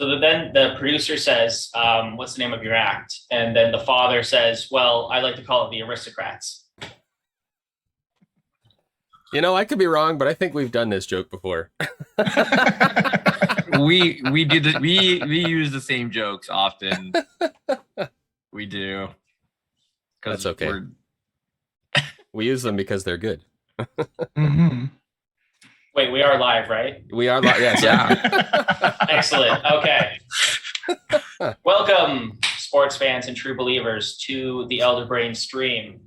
So then the producer says, what's the name of your act? And then the father says, well, I like to call it the Aristocrats. I could be wrong, but I think we've done this joke before. we use the same jokes often. We do. That's okay. We use them because they're good. Mm-hmm. Wait, we are live, right? We are live. Yes. Yeah. Excellent. Okay. Welcome, sports fans and true believers, to the Elder Brain stream.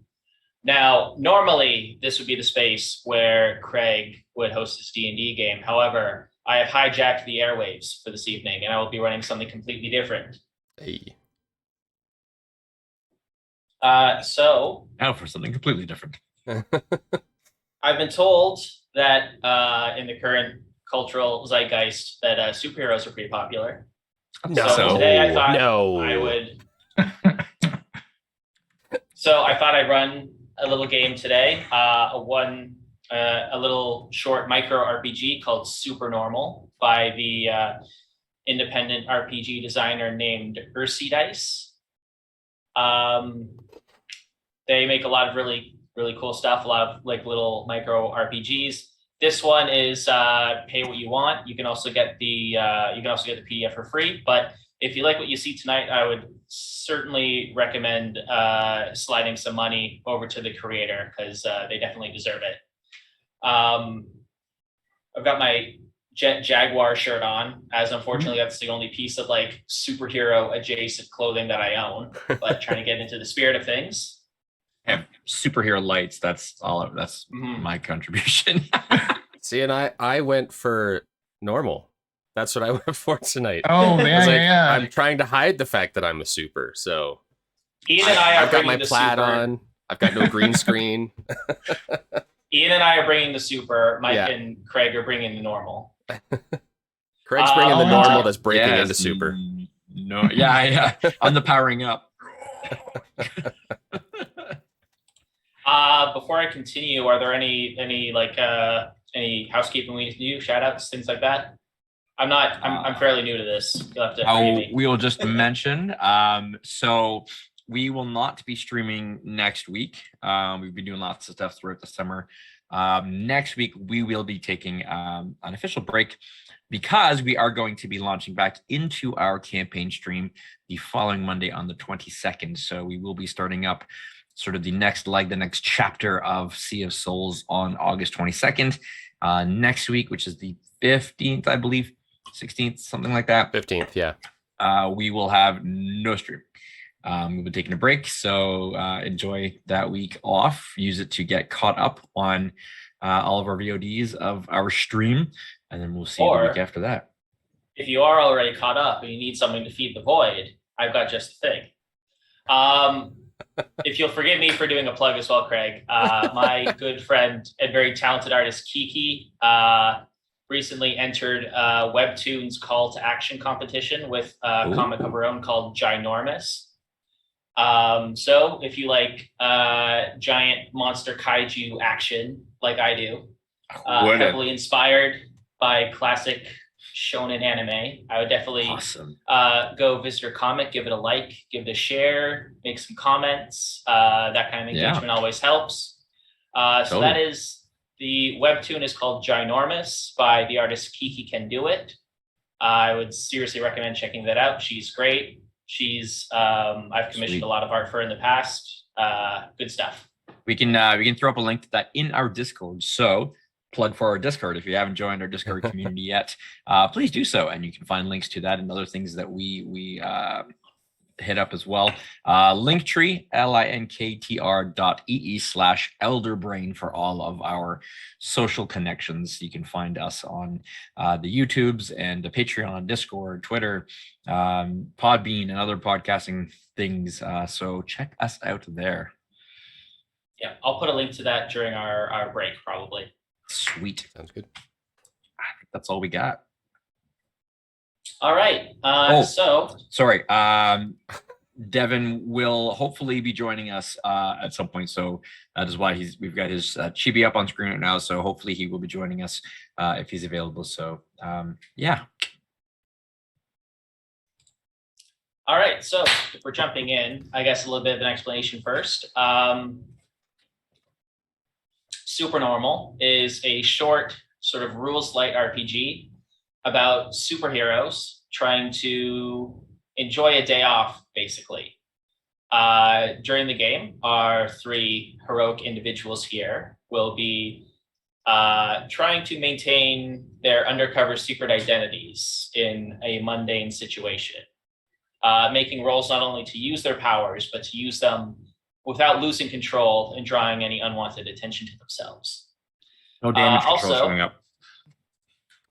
Now, normally this would be the space where Craig would host his D&D game. However, I have hijacked the airwaves for this evening, and I will be running something completely different. Hey. So now for something completely different. I've been told that in the current cultural zeitgeist that superheroes are pretty popular. No. So today I thought I would. So I thought I'd run a little game today. A little short micro RPG called SuperNormal by the independent RPG designer named Ursi Dice. They make a lot of really cool stuff. A lot of like little micro RPGs. This one is pay what you want. You can also get the PDF for free. But if you like what you see tonight, I would certainly recommend sliding some money over to the creator because they definitely deserve it. I've got my Jet Jaguar shirt on, as unfortunately that's the only piece of like superhero adjacent clothing that I own. But trying to get into the spirit of things. Have superhero lights. That's all. That's my contribution. See, and I went for normal. That's what I went for tonight. Oh man, yeah. I'm trying to hide the fact that I'm a super. So Ian and I are I've got my the plaid super. on. I've got no green screen. Ian and I are bringing the super. Mike and Craig are bringing the normal. Craig's bringing the normal that's breaking into super. No, yeah. On the powering up. Before I continue, are there any housekeeping we need to do? Shout outs, things like that? I'm fairly new to this. You'll have to forgive me. We will just mention. So we will not be streaming next week. We've been doing lots of stuff throughout the summer. Next week we will be taking an official break because we are going to be launching back into our campaign stream the following Monday on the 22nd. So we will be starting up sort of the next chapter of Sea of Souls on August 22nd. Next week, which is the 15th, I believe, 16th, something like that. 15th, yeah. We will have no stream. We'll be taking a break, so enjoy that week off. Use it to get caught up on all of our VODs of our stream, and then we'll see you the week after that. If you are already caught up and you need something to feed the void, I've got just the thing. If you'll forgive me for doing a plug as well, Craig, my good friend and very talented artist Kiki recently entered Webtoon's call to action competition with a comic of her own called Ginormous. So if you like giant monster kaiju action like I do, heavily inspired by classic shonen anime, I would definitely go visit her comic, give it a like, give it a share, make some comments. That kind of engagement always helps. So that is, the webtoon is called Ginormous by the artist Kiki Can Do It. I would seriously recommend checking that out. She's great. She's I've commissioned a lot of art for her in the past. Good stuff. We can throw up a link to that in our Discord. So plug for our Discord. If you haven't joined our Discord community yet, please do so. And you can find links to that and other things that we hit up as well. Linktree, linktr.ee/elderbrain for all of our social connections. You can find us on the YouTubes and the Patreon, Discord, Twitter, Podbean, and other podcasting things. So check us out there. Yeah, I'll put a link to that during our break, probably. Sweet. Sounds good. I think that's all we got. All right. So sorry. Devin will hopefully be joining us at some point. So that is why we've got his chibi up on screen right now. So hopefully he will be joining us if he's available. So yeah. All right, so if we're jumping in, I guess a little bit of an explanation first. SuperNormal is a short, sort of rules light RPG about superheroes trying to enjoy a day off, basically. During the game, our three heroic individuals here will be trying to maintain their undercover secret identities in a mundane situation, making rolls not only to use their powers, but to use them without losing control and drawing any unwanted attention to themselves. No damage control also, showing up.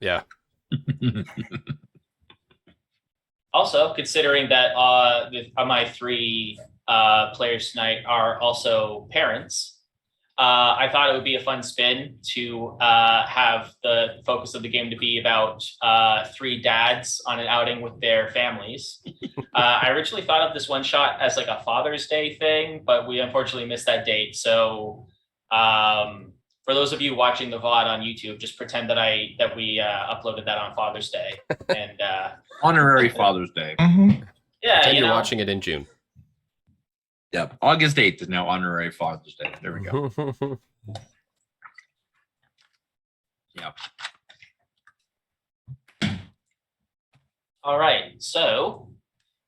Yeah. Also, considering that my three players tonight are also parents, I thought it would be a fun spin to have the focus of the game to be about three dads on an outing with their families. I originally thought of this one shot as like a Father's Day thing, but we unfortunately missed that date. So for those of you watching the VOD on YouTube, just pretend that we uploaded that on Father's Day and Honorary Father's Day. Yeah, Pretend you're watching it in June. Yep. August 8th is now Honorary Father's Day. There we go. Yep. All right. So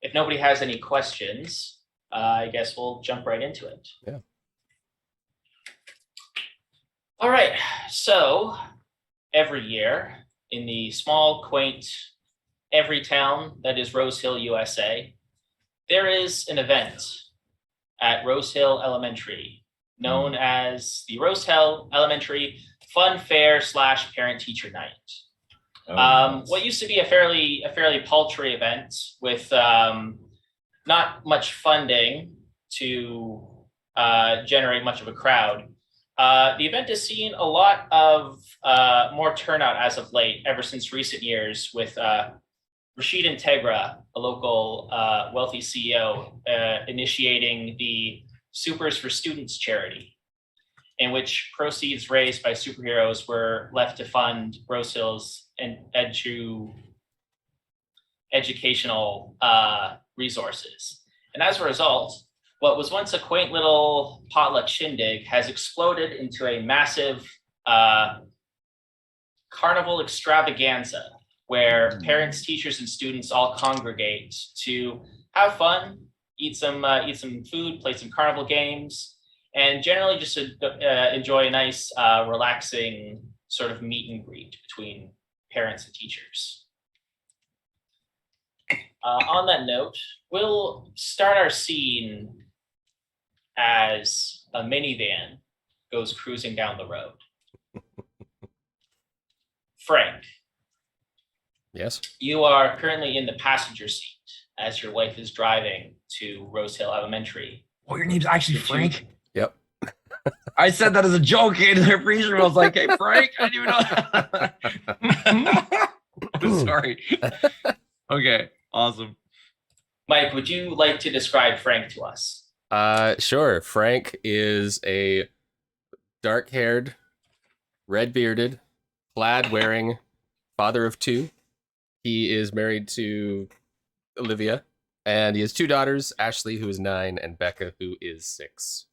if nobody has any questions, I guess we'll jump right into it. Yeah. All right. So every year in the small, quaint, every town that is Rose Hill, USA, there is an event at Rose Hill Elementary known as the Rose Hill Elementary Fun Fair / Parent Teacher Night. What used to be a fairly paltry event with not much funding to generate much of a crowd. The event has seen a lot of more turnout as of late, ever since recent years, with Rashid Integra, a local wealthy CEO, initiating the Supers for Students charity, in which proceeds raised by superheroes were left to fund Rose Hill's educational resources. And as a result, what was once a quaint little potluck shindig has exploded into a massive carnival extravaganza where parents, teachers, and students all congregate to have fun, eat some food, play some carnival games, and generally just enjoy a nice, relaxing sort of meet and greet between parents and teachers. On that note, we'll start our scene as a minivan goes cruising down the road. Frank. Yes. You are currently in the passenger seat as your wife is driving to Rose Hill Elementary. Oh, your name's actually Frank? Yep. I said that as a joke in the pre-show. I was like, hey, Frank, I didn't even know. Sorry. Okay, awesome. Mike, would you like to describe Frank to us? Sure. Frank is a dark-haired, red-bearded, plaid-wearing father of two. He is married to Olivia, and he has two daughters, Ashley, who is 9, and Becca, who is 6.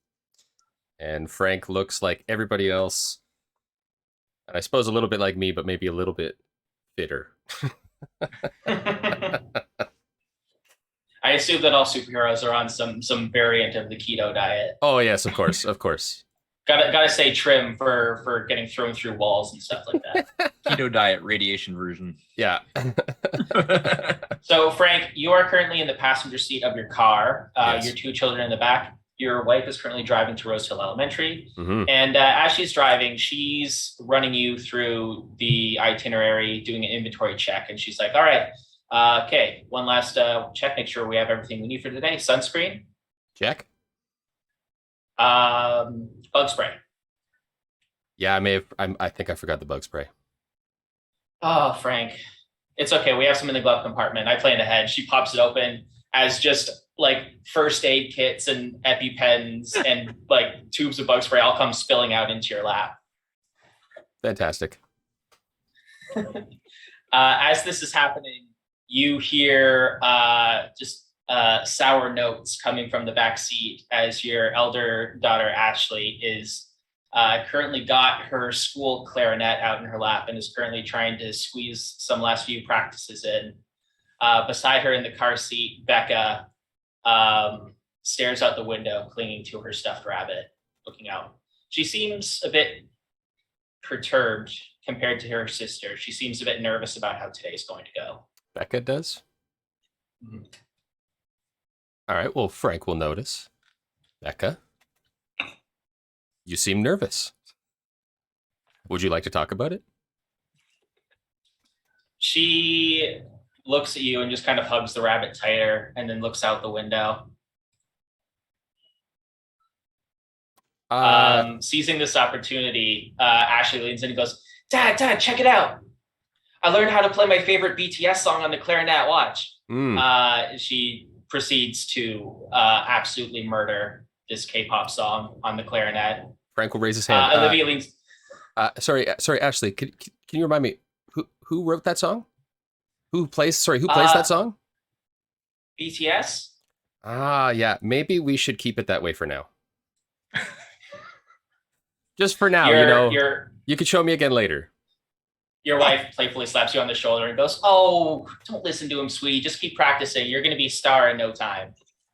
And Frank looks like everybody else, and I suppose a little bit like me, but maybe a little bit fitter. I assume that all superheroes are on some variant of the keto diet. Oh yes, of course, of course. Gotta say trim for getting thrown through walls and stuff like that. Keto diet radiation version. Yeah. So Frank, you are currently in the passenger seat of your car. Yes. Your two children in the back. Your wife is currently driving to Rose Hill Elementary. Mm-hmm. And as she's driving, she's running you through the itinerary, doing an inventory check. And she's like, all right, okay, one last check, make sure we have everything we need for today. Sunscreen. Check. Bug spray. Yeah, I think I forgot the bug spray. Oh, Frank. It's okay. We have some in the glove compartment. I planned ahead. She pops it open as just like first aid kits and EpiPens and like tubes of bug spray all come spilling out into your lap. Fantastic. As this is happening, you hear just sour notes coming from the back seat as your elder daughter Ashley is currently got her school clarinet out in her lap and is currently trying to squeeze some last few practices in. Beside her in the car seat, Becca stares out the window, clinging to her stuffed rabbit, looking out. She seems a bit perturbed compared to her sister. She seems a bit nervous about how today's going to go. Becca does? Mhm. All right, well, Frank will notice. Becca, you seem nervous. Would you like to talk about it? She looks at you and just kind of hugs the rabbit tighter and then looks out the window. Seizing this opportunity, Ashley leans in and goes, Dad, check it out. I learned how to play my favorite BTS song on the clarinet. Watch. She proceeds to absolutely murder this K-pop song on the clarinet. Frank will raise his hand. Olivia leans. Sorry, Ashley. Can you remind me who wrote that song? Who plays that song? BTS. Yeah. Maybe we should keep it that way for now. Just for now, you could show me again later. Your wife playfully slaps you on the shoulder and goes, "Oh, don't listen to him, sweetie. Just keep practicing. You're going to be a star in no time."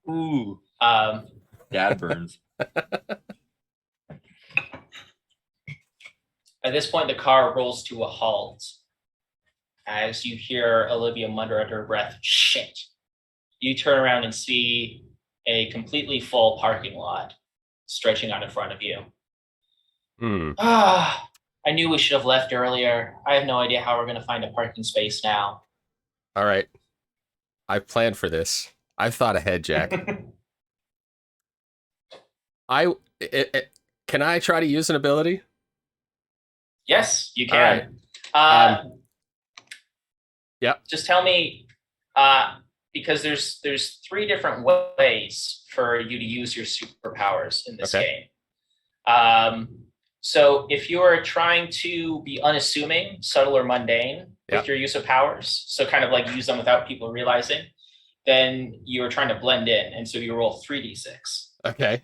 Ooh. Dad burns. At this point, the car rolls to a halt as you hear Olivia mutter under her breath, "Shit." You turn around and see a completely full parking lot stretching out in front of you. I knew we should have left earlier. I have no idea how we're going to find a parking space now. All right. I've planned for this. I've thought ahead, Jack. Can I try to use an ability? Yes, you can. Yeah. Just tell me, because there's 3 different ways for you to use your superpowers in this game. So if you are trying to be unassuming, subtle, or mundane with your use of powers, so kind of like use them without people realizing, then you are trying to blend in, and so you roll 3d6. Okay.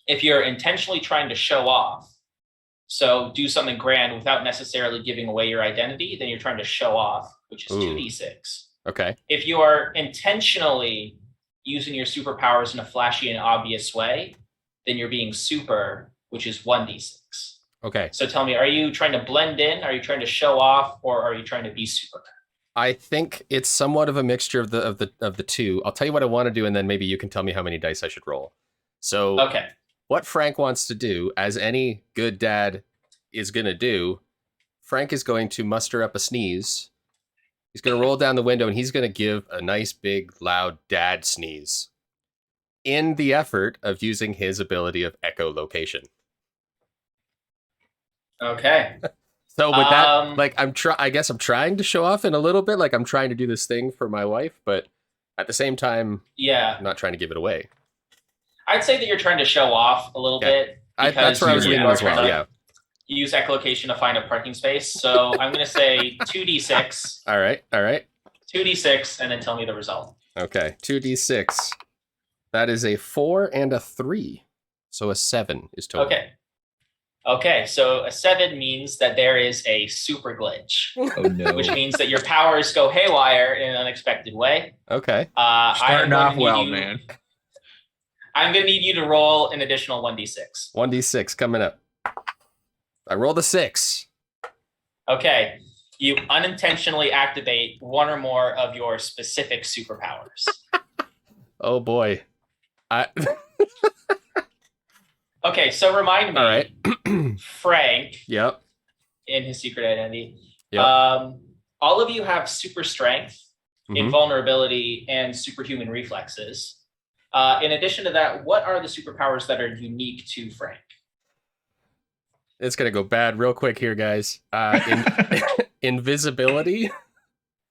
If you're intentionally trying to show off, so do something grand without necessarily giving away your identity, then you're trying to show off, which is 2d6. Okay. If you are intentionally using your superpowers in a flashy and obvious way, then you're being super, which is 1d6. Okay. So tell me, are you trying to blend in? Are you trying to show off, or are you trying to be super? I think it's somewhat of a mixture of the two. I'll tell you what I want to do, and then maybe you can tell me how many dice I should roll. So what Frank wants to do, as any good dad is going to do, Frank is going to muster up a sneeze. He's going to roll down the window, and he's going to give a nice, big, loud dad sneeze in the effort of using his ability of echolocation. Okay. So with that, like, I guess I'm trying to show off in a little bit. Like, I'm trying to do this thing for my wife, but at the same time, I'm not trying to give it away. I'd say that you're trying to show off a little bit. That's where I was leaning as well. Yeah. Use echolocation to find a parking space. So I'm going to say 2d6. All right. 2d6, and then tell me the result. Okay. 2d6. That is a 4 and a 3. So a 7 is total. Okay, so a 7 means that there is a super glitch. Oh no. Which means that your powers go haywire in an unexpected way. Okay. Starting off well, man. I'm going to need you to roll an additional 1d6. 1d6 coming up. I rolled a 6. Okay. You unintentionally activate one or more of your specific superpowers. Oh boy. Okay, so remind me, all right. Frank, in his secret identity, all of you have super strength, invulnerability, and superhuman reflexes. In addition to that, what are the superpowers that are unique to Frank? It's going to go bad real quick here, guys. Invisibility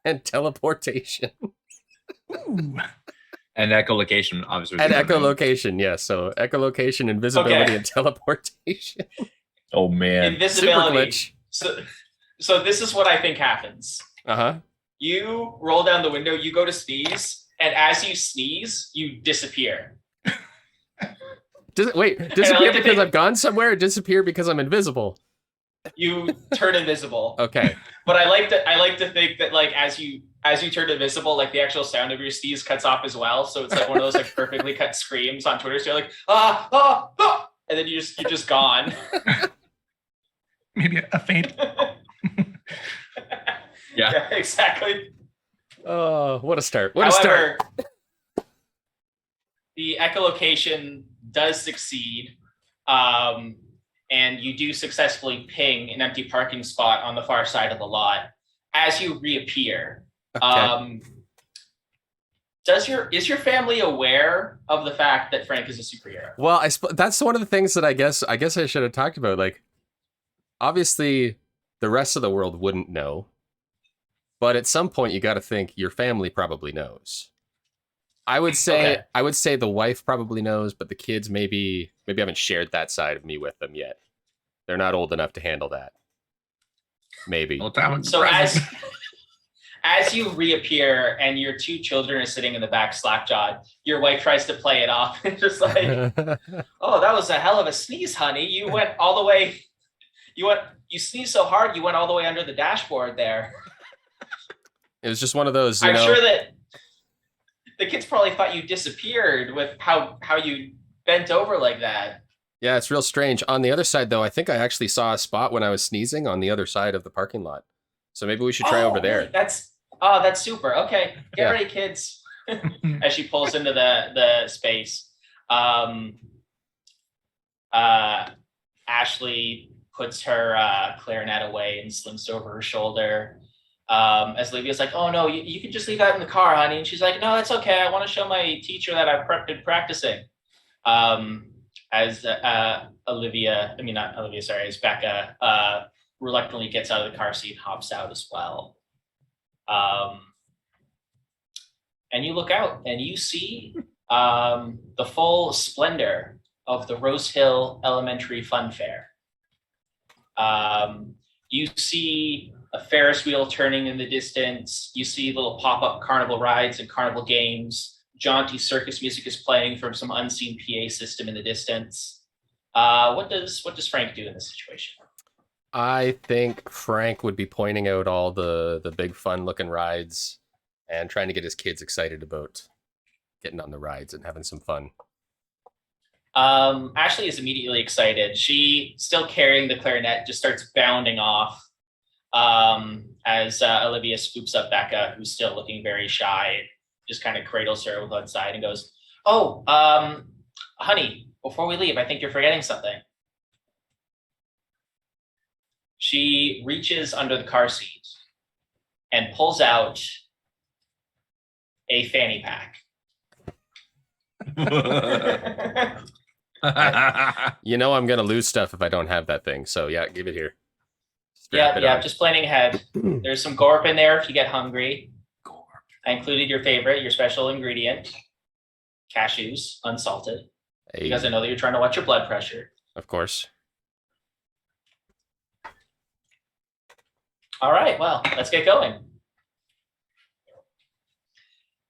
and teleportation. And echolocation, obviously. And echolocation, yes. So echolocation, invisibility, and teleportation. Oh, man. Invisibility. So this is what I think happens. Uh-huh. You roll down the window, you go to sneeze, and as you sneeze, you disappear. Wait, I disappear like to because think- I've gone somewhere, or disappear because I'm invisible? You turn invisible. Okay. But I like to think that like as you turn invisible, like the actual sound of your sneeze cuts off as well. So it's like one of those like perfectly cut screams on Twitter. So you're like and then you're just gone. Maybe a faint. Yeah. Exactly. Oh, what a start! What a However, start! the echolocation does succeed, and you do successfully ping an empty parking spot on the far side of the lot as you reappear. Okay. Is your family aware of the fact that Frank is a superhero? Well, that's one of the things that I guess I should have talked about. Like, obviously, the rest of the world wouldn't know, but at some point, you got to think your family probably knows. I would say the wife probably knows, but the kids maybe haven't shared that side of me with them yet. They're not old enough to handle that. Maybe. So as you reappear and your two children are sitting in the back slack-jawed, your wife tries to play it off. It's just like, oh, that was a hell of a sneeze, honey. You went all the way. You sneezed so hard, you went all the way under the dashboard there. It was just one of those. I'm sure that the kids probably thought you disappeared with how you bent over like that. Yeah, it's real strange. On the other side, though, I think I actually saw a spot when I was sneezing on the other side of the parking lot. So maybe we should try over there. Really? That's super. Okay, get ready, kids. As she pulls into the space, Ashley puts her clarinet away and slimps over her shoulder. As Olivia's like, oh no, you can just leave that in the car, honey. And she's like, no, it's okay. I want to show my teacher that I've been practicing. As Becca reluctantly gets out of the car seat and hops out as well. And you look out and you see the full splendor of the Rose Hill Elementary Fun Fair. You see a Ferris wheel turning in the distance. You see little pop-up carnival rides and carnival games. Jaunty circus music is playing from some unseen PA system in the distance. What does Frank do in this situation? I think Frank would be pointing out all the big fun-looking rides and trying to get his kids excited about getting on the rides and having some fun. Ashley is immediately excited. She, still carrying the clarinet, just starts bounding off as Olivia scoops up Becca, who's still looking very shy, just kind of cradles her with one side and goes, oh, honey, before we leave, I think you're forgetting something. She reaches under the car seat and pulls out a fanny pack. You know I'm gonna lose stuff if I don't have that thing. So yeah, give it here. Strap it Yeah, on. just planning ahead. There's some gorp in there if you get hungry. I included your favorite, your special ingredient, cashews, unsalted, Hey, because I know that you're trying to watch your blood pressure. of course. All right, well, let's get going.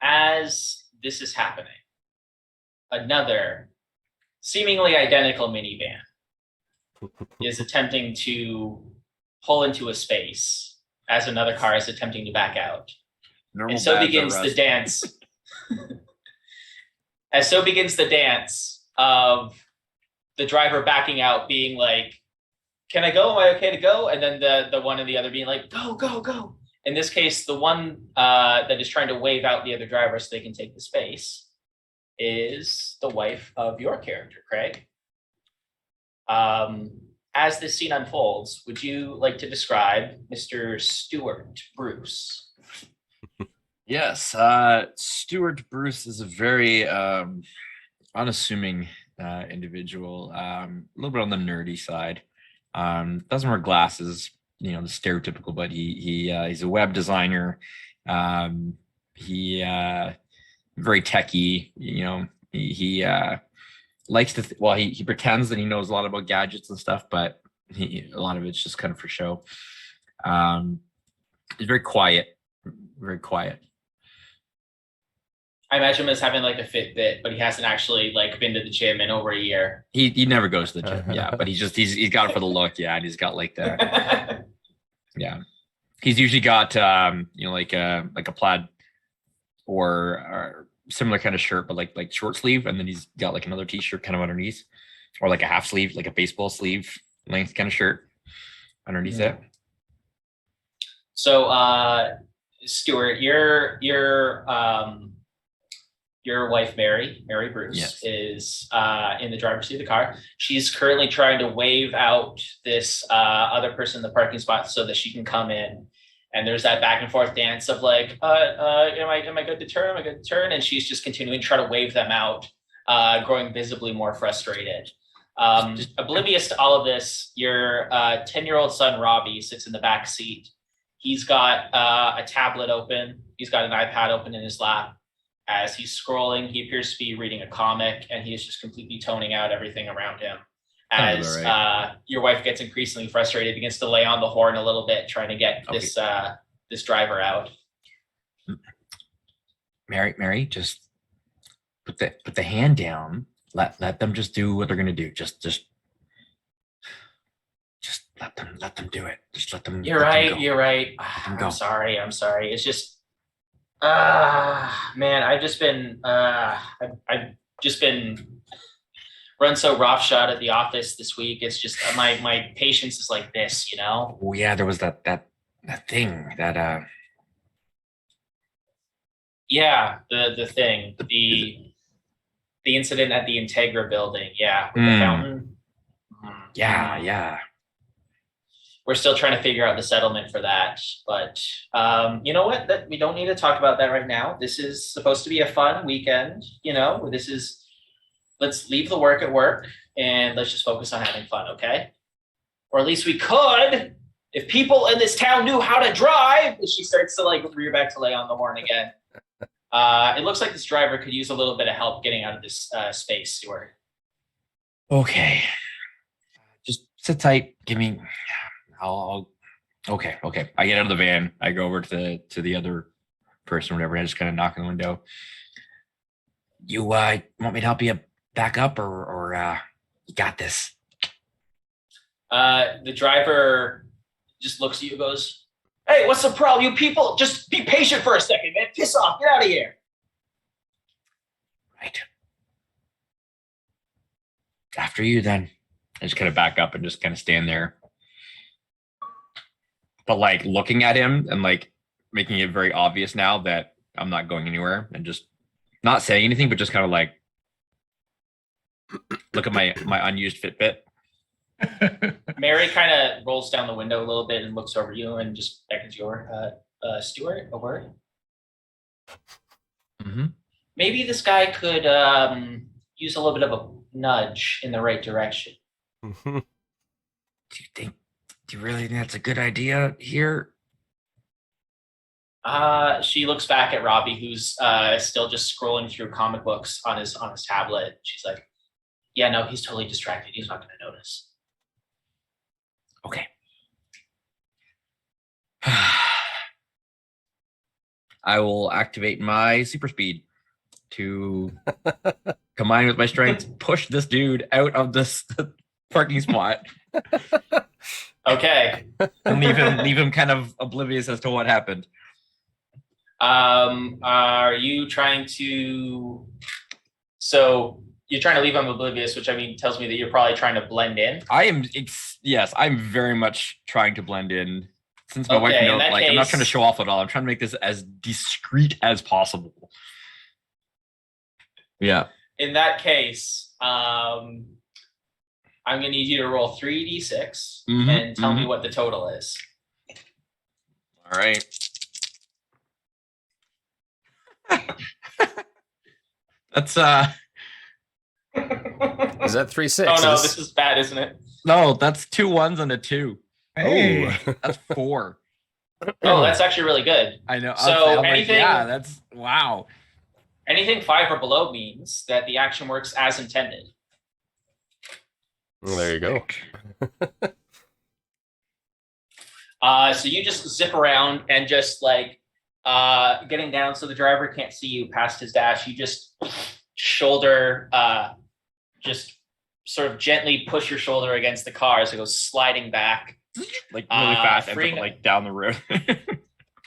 As this is happening, another seemingly identical minivan is attempting to pull into a space as another car is attempting to back out. Normal And so dads begins are the us. dance. And so begins the dance of the driver backing out, being like, can I go? Am I okay to go? And then the one and the other being like, go, go, go. In this case, the one that is trying to wave out the other driver so they can take the space is the wife of your character, Craig. As this scene unfolds, would you like to describe Mr. Stuart Bruce? Yes, Stuart Bruce is a very unassuming individual, a little bit on the nerdy side. Doesn't wear glasses, the stereotypical, but he's a web designer. He very techie, he likes to he pretends that he knows a lot about gadgets and stuff, but a lot of it's just kind of for show. He's very quiet. I imagine him as having like a Fitbit, but he hasn't actually like been to the gym in over a year. He never goes to the gym, yeah, but he's got it for the look, yeah, and he's got like the yeah. He's usually got like a plaid or similar kind of shirt, but like short sleeve, and then he's got like another t-shirt kind of underneath, or like a half sleeve, like a baseball sleeve length kind of shirt underneath it. So, Stuart, your wife Mary Bruce Yes. is in the driver's seat of the car. She's currently trying to wave out this other person in the parking spot so that she can come in. And there's that back and forth dance of like, am I good to turn? Am I good to turn? And she's just continuing to try to wave them out, growing visibly more frustrated. Oblivious to all of this, your 10-year-old son Robbie sits in the back seat. He's got a tablet open. He's got an iPad open in his lap. As he's scrolling, he appears to be reading a comic, and he is just completely toning out everything around him. As your wife gets increasingly frustrated, begins to lay on the horn a little bit, trying to get this driver out. Mary, just put the hand down. Let them just do what they're gonna do. Just let them do it. Just let them. You're right. I'm sorry. It's just, man, I've just been run so roughshod at the office this week. It's just my patience is like this, you know. Oh yeah, there was that thing that Yeah, the thing, the incident at the Integra building. Yeah, with the fountain. Yeah. We're still trying to figure out the settlement for that, but you know what? That we don't need to talk about that right now. This is supposed to be a fun weekend. You know, let's leave the work at work and let's just focus on having fun, okay? Or at least we could if people in this town knew how to drive. She starts to like rear back to lay on the horn again. It looks like this driver could use a little bit of help getting out of this space, Stuart. Okay. Just sit tight. Give me. Okay. I get out of the van. I go over to the other person, or whatever. I just kind of knock on the window. You want me to help you back up, or you got this? The driver just looks at you and goes, "Hey, what's the problem? You people, just be patient for a second, man. Piss off. Get out of here." Right. After you, then. I just kind of back up and just kind of stand there. But like looking at him and like making it very obvious now that I'm not going anywhere, and just not saying anything, but just kind of like look at my unused Fitbit. Mary kind of rolls down the window a little bit and looks over you and just beckons your Stuart, a word. Mm-hmm. Maybe this guy could use a little bit of a nudge in the right direction. Do you really think that's a good idea here? She looks back at Robbie, who's still just scrolling through comic books on his tablet. She's like, "Yeah, no, he's totally distracted. He's not going to notice." Okay. I will activate my super speed to combine with my strength, push this dude out of this parking spot. Okay. And leave him kind of oblivious as to what happened. Are you trying to? So you're trying to leave him oblivious, which I mean tells me that you're probably trying to blend in. Yes, I'm very much trying to blend in. Since my wife knows, like, I'm not trying to show off at all. I'm trying to make this as discreet as possible. Yeah. In that case, I'm going to need you to roll 3d6 and tell me what the total is. All right. That's Is that 3-6? Oh no, this is bad, isn't it? No, that's 2 1s and a 2. Hey. Oh. That's 4. Oh, that's actually really good. I know. So anything, that's wow. Anything 5 or below means that the action works as intended. Well, there you go. So you just zip around and just like getting down so the driver can't see you past his dash. You just shoulder, just sort of gently push your shoulder against the car as it goes sliding back. Like really fast, ends freeing- up like down the road.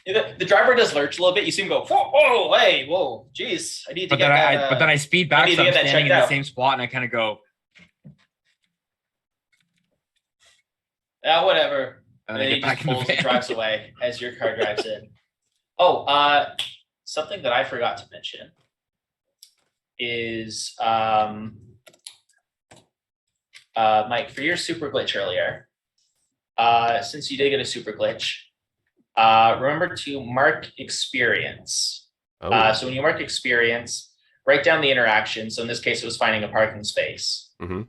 The driver does lurch a little bit. You see him go, whoa, hey, whoa, geez, I need to But get then that. but then I speed back, need so to I'm get that standing in checked the out. same spot, and I kind of go, Whatever. and And then then I he get back just in the pulls and van. drives away as your car drives in. Oh, something that I forgot to mention is, Mike, for your super glitch earlier, since you did get a super glitch, remember to mark experience. Oh. So when you mark experience, write down the interaction. So in this case, it was finding a parking space. Mm-hmm.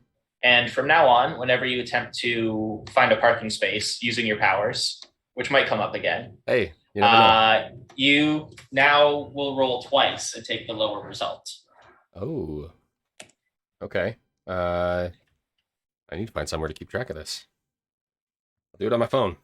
And from now on, whenever you attempt to find a parking space using your powers, which might come up again, Hey, you never know. you now will roll twice and take the lower result. Oh. Okay. I need to find somewhere to keep track of this. I'll do it on my phone.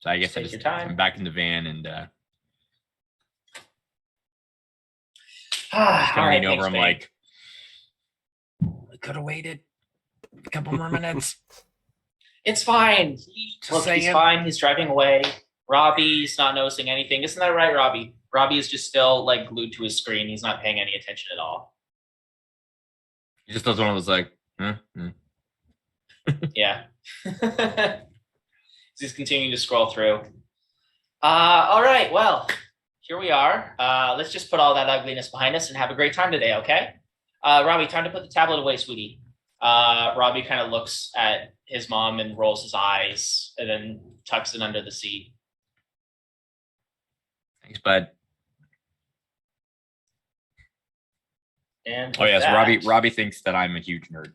So I guess Just take I just your time. I'm back in the van and All kind of right, lean over. thanks, I'm babe. like, we could have waited a couple more minutes. It's fine. Just Look, he's saying. fine. He's driving away. Robbie's not noticing anything. Isn't that right, Robbie? Robbie is just still like glued to his screen. He's not paying any attention at all. He just does one of those like, Yeah. He's continuing to scroll through. All right. Well, here we are. Let's just put all that ugliness behind us and have a great time today, okay? Robbie, time to put the tablet away, sweetie. Robbie kind of looks at his mom and rolls his eyes and then tucks it under the seat. Thanks, bud. And Oh yes, that, Robbie thinks that I'm a huge nerd.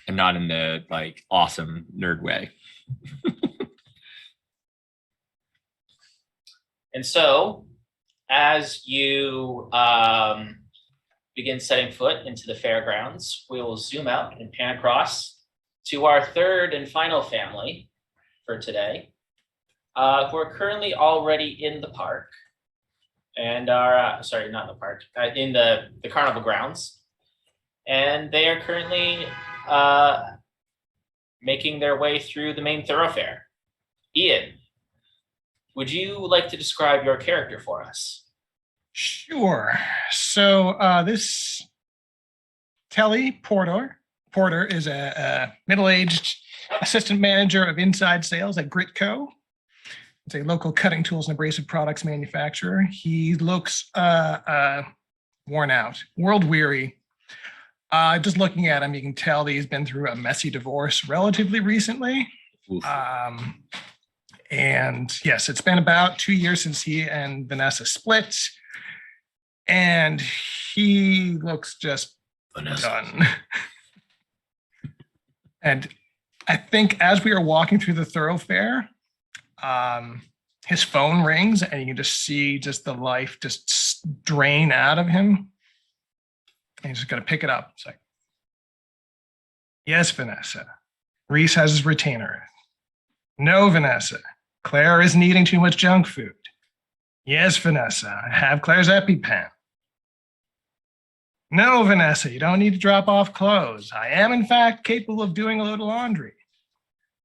And not in the like awesome nerd way. And so, as you begin setting foot into the fairgrounds, we will zoom out and pan across to our third and final family for today, who are currently already in the park and are, sorry, not in the park, in the carnival grounds. And they are currently making their way through the main thoroughfare. Ian, would you like to describe your character for us? Sure. So this Telly Porter is a middle-aged assistant manager of inside sales at Gritco. It's a local cutting tools and abrasive products manufacturer. He looks worn out, world weary. Just looking at him, you can tell that he's been through a messy divorce relatively recently. Oof. And yes, it's been about 2 years since he and Vanessa split. And he looks just done. And I think as we are walking through the thoroughfare, his phone rings and you can just see just the life just drain out of him. And he's just going to pick it up. It's like, yes, Vanessa. Reese has his retainer. No, Vanessa. Claire isn't eating too much junk food. Yes, Vanessa. I have Claire's EpiPen. No, Vanessa, you don't need to drop off clothes. I am, in fact, capable of doing a load of laundry.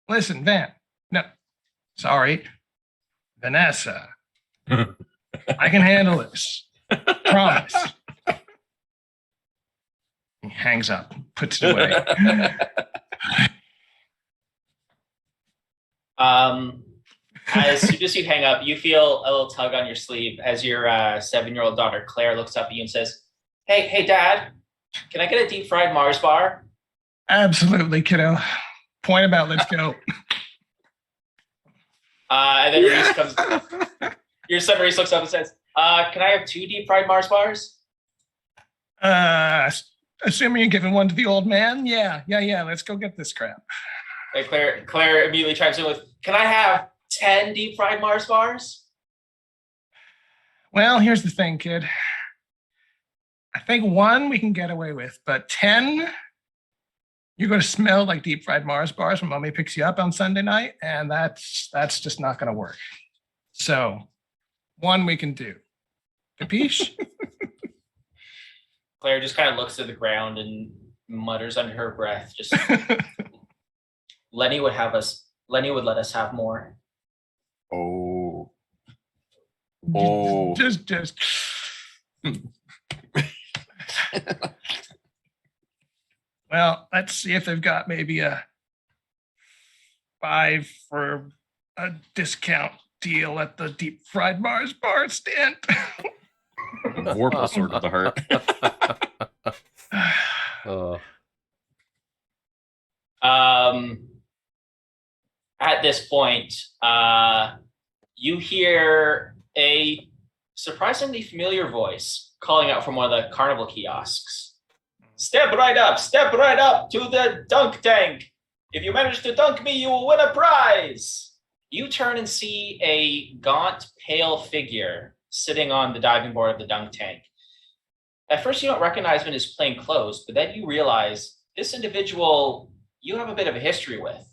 Listen, Van. No, sorry. Vanessa. I can handle this. Promise. He hangs up, puts it away. As soon as you hang up, you feel a little tug on your sleeve as your 7-year-old daughter Claire looks up at you and says, "Hey, Dad, can I get a deep fried Mars bar?" Absolutely, kiddo. Point about, let's go. And then Reese comes. Your son Reese looks up and says, "Can I have 2 deep fried Mars bars?" Assuming you're giving one to the old man, yeah. Let's go get this crap. And Claire immediately chimes in with, Can I have 10 deep fried Mars bars? Well, here's the thing, kid. I think 1 we can get away with, but 10, you're going to smell like deep fried Mars bars when mommy picks you up on Sunday night, and that's just not going to work. So 1 we can do. Capiche? Claire just kind of looks to the ground and mutters under her breath, just Lenny would let us have more. Oh. Just. Well, let's see if they've got maybe a 5 for a discount deal at the deep fried Mars bar stand. Vorpal sword of the heart. Oh. At this point, you hear a surprisingly familiar voice calling out from one of the carnival kiosks. Step right up to the dunk tank. If you manage to dunk me, you will win a prize. You turn and see a gaunt, pale figure sitting on the diving board of the dunk tank. At first, you don't recognize him in his plain clothes, but then you realize this individual you have a bit of a history with.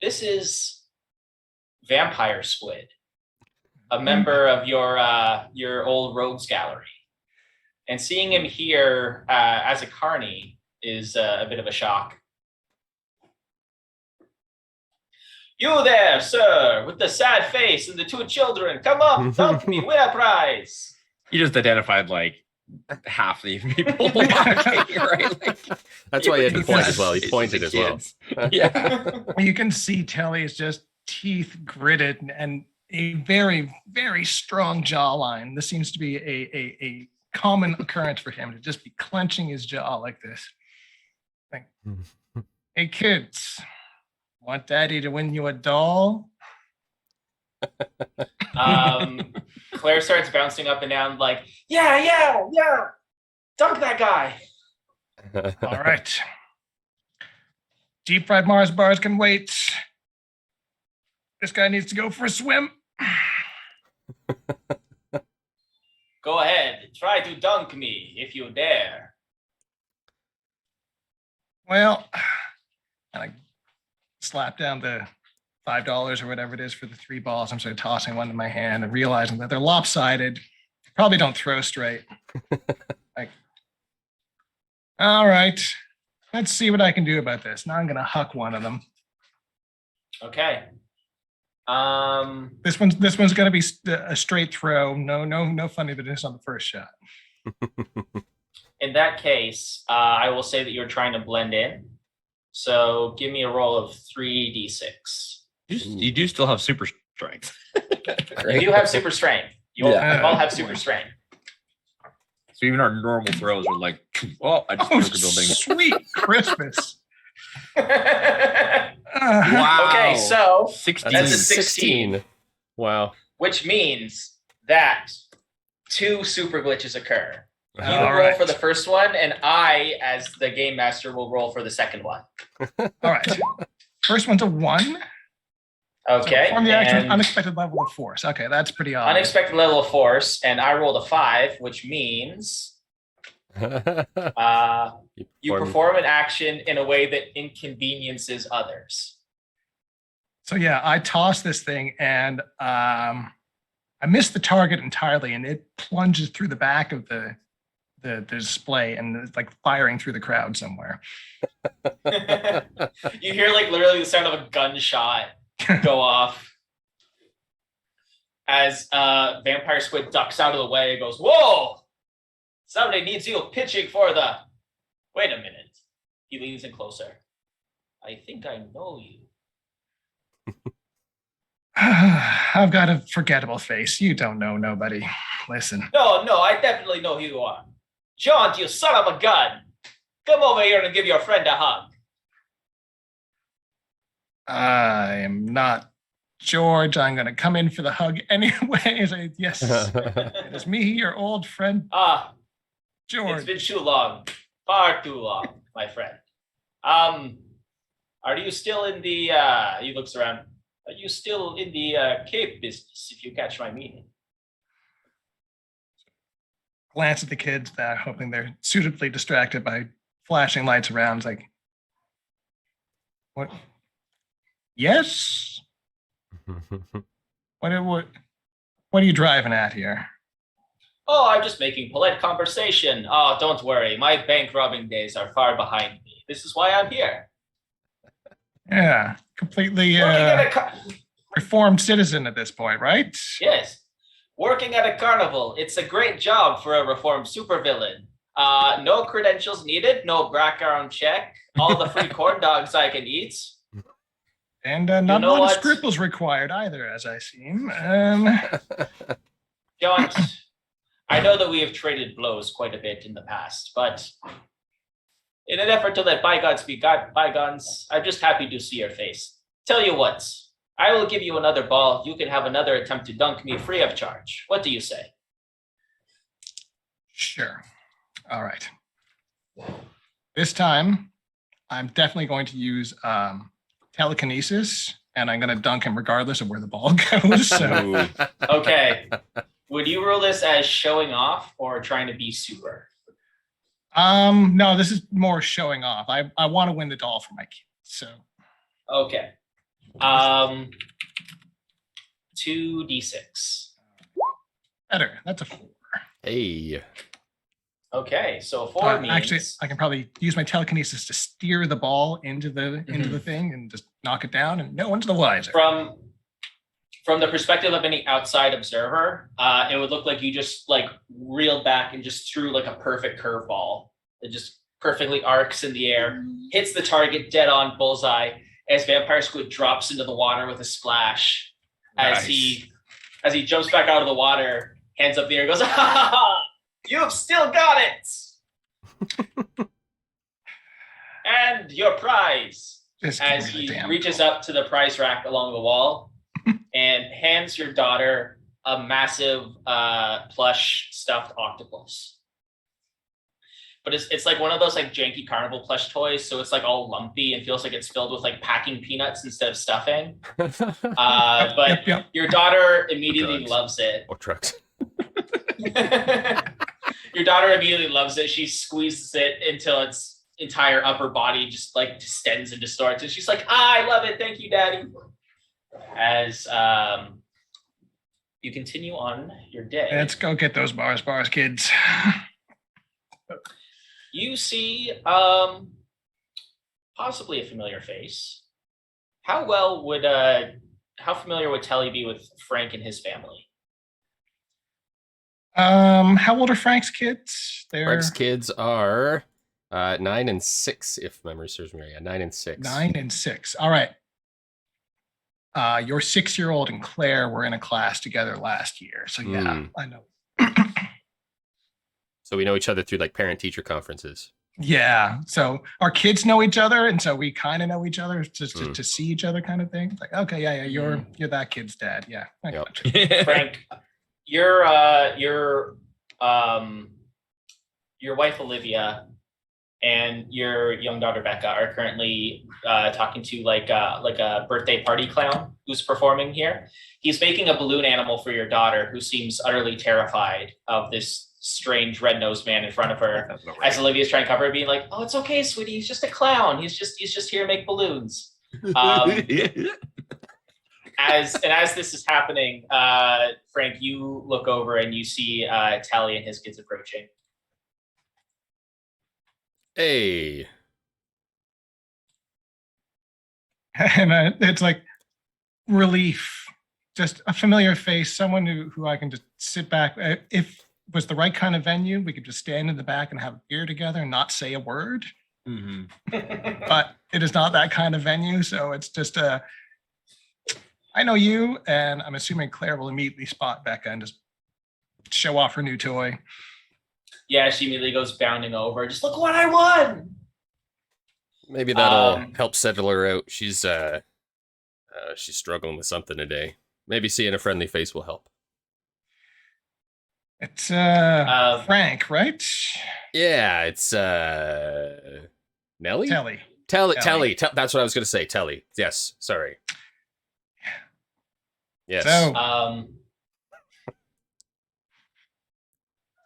This is Vampire Squid, a member of your old rogues gallery. And seeing him here as a carny is a bit of a shock. You there, sir, with the sad face and the 2 children. Come up, dunk me, win a prize. You just identified like half the people walking, right? Like, That's why he had to point as well. He pointed as well. Yeah. You can see Telly is just teeth gritted and a very, very strong jawline. This seems to be a common occurrence for him to just be clenching his jaw like this. Like, hey, kids, want daddy to win you a doll? Claire starts bouncing up and down like, yeah, dunk that guy. All right. Deep fried Mars bars can wait. This guy needs to go for a swim. Go ahead, try to dunk me if you dare. Well, and I slap down the $5 or whatever it is for the 3 balls. I'm sort of tossing one in my hand and realizing that they're lopsided. Probably don't throw straight. Like, all right, let's see what I can do about this. Now I'm gonna huck one of them. Okay. This one's gonna be a straight throw. No funny business on the first shot. In that case, I will say that you're trying to blend in. So give me a roll of 3d6. You do still have super strength. You do have super strength. You all have super strength. So even our normal throws are like, oh, I just broke a building. Sweet Christmas. Wow. Okay, so 16. that's a 16. Wow. Which means that 2 super glitches occur. You All roll right. for the first one, and I, as the game master, will roll for the second one. All right. First one's a 1. Okay. So from the actual and unexpected level of force. Okay, that's pretty obvious. unexpected level of force, and I rolled a 5, which means you perform an action in a way that inconveniences others. So yeah, I tossed this thing and I missed the target entirely, and it plunges through the back of the display and it's like firing through the crowd somewhere. You hear like literally the sound of a gunshot go off as Vampire Squid ducks out of the way and goes, "Whoa! Somebody needs you pitching for the..." Wait a minute. He leans in closer. I think I know you. I've got a forgettable face. You don't know nobody. Listen. No, I definitely know who you are. John, you son of a gun. Come over here and give your friend a hug. I am not George. I'm going to come in for the hug anyways. Yes, it is me, your old friend, It's George. been too long. Far too long, my friend. Are you still in the, he looks around. Are you still in the cape business, if you catch my meaning? Glance at the kids, hoping they're suitably distracted by flashing lights around. It's like, what? Yes. What are you driving at here? Oh, I'm just making polite conversation. Oh, don't worry. My bank robbing days are far behind me. This is why I'm here. Yeah, completely Working at a reformed citizen at this point, right? yes. Working at a carnival. It's a great job for a reformed supervillain. No credentials needed, no background check, all the free corn dogs I can eat. And not a lot of scruples required either, as I seem. Don't. I know that we have traded blows quite a bit in the past, but in an effort to let bygones be bygones, I'm just happy to see your face. Tell you what, I will give you another ball. You can have another attempt to dunk me free of charge. What do you say? Sure. All right. This time, I'm definitely going to use telekinesis, and I'm going to dunk him regardless of where the ball goes. So. Okay. Would you rule this as showing off or trying to be super? No, this is more showing off. I want to win the doll for my kids. So. Okay. 2d6. Better. That's a 4. Hey. Okay, so 4 means actually I can probably use my telekinesis to steer the ball into the thing and just knock it down, and no one's the wiser. From the perspective of any outside observer, it would look like you just like reeled back and just threw like a perfect curveball. It just perfectly arcs in the air, hits the target dead on bullseye as Vampire Squid drops into the water with a splash. As he jumps back out of the water, hands up the air, goes, "Ha ha ha! You've still got it!" And your prize, as he reaches up to the prize rack along the wall and hands your daughter a massive plush stuffed octopus. But it's like one of those like janky carnival plush toys, so it's like all lumpy and feels like it's filled with like packing peanuts instead of stuffing. But your daughter immediately loves it. Or trucks. Your daughter immediately loves it. She squeezes it until its entire upper body just like distends and distorts. And she's like, I love it. Thank you, Daddy. As you continue on your day. Let's go get those bars, kids. You see possibly a familiar face. How familiar would Telly be with Frank and his family? How old are Frank's kids? Frank's kids are 9 and 6, if memory serves me right. Yeah, 9 and 6. 9 and 6. All right. Your 6-year-old and Claire were in a class together last year. So yeah, I know. So we know each other through like parent-teacher conferences. Yeah. So our kids know each other, and so we kind of know each other just to see each other, kind of thing. It's like, okay, yeah, you're that kid's dad. Yeah. Yep. Frank, your wife Olivia and your young daughter Becca are currently talking to like a birthday party clown who's performing here. He's making a balloon animal for your daughter, who seems utterly terrified of this strange red-nosed man in front of her. As Olivia's trying to cover it, being like, "Oh, it's okay, sweetie. He's just a clown. He's just here to make balloons." As this is happening, Frank, you look over and you see Tally and his kids approaching. Hey. And it's like relief, just a familiar face, someone who I can just sit back. If it was the right kind of venue, we could just stand in the back and have a beer together and not say a word. Mm-hmm. But it is not that kind of venue, so it's just I know you, and I'm assuming Claire will immediately spot Becca and just show off her new toy. Yeah, she immediately goes bounding over. Just look what I won! Maybe that'll help settle her out. She's struggling with something today. Maybe seeing a friendly face will help. It's Frank, right? Yeah, it's Nelly? Telly. Telly. That's what I was going to say. Telly. Yes, sorry. Yes. So Um,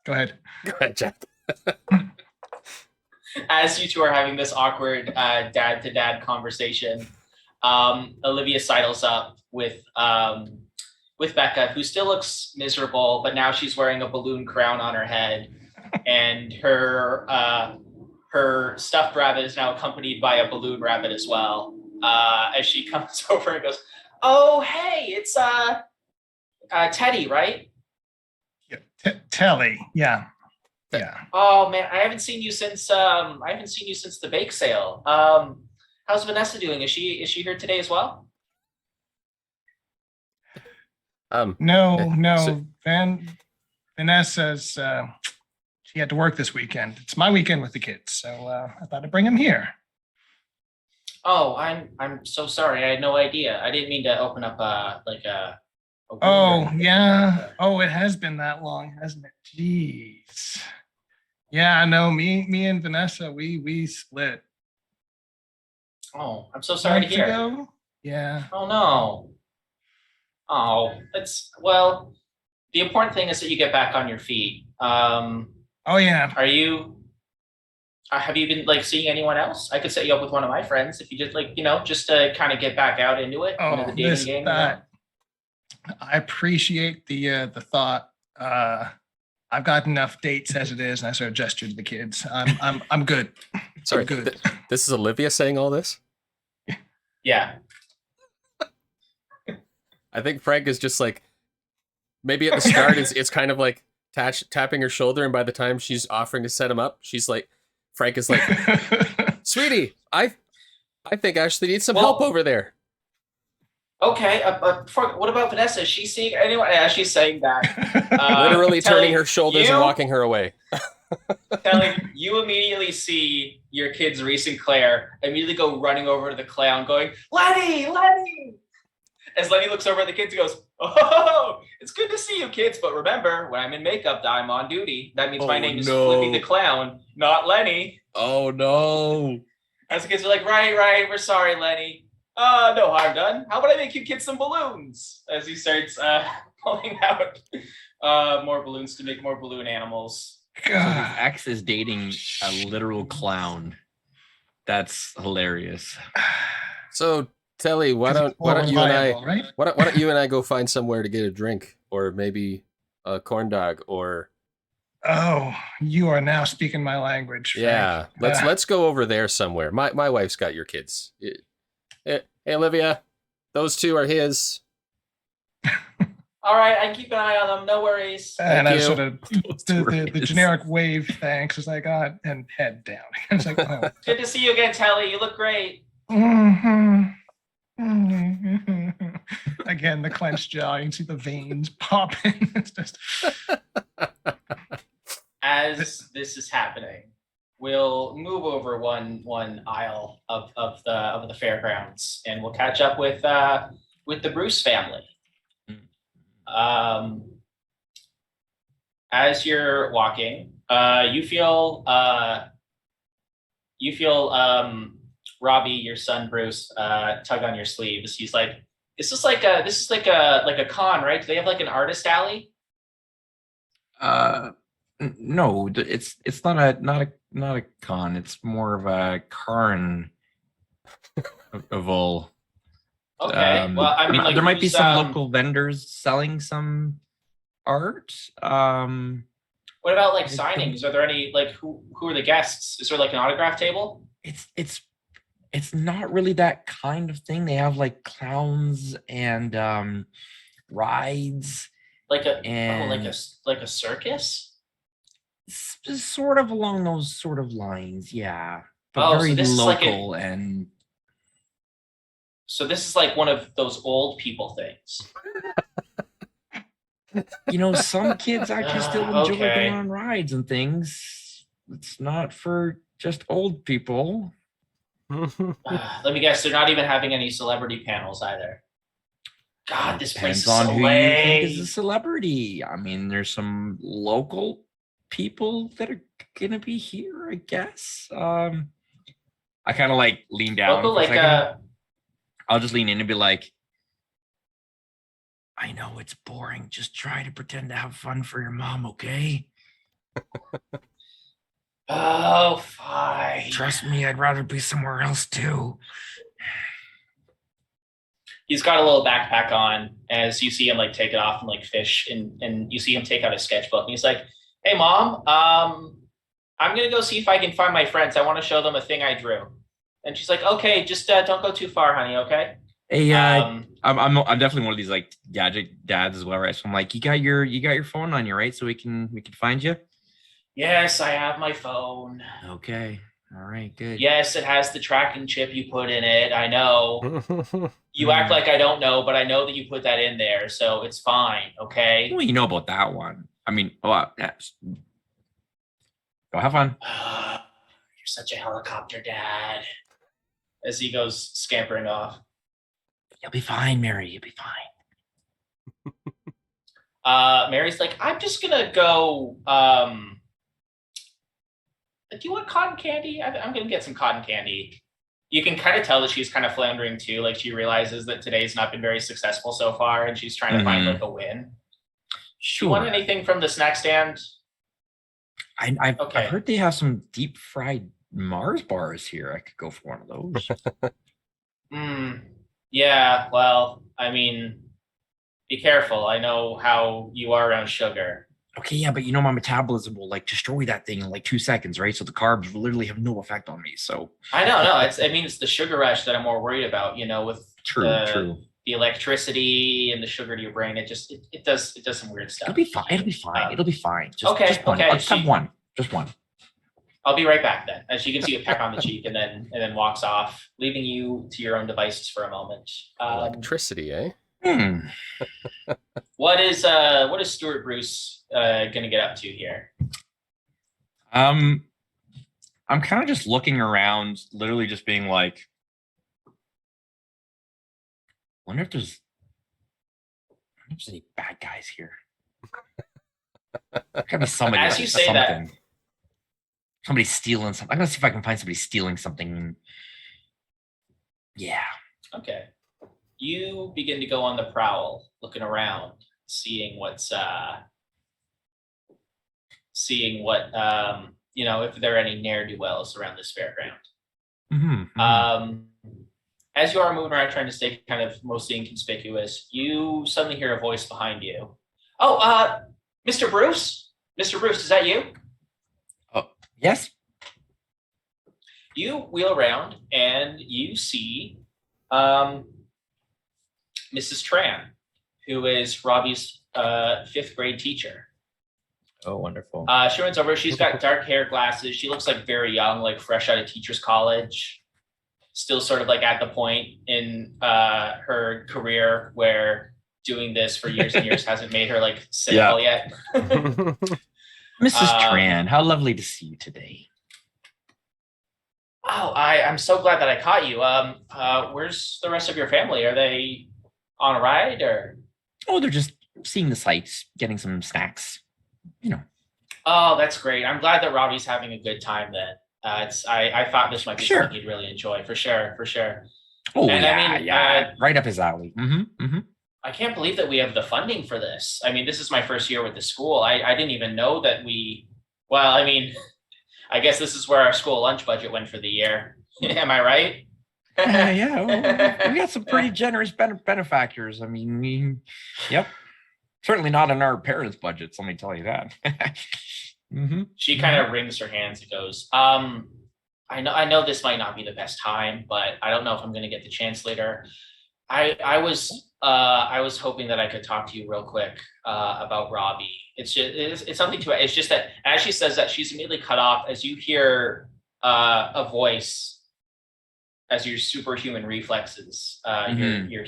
go ahead. Go ahead, Jack. as you two are having this awkward dad to dad conversation, Olivia sidles up with Becca, who still looks miserable, but now she's wearing a balloon crown on her head, and her stuffed rabbit is now accompanied by a balloon rabbit as well. As she comes over and goes, "Oh, hey, it's Teddy, right? Telly. Yeah. Oh man, I haven't seen you since the bake sale. How's Vanessa doing? Is she here today as well?" No. So- Vanessa's she had to work this weekend. It's my weekend with the kids, so I thought I'd bring him here. Oh, I'm so sorry. I had no idea. I didn't mean to open up a Oh, wound or yeah. anything like that. Oh, it has been that long, hasn't it? Jeez. Yeah, I know. Me and Vanessa, we split Oh, I'm so sorry to months hear. ago. Yeah. Oh no. Oh, that's well. The important thing is that you get back on your feet. Oh yeah. Are you? Have you been like seeing anyone else? I could set you up with one of my friends if you just just to kind of get back out into it, into the Oh, dating game. I appreciate the thought. I've got enough dates as it is, and I sort of gestured to the kids. I'm good. Sorry, I'm good. this is Olivia saying all this? Yeah. I think Frank is just like, maybe at the start it's kind of like tapping her shoulder, and by the time she's offering to set him up, she's like, Frank is like, sweetie, I think Ashley needs some help over there. Okay. What about Vanessa? Is she seeing anyone? As she's saying that, Literally Telly, turning her shoulders and walking her away. Telly, you immediately see your kids, Reese and Claire, immediately go running over to the clown, going, "Lenny, Lenny!" As Lenny looks over at the kids, he goes, "Oh, it's good to see you, kids. But remember, when I'm in makeup, I'm on duty. That means my name is Flippy the Clown, not Lenny." Oh no. As the kids are like, right, we're sorry, Lenny. No harm done. How about I make you kids some balloons?" As he starts pulling out more balloons to make more balloon animals. So his ex is dating a literal clown. That's hilarious. So Telly, why don't you and I go find somewhere to get a drink, or maybe a corn dog, or Oh, you are now speaking my language. Frank. yeah, let's go over there somewhere. My wife's got your kids. Hey, Olivia, those two are his. All right, I keep an eye on them. No worries. And I you. sort of the generic wave, thanks, as I got and head down. It's like, oh. Good to see you again, Telly. You look great. Mhm. Again, the clenched jaw. You can see the veins popping. It's just As this is happening, we'll move over one aisle of the fairgrounds, and we'll catch up with the Bruce family. As you're walking, you feel Robbie, your son Bruce, tug on your sleeves. He's like, "This is like a con, right? Do they have like an artist alley?" No, it's not a con. It's more of a carnival. Okay. Well, I mean, like, there might be who's, some local vendors selling some art. What about like signings? Are there any like who are the guests? Is there like an autograph table? It's not really that kind of thing. They have like clowns and rides. Like And like a circus? Sort of along those sort of lines, yeah. But Oh, so very this is like local and So this is like one of those old people things. some kids actually still enjoy Okay. going on rides and things. It's not for just old people. Let me guess, they're not even having any celebrity panels either. God, this place Depends is on so who you think is a lame. celebrity. I mean, there's some local people that are gonna be here, I guess. I kind of like lean down Local, for a like second. I'll just lean in and be like, I know it's boring. Just try to pretend to have fun for your mom, okay? Oh, fine. Trust me, I'd rather be somewhere else too. He's got a little backpack on as you see him like take it off and like fish, and you see him take out a sketchbook, and he's like, "Hey, Mom, I'm gonna go see if I can find my friends. I want to show them a thing I drew." And she's like, "Okay, just don't go too far, honey. Okay." Hey, I'm definitely one of these like gadget dads as well, right? So I'm like, you got your phone on you, right? So we can find you. Yes, I have my phone. Okay. All right. Good. Yes, it has the tracking chip you put in it. I know. You act like I don't know, but I know that you put that in there, so it's fine. Okay. Well, you know about that one. I mean, yes. Go have fun. You're such a helicopter dad. As he goes scampering off. You'll be fine, Mary. You'll be fine. Mary's like, I'm just gonna go. Do you want cotton candy? I'm gonna get some cotton candy. You can kind of tell that she's kind of floundering too. Like she realizes that today's not been very successful so far, and she's trying to find like a win. Sure. Do you want anything from the snack stand? I've heard they have some deep fried Mars bars here. I could go for one of those. Yeah. Well, I mean, be careful. I know how you are around sugar. Okay, yeah, but you know my metabolism will like destroy that thing in like 2 seconds, right? So the carbs literally have no effect on me. So I know, no, it's the sugar rush that I'm more worried about. You know, with true. The electricity and the sugar to your brain, it does some weird stuff. It'll be fine. It'll be fine. Just one. Okay. Just have one. Just one. I'll be right back then. As you can see, a peck on the cheek, and then walks off, leaving you to your own devices for a moment. Electricity, eh? What is Stuart Bruce gonna get up to here? I'm kind of just looking around, literally just being like, wonder if there's any bad guys here. There's gotta be somebody. As you say that, somebody's stealing something. I'm gonna see if I can find somebody stealing something. Yeah. Okay. You begin to go on the prowl, looking around, seeing what if there are any ne'er-do-wells around this fairground. As you are moving around trying to stay kind of mostly inconspicuous, you suddenly hear a voice behind you. Oh, Mr. Bruce? Mr. Bruce, is that you? Oh, yes. You wheel around and you see Mrs. Tran, who is Robbie's 5th grade teacher. Oh, wonderful. She runs over. She's got dark hair, glasses. She looks like very young, like fresh out of teacher's college. Still sort of like at the point in her career where doing this for years and years hasn't made her like cynical yet. Mrs. Tran, how lovely to see you today. Oh, I'm so glad that I caught you. Where's the rest of your family? Are they on a ride or? Oh, they're just seeing the sights, getting some snacks, you know. Oh, that's great. I'm glad that Robbie's having a good time then. I thought this might be something he'd really enjoy for sure. Oh, and yeah, right up his alley. I can't believe that we have the funding for this. I mean, this is my first year with the school. I didn't even know that I guess this is where our school lunch budget went for the year. Am I right? Yeah, we got some pretty generous benefactors. I mean, yep. Certainly not in our parents' budgets, let me tell you that. She kind of wrings her hands and goes, I know this might not be the best time, but I don't know if I'm going to get the chance later. I was hoping that I could talk to you real quick about Robbie. It's something to it. It's just that as she says that, she's immediately cut off as you hear a voice. As your superhuman reflexes, your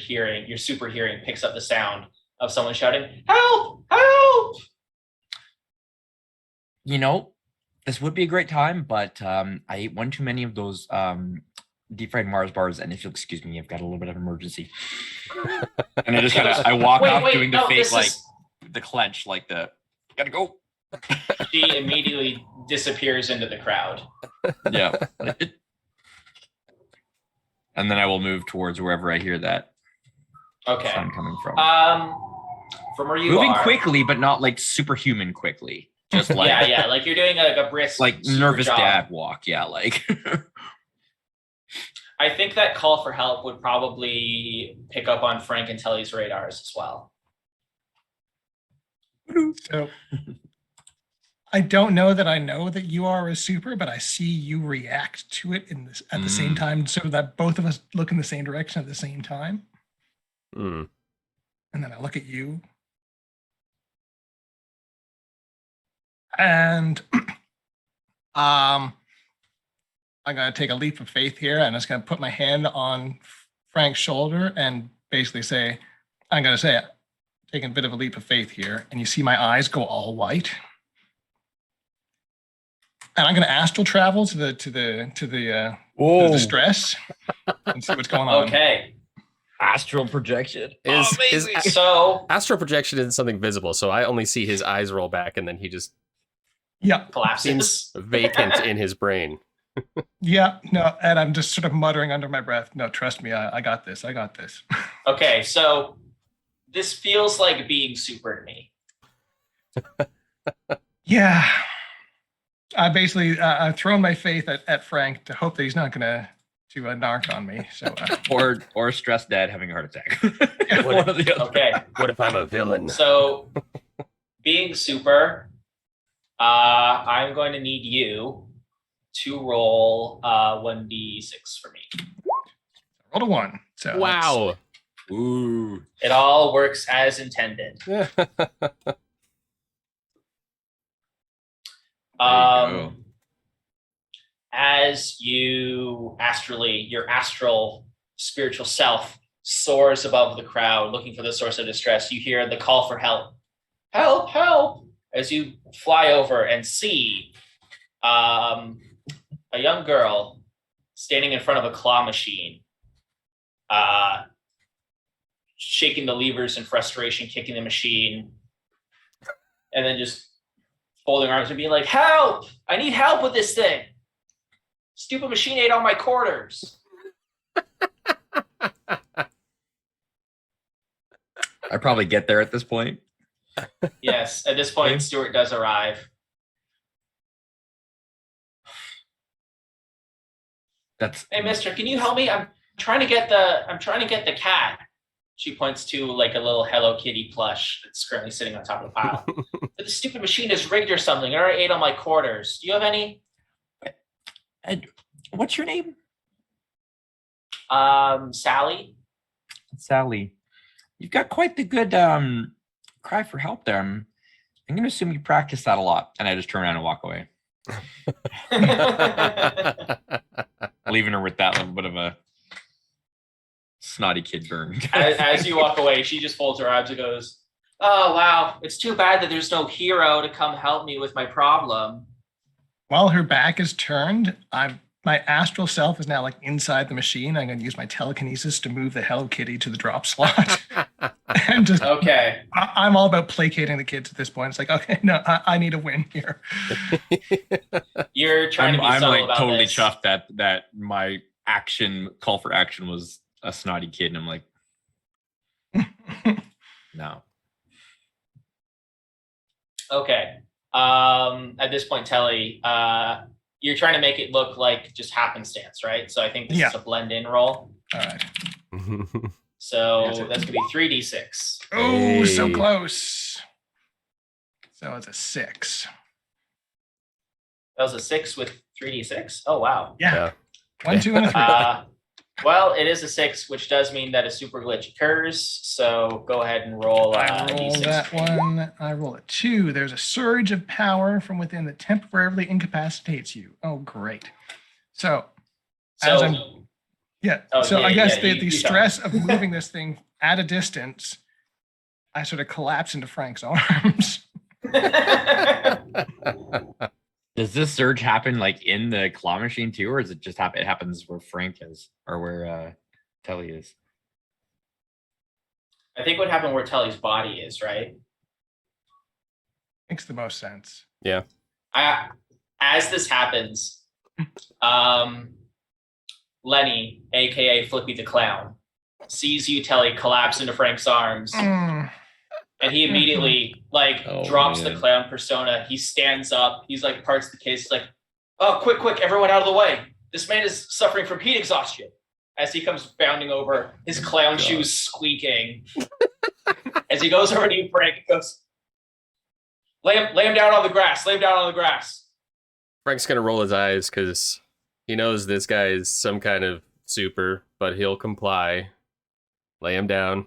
super hearing picks up the sound of someone shouting, "Help! Help!" You know, this would be a great time, but I ate one too many of those deep fried Mars bars, and if you'll excuse me, I've got a little bit of emergency. And I just I walk off doing the fake the clench, like the gotta go. She immediately disappears into the crowd. Yeah. And then I will move towards wherever I hear that sound coming from. from where you Moving are. quickly, but not like superhuman quickly. Just like yeah, like you're doing like a brisk, like super nervous jog. dad walk. Yeah, like I think that call for help would probably pick up on Frank and Telly's radars as well. So I don't know that you are a super, but I see you react to it in this at the same time, so that both of us look in the same direction at the same time. Mm. And then I look at you. And I'm gonna take a leap of faith here, and I'm just gonna put my hand on Frank's shoulder and basically say, I'm gonna say it, taking a bit of a leap of faith here, and you see my eyes go all white. And I'm gonna astral travel to the distress and see what's going on. Okay. astral projection. Is So astral projection is something visible, so I only see his eyes roll back, and then he just Yeah, collapses. seems vacant in his brain. yeah, no, and I'm just sort of muttering under my breath, no, trust me, I got this. Okay, so this feels like being super to me. Yeah. I basically I've thrown my faith at Frank to hope that he's not gonna to narc on me. So Or stressed dad having a heart attack. Yeah. One or the other. Okay, What if I'm a villain? so being super, I'm going to need you to roll 1d6 for me. rolled a 1. So Wow. Ooh. It all works as intended. There you go. As you astrally, your astral spiritual self soars above the crowd looking for the source of distress, you hear the call for help. Help, help! As you fly over and see a young girl standing in front of a claw machine, shaking the levers in frustration, kicking the machine, and then just folding arms and being like, help! I need help with this thing. Stupid machine ate all my quarters. I probably get there at this point. Yes, at this point, Stuart does arrive. That's Hey, mister, can you help me? I'm trying to get the cat. She points to like a little Hello Kitty plush that's currently sitting on top of the pile. But the stupid machine is rigged or something. It already ate all my quarters. Do you have any? what's your name? Sally. Sally. You've got quite the good cry for help there. I'm gonna assume you practice that a lot. And I just turn around and walk away. Leaving her with that little bit of a snotty kid burn. As you walk away, she just folds her arms and goes, "Oh wow, it's too bad that there's no hero to come help me with my problem." while her back is turned, my astral self is now like inside the machine. I'm going to use my telekinesis to move the Hello Kitty to the drop slot. And just Okay. I'm all about placating the kids at this point. It's like, okay, no, I need a win here. You're trying to be I'm subtle like about totally this. chuffed that my call for action was a snotty kid, and I'm like, no. Okay. At this point, Telly, you're trying to make it look like just happenstance, right? So I think this is a blend in roll. All right. So that's gonna be 3d6. Oh, so Hey. close. So it's a 6. That was a 6 with 3d6. Oh wow. Yeah. 1, 2, and a 3. Well, it is a 6, which does mean that a super glitch occurs. So go ahead and roll I roll d6. that one. I roll a 2. There's a surge of power from within that temporarily incapacitates you. Oh, great. So, as I'm, So yeah. Oh, so yeah, I guess yeah, the you stress of moving this thing at a distance, I sort of collapse into Frank's arms. Does this surge happen like in the claw machine too, or is it just happen? It happens where Frank is, or where Telly is. I think what happened where Telly's body is, right? Makes the most sense. As this happens, Lenny, aka Flippy the Clown, sees you, Telly, collapse into Frank's arms, Mm. And he immediately Oh, drops the man. clown persona. He stands up. He's like parts the case. He's like, oh, quick, everyone out of the way. This man is suffering from heat exhaustion. As he comes bounding over, his clown shoes squeaking. As he goes over to you, Frank, he goes, lay him down on the grass. Lay him down on the grass. Frank's gonna roll his eyes because he knows this guy is some kind of super, but he'll comply. Lay him down.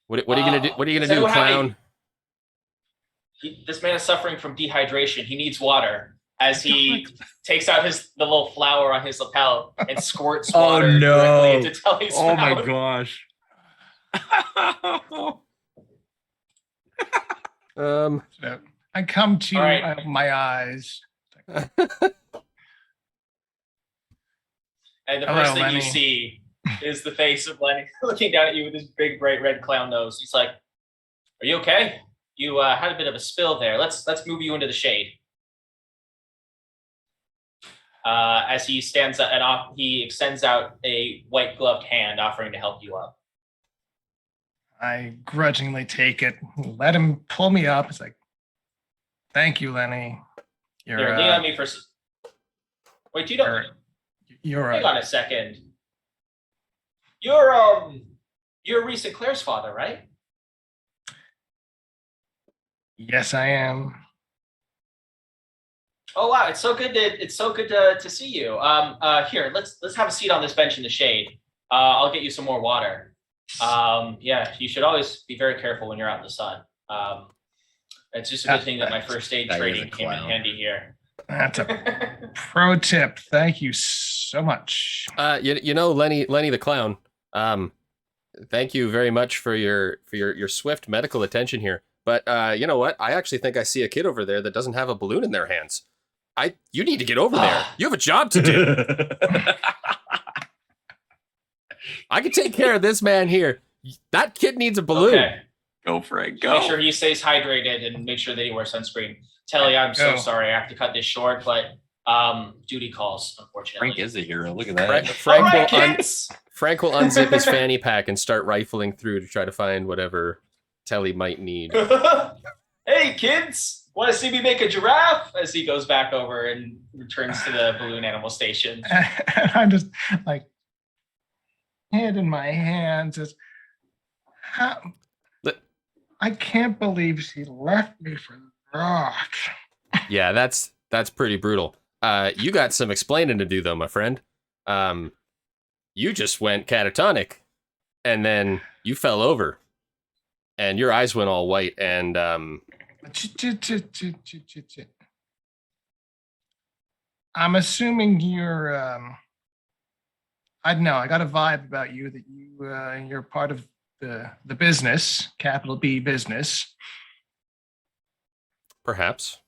What are you gonna do? What are you gonna do, clown? This man is suffering from dehydration. He needs water. As he takes out the little flower on his lapel and squirts water directly into Telly's mouth. My gosh. I come to you, right. I have my eyes. And the first thing you see is the face of Lenny looking down at you with his big, bright red clown nose. He's like, "Are you okay? You had a bit of a spill there. Let's move you into the shade." As he stands up and he extends out a white gloved hand, offering to help you up. I grudgingly take it. Let him pull me up. It's like, thank you, Lenny. Here, lean on me for. Wait, you don't. You're Hang on a second. You're a recent Claire's father, right? Yes, I am. Oh wow, it's so good to see you. Here, let's have a seat on this bench in the shade. I'll get you some more water. Yeah, you should always be very careful when you're out in the sun. It's just a good thing that my first aid training came in handy here. That's a pro tip. Thank you so much. You know, Lenny the clown. Thank you very much for your swift medical attention here. But you know what? I actually think I see a kid over there that doesn't have a balloon in their hands. You need to get over there. You have a job to do. I can take care of this man here. That kid needs a balloon. Okay. Go for it. Go. Make sure he stays hydrated and make sure that he wears sunscreen. Telly, I'm so sorry. I have to cut this short, but duty calls, unfortunately. Frank is a hero. Look at that. Frank will unzip his fanny pack and start rifling through to try to find whatever Telly might need. Hey, kids! Want to see me make a giraffe? As he goes back over and returns to the balloon animal station. And I'm just like, hand in my hands. Just, I can't believe she left me for that. Yeah, that's pretty brutal. You got some explaining to do, though, my friend. You just went catatonic, and then you fell over, and your eyes went all white, and I'm assuming you're I don't know, I got a vibe about you that you're part of the business, capital B business. Perhaps.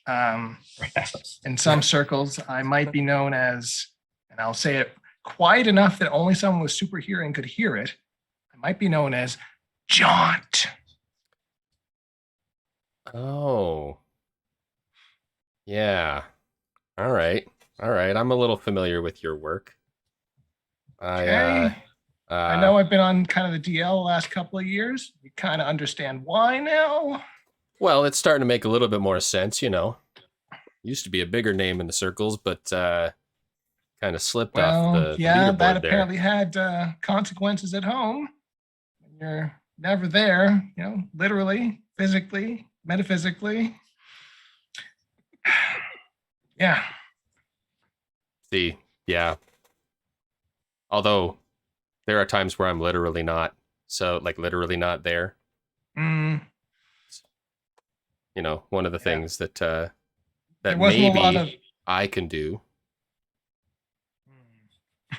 In some circles, I might be known as, and I'll say it quiet enough that only someone with super hearing could hear it. I might be known as Jaunt. Oh. Yeah. All right. I'm a little familiar with your work. I know I've been on kind of the DL the last couple of years. You kind of understand why now. Well, it's starting to make a little bit more sense, you know. Used to be a bigger name in the circles, but kind of slipped off the leaderboard that there. apparently had consequences at home. You're never there, you know, literally, physically, metaphysically. Yeah. See, yeah. Although there are times where I'm literally not, so like literally not there. You know, one of the things that maybe I can do.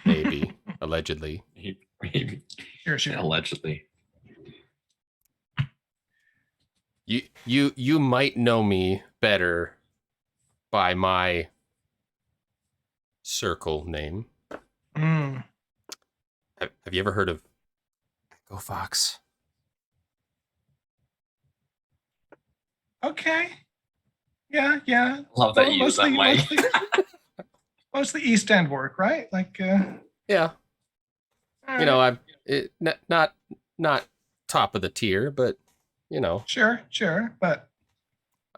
Maybe, allegedly. Maybe. Sure. Allegedly. You might know me better by my circle name. Have you ever heard of Go Fox? Okay. Yeah. Love that you use that mic. Mostly East End work, right? Like, yeah. You know, not top of the tier, but you know, Sure. But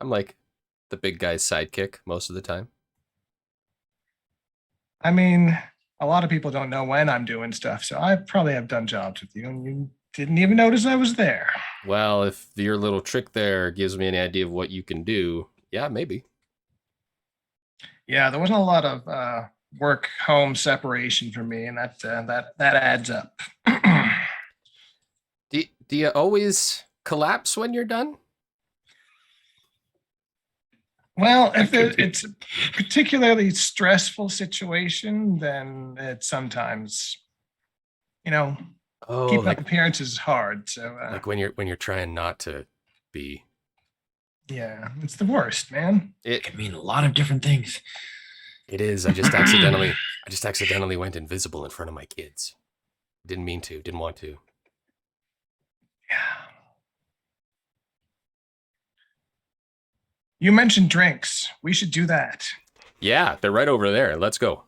I'm like the big guy's sidekick most of the time. I mean, a lot of people don't know when I'm doing stuff, so I probably have done jobs with you, and you didn't even notice I was there. Well, if your little trick there gives me any idea of what you can do, yeah, maybe. Yeah, there wasn't a lot of work home separation for me, and that adds up. Do you always collapse when you're done? Well, if could be. it's a particularly stressful situation, then it sometimes, Oh, keeping like up appearances is hard. So when you're trying not to be. yeah, it's the worst, man. It can mean a lot of different things. It is. I just accidentally went invisible in front of my kids. Didn't mean to. Didn't want to. Yeah. You mentioned drinks. We should do that. Yeah, they're right over there. Let's go.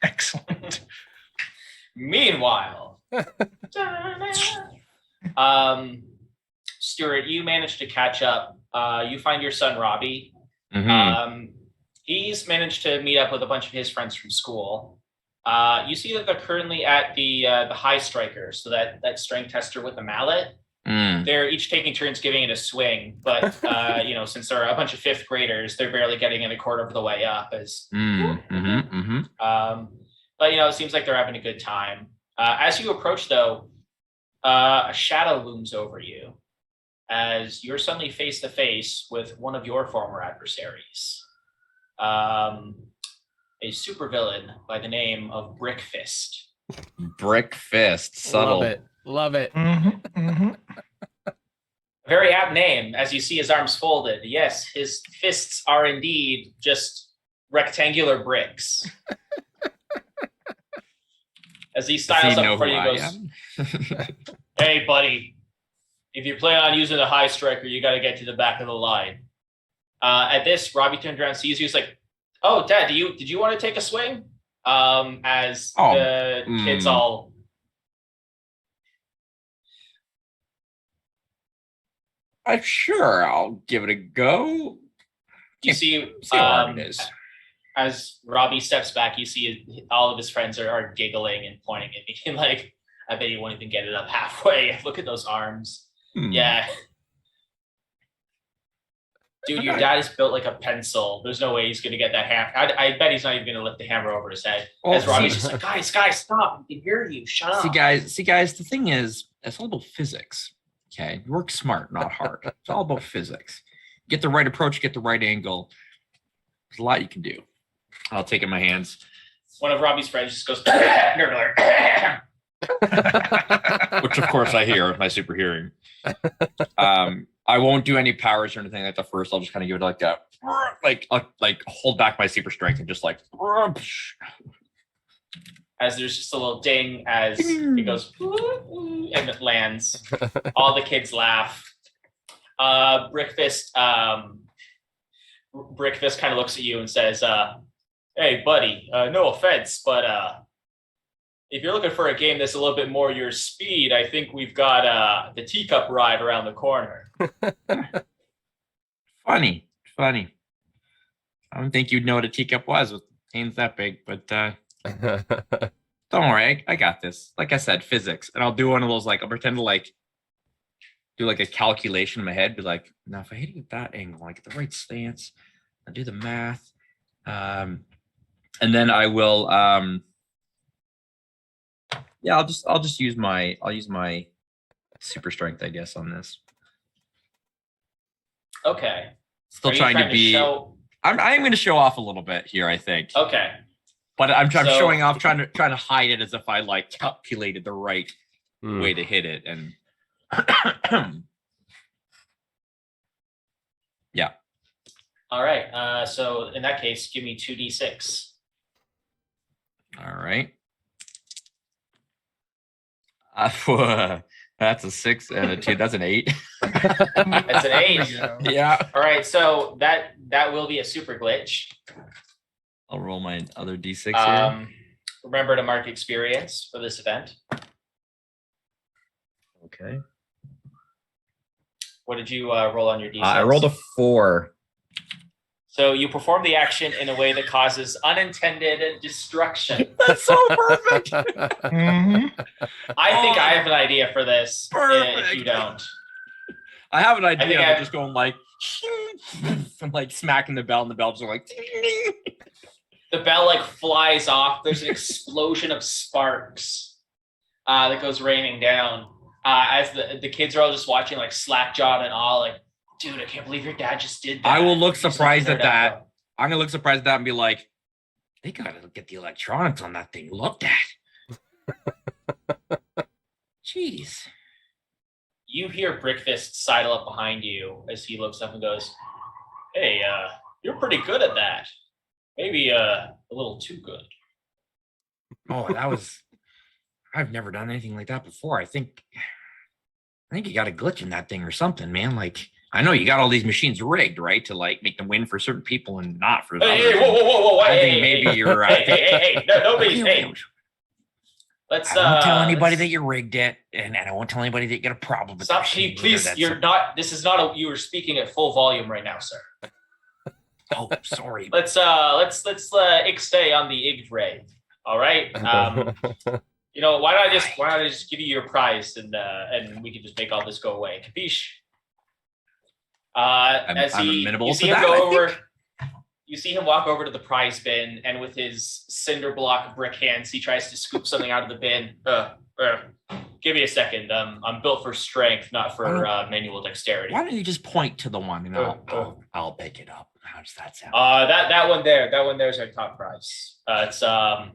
Excellent. Meanwhile, Stuart, you managed to catch up. You find your son Robbie. He's managed to meet up with a bunch of his friends from school. You see that they're currently at the high striker, so that strength tester with the mallet. They're each taking turns giving it a swing, but since they're a bunch of fifth graders, they're barely getting it a quarter of the way up. But it seems like they're having a good time. As you approach, though, a shadow looms over you as you're suddenly face to face with one of your former adversaries, a supervillain by the name of Brickfist. Brickfist, subtle. Love it. Mhm. A very apt name, as you see his arms folded. Yes, his fists are indeed just rectangular bricks. As he styles up in front of you, goes, "Hey, buddy, if you plan on using the high striker, you got to get to the back of the line." At this, Robbie turns around, sees you, he's like, "Oh, Dad, did you want to take a swing?" The kids all. Sure, I'll give it a go. You see how hard it is. As Robbie steps back, you see all of his friends are giggling and pointing at me, and like, "I bet you won't even get it up halfway. Look at those arms." Yeah. Dude, your dad is built like a pencil. There's no way he's going to get that hammer. I bet he's not even going to lift the hammer over his head. As Robbie's just like, guys, stop. We can hear you. Shut up. See, guys, the thing is, it's all about physics. Okay? Work smart, not hard. It's all about physics. Get the right approach, get the right angle. There's a lot you can do. I'll take it in my hands. One of Robbie's friends just goes, nerdler. Which, of course, I hear with my super hearing. I won't do any powers or anything like that first. I'll just kind of give it like that. Like hold back my super strength and just like. As there's just a little ding as it goes and it lands. All the kids laugh. Brickfist kind of looks at you and says, "Hey, buddy, no offense, but if you're looking for a game that's a little bit more your speed, I think we've got the teacup ride around the corner." Funny. I don't think you'd know what a teacup was with hands that big, but don't worry, I got this. Like I said, physics. And I'll do one of those, like, I'll pretend to like do like a calculation in my head, be like, now if I hit it at that angle, like the right stance, I'll do the math. And then I will I'll just use my super strength, I guess, on this. Okay. Still trying to be. I'm going to show off a little bit here, I think. Okay. But I'm showing off, trying to hide it as if I like calculated the right way to hit it, and yeah. All right. So in that case, give me 2d6. All right. That's a 6 and a 2. That's an 8. That's an 8. Yeah. All right. So that will be a super glitch. I'll roll my other d6 here. Remember to mark experience for this event. Okay. What did you roll on your d6? I rolled a 4. So you perform the action in a way that causes unintended destruction. That's so perfect. Mhm. I think I have an idea for this. If you Perfect. don't, I have an think idea I- of just going like, and like smacking the bell, and the bell just like. the bell like flies off. There's an explosion of sparks that goes raining down. As the kids are all just watching, like slack-jawed and all, like, dude, I can't believe your dad just did that. I will look He's such a surprised at nerd that. afro. I'm gonna look surprised at that and be like, they gotta get the electronics on that thing looked at. Jeez. You hear Brickfist sidle up behind you as he looks up and goes, "Hey, you're pretty good at that. Maybe a little too good." Oh, that was. I've never done anything like that before. I think you got a glitch in that thing or something, man. Like, I know you got all these machines rigged, right, to like make them win for certain people and not for the Hey, others. hey, whoa! I Hey, think hey, maybe hey, you're right. Hey! No, nobody's. Hey, let's. I won't tell anybody let's- that you rigged it, and I won't tell anybody that you got a problem with the Stop, machine. please. That's You're not. This is not a. You are speaking at full volume right now, sir. Oh, sorry. Let's stay on the Igray. All right. You know, why not I just give you your prize and we can just make all this go away. Capiche? I'm You amenable see to him that, go I over. think. You see him walk over to the prize bin, and with his cinder block brick hands, he tries to scoop something out of the bin. Give me a second. I'm built for strength, not for manual dexterity. Why don't you just point to the one and I'll pick it up? How does that sound? That one there is our top prize. It's a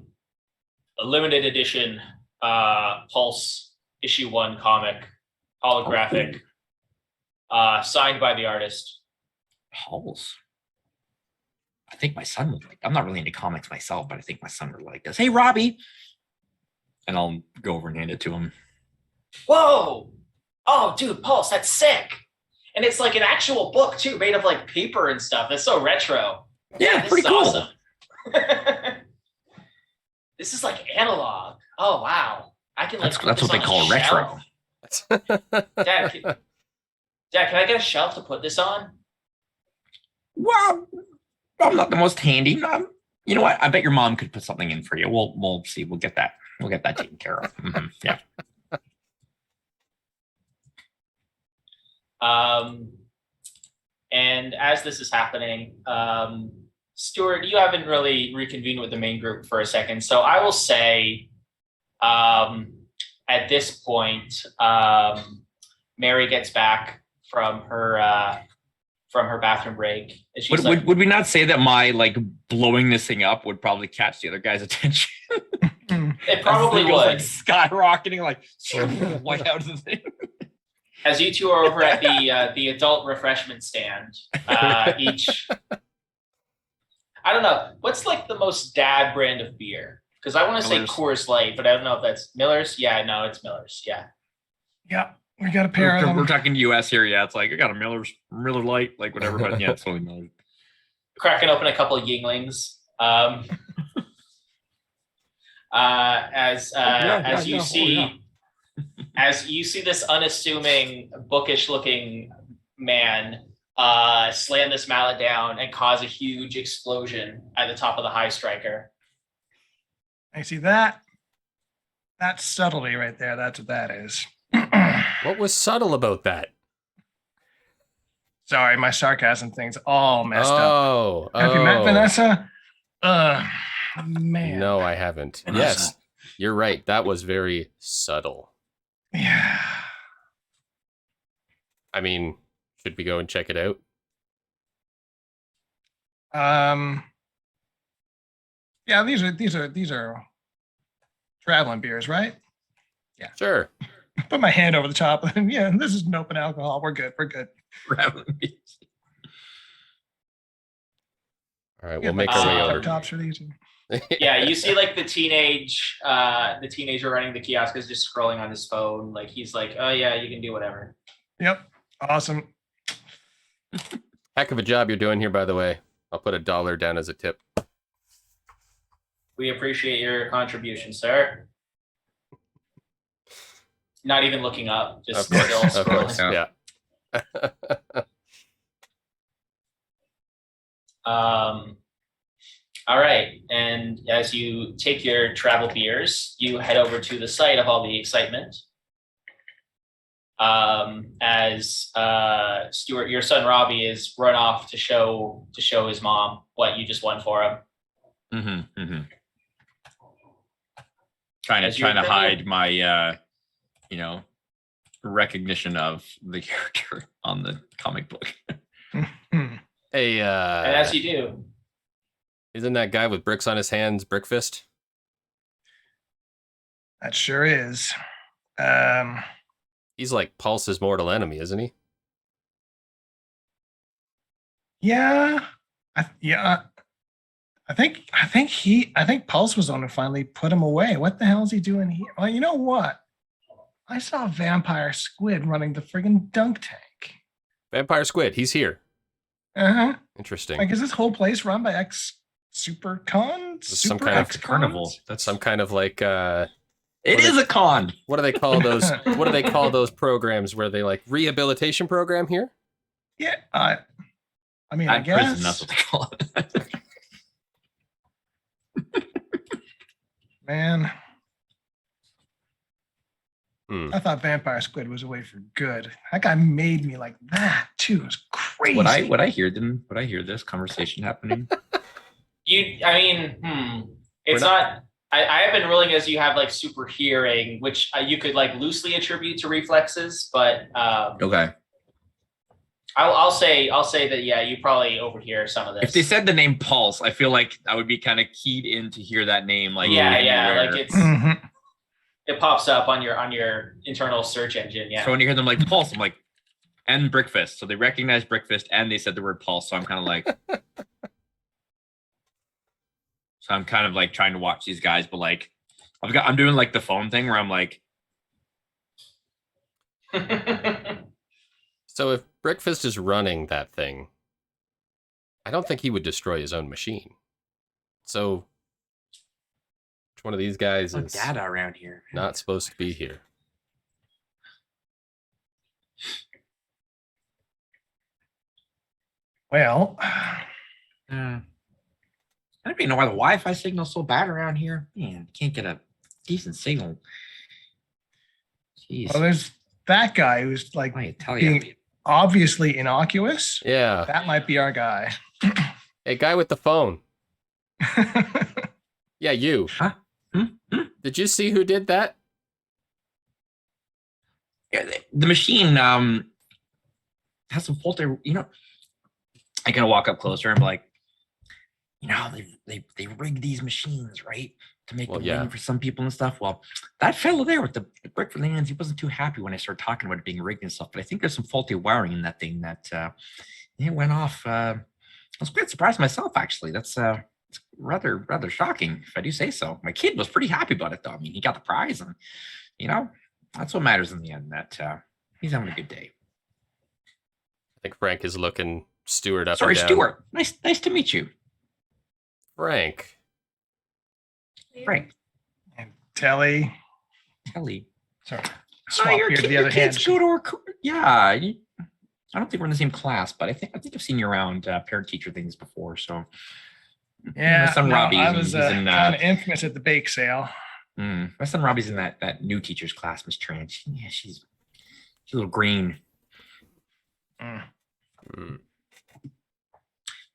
limited edition Pulse issue 1 comic, holographic, signed by the artist. Halls. I think my son would like. I'm not really into comics myself, but I think my son would like this. Hey, Robbie, and I'll go over and hand it to him. Whoa! Oh, dude, Pulse, that's sick. And it's like an actual book too, made of like paper and stuff. That's so retro. Yeah, this pretty is cool. awesome. This is like analog. Oh wow! I can like. That's what they call retro. Dad, can I get a shelf to put this on? Well, I'm not the most handy. You know what? I bet your mom could put something in for you. We'll see. We'll get that taken care of. Mhm, yeah. And as this is happening, Stuart, you haven't really reconvened with the main group for a second. So I will say, at this point, Mary gets back from her bathroom break. And she's Would we not say that my like blowing this thing up would probably catch the other guy's attention? It probably As the thing would. goes, like skyrocketing, like way out of the thing. As you two are over at the adult refreshment stand, each, I don't know, what's like the most dad brand of beer? Because I want to say Miller's. Coors Light, but I don't know if that's Miller's. Yeah, no, it's Miller's. Yeah. Yeah, we got a pair of them. We're talking US here. Yeah, it's like I got a Miller Light, like whatever, but yeah, it's totally Miller. Cracking open a couple of Yinglings. As you see this unassuming, bookish-looking man slam this mallet down and cause a huge explosion at the top of the high striker. I see that. That's subtlety right there. That's what that is. What was subtle about that? Sorry, my sarcasm thing's all messed up. Oh, Have you met Vanessa? Man. No, I haven't. Vanessa. Yes, you're right. That was very subtle. Yeah. I mean, should we go and check it out? Yeah, these are traveling beers, right? Sure. Put my hand over the top. Yeah, this is an open alcohol. We're good. We're good. All right, Yeah, we'll make like our way some over. Tops for these. Yeah, you see like the teenager running the kiosk is just scrolling on his phone. Like he's like, oh yeah, you can do whatever. Yep. Awesome. Heck of a job you're doing here, by the way. I'll put $1 down as a tip. We appreciate your contribution, sir. Not even looking up, just Of course, still of course, scrolling. yeah. All right, and as you take your travel beers, you head over to the site of all the excitement. As Stuart, your son Robbie, is run off to show his mom what you just won for him. Mm-hmm. Mm-hmm. Trying As you're to currently- hide my recognition of the character on the comic book. Hey, And as you do, isn't that guy with bricks on his hands Brickfist? That sure is. He's like Pulse's mortal enemy, isn't he? Yeah. I think Pulse was on to finally put him away. What the hell is he doing here? Well, you know what? I saw Vampire Squid running the friggin' dunk tank. Vampire Squid, he's here. Uh-huh. Interesting. Like, is this whole place run by Supercon? Some Super kind of X carnival. That's some kind of like It is a con. what do they call those? What do they call those programs where they like rehabilitation program here? Yeah. I mean, I At guess. prison, that's what they call it. Man, Hmm. I thought Vampire Squid was away for good. That guy made me like that too. It was crazy. Would I hear this conversation happening? it's We're not. I have been ruling as you have like super hearing, which you could like loosely attribute to reflexes, but Okay. I'll say that you probably overhear some of this. If they said the name Pulse, I feel like I would be kind of keyed in to hear that name. Like like it's Mhm. it pops up on your internal search engine. Yeah. So when you hear them like Pulse, I'm like, and Brickfist. So they recognize Brickfist and they said the word Pulse. So I'm kind of like, trying to watch these guys, but like, I'm doing like the phone thing where I'm like, So if Brickfist is running that thing, I don't think he would destroy his own machine. So which one of these guys no is data around here. not supposed to be here? Well, I don't even know why the Wi-Fi signal's so bad around here. Man, can't get a decent signal. Jeez. well, there's that guy who's like I tell being you. obviously innocuous. Yeah. That might be our guy. Hey, guy with the phone. Yeah, you. Huh? Did you see who did that? Yeah, the machine has some faulty, I gotta walk up closer and be like, they rig these machines, right? To make Well, them yeah. ring for some people and stuff. Well, that fellow there with the brick for the hands, he wasn't too happy when I started talking about it being rigged and stuff. But I think there's some faulty wiring in that thing that it went off. I was quite surprised myself, actually. That's it's rather shocking, if I do say so. My kid was pretty happy about it, though. I mean, he got the prize, and that's what matters in the end. That he's having a good day. I think Frank is looking Stuart up Sorry, and down. Stuart. Nice to meet you, Frank. Frank. And Telly. Kelly. Sorry. Swap your here to kid- the your other hand. kids go to our yeah. I don't think we're in the same class, but I think I've seen you around parent-teacher things before. So Yeah, my son no, Robbie, I he's was in, kind of infamous at the bake sale. my son Robbie's in that new teacher's class, Miss Tran. She's a little green. Mm. Hmm.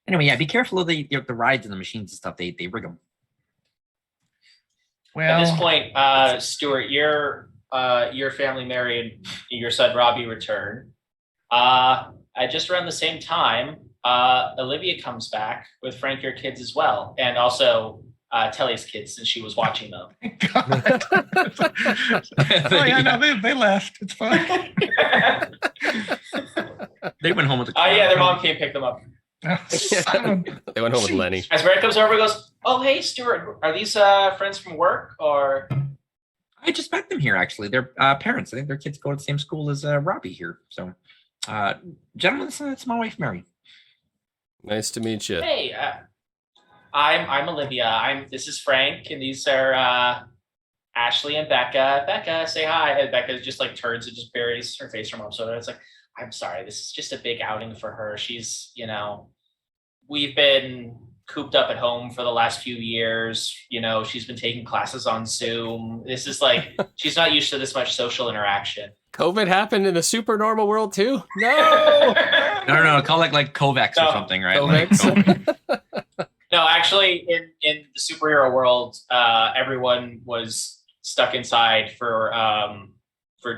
Anyway, yeah, be careful of the rides and the machines and stuff. They rig them. Well, At this point, Stuart, your family married, your son Robbie returned. At just around the same time, Olivia comes back with Frank, your kids as well, and also Telly's kids, since she was watching them. God. Oh yeah, no, they left. It's fine. They went home with the Oh yeah, their mom came pick them up. Son of They went home with Lenny. As Brett comes over, he goes, "Oh hey, Stuart, are these friends from work or?" I just met them here, actually. They're parents. I think their kids go to the same school as Robbie here. So, gentlemen, that's my wife, Mary. Nice to meet you. Hey, I'm Olivia. This is Frank, and these are Ashley and Becca. Becca, say hi. And Becca just like turns and just buries her face from mom. So it's like, I'm sorry, this is just a big outing for her. She's, we've been cooped up at home for the last few years. She's been taking classes on Zoom. This is like, she's not used to this much social interaction. COVID happened in the SuperNormal world too? No. No. Call it like Kovacs or something, right? Kovacs. No, actually, in the superhero world, everyone was stuck inside for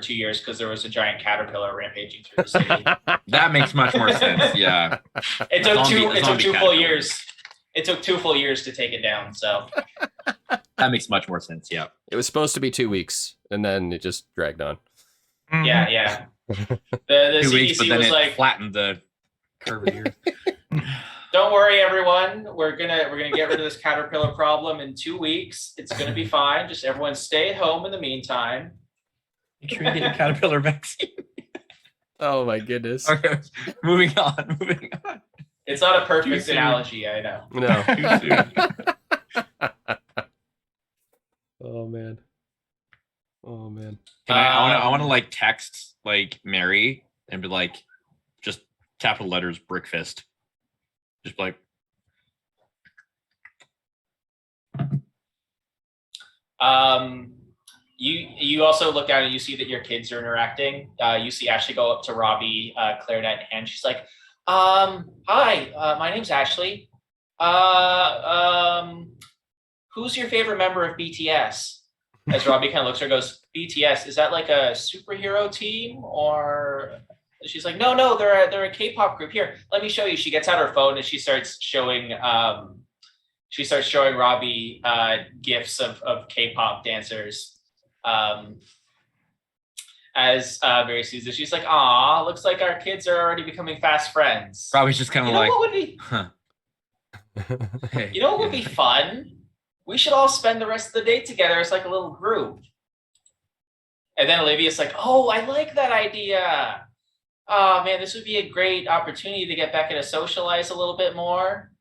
2 years because there was a giant caterpillar rampaging through the city. That makes much more sense. Yeah. It took two full caterpillar. years. It took 2 full years to take it down. So That makes much more sense. Yeah. It was supposed to be 2 weeks, and then it just dragged on. yeah. The 2 CDC weeks, but then was it like, flattened the curve of the earth. don't worry, everyone. We're gonna get rid of this caterpillar problem in 2 weeks. It's gonna be fine. Just everyone stay at home in the meantime. Make sure you get your caterpillar vaccine. Oh my goodness. Okay, moving on. It's not a Too perfect soon. analogy, I know. No. Too soon. Oh man. I want to like text like Mary and be like, just capital letters, Brickfist. Just like, You also look down and you see that your kids are interacting. You see Ashley go up to Robbie, clarinet in hand. She's like, hi, my name's Ashley. Who's your favorite member of BTS? As Robbie kind of looks at her and goes, BTS, is that like a superhero team? Or she's like, no, they're a K-pop group. Here, let me show you. She gets out her phone and she starts showing Robbie gifs of K-pop dancers. As Mary sees this, she's like, "Aw, looks like our kids are already becoming fast friends." Robbie's just kind of like, what would be? hey. You know what would be fun? We should all spend the rest of the day together as like a little group. And then Olivia's like, "Oh, I like that idea. Oh man, this would be a great opportunity to get Becca to socialize a little bit more."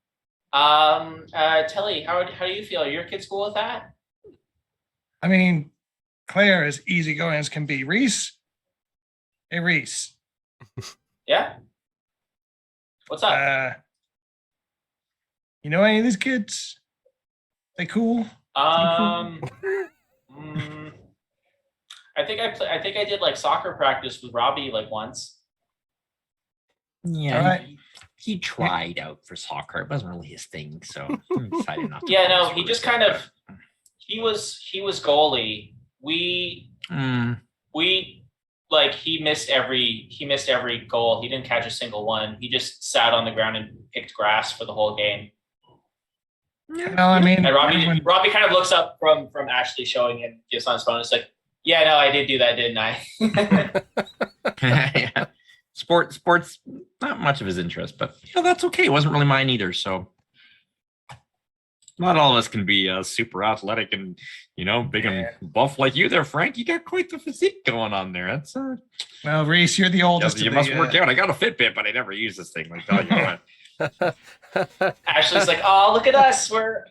Telly, how do you feel? Are your kids cool with that? I mean, Claire is easygoing as can be. Reese? Hey, Reese. Yeah. What's up? You know any of these kids? They cool? I think I did like soccer practice with Robbie like once. Yeah, All right. he tried out for soccer. It wasn't really his thing, so he decided not to. Yeah, no, he just kind of he was goalie. We like he missed every goal. He didn't catch a single one. He just sat on the ground and picked grass for the whole game. Well, I mean, And Robbie kind of looks up from Ashley showing him gifts on his phone. It's like, yeah, no, I did do that, didn't I? Yeah. Sports, not much of his interest, but that's okay. It wasn't really mine either. So not all of us can be super athletic and big and buff like you there, Frank. You got quite the physique going on there. That's well, Reese, you're the oldest. you must work out. I got a Fitbit, but I never use this thing. Like, tell you what. Ashley's like, oh, look at us. We're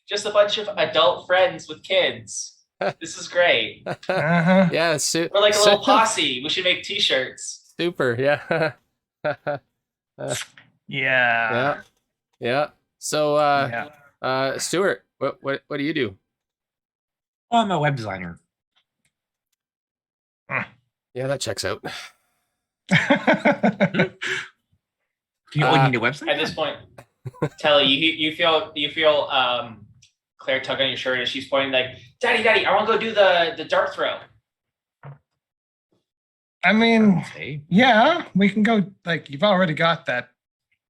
just a bunch of adult friends with kids. This is great. Uh-huh. Yeah, We're like a little posse. We should make t-shirts. Super, yeah. Yeah. Yeah. So Yeah. Stuart, what do you do? Oh, I'm a web designer. Yeah, that checks out. Do you need a website? At this point, Telly, you feel Claire tug on your shirt and she's pointing like, Daddy, I want to go do the dart throw. I mean, Okay. yeah, we can go. Like, you've already got that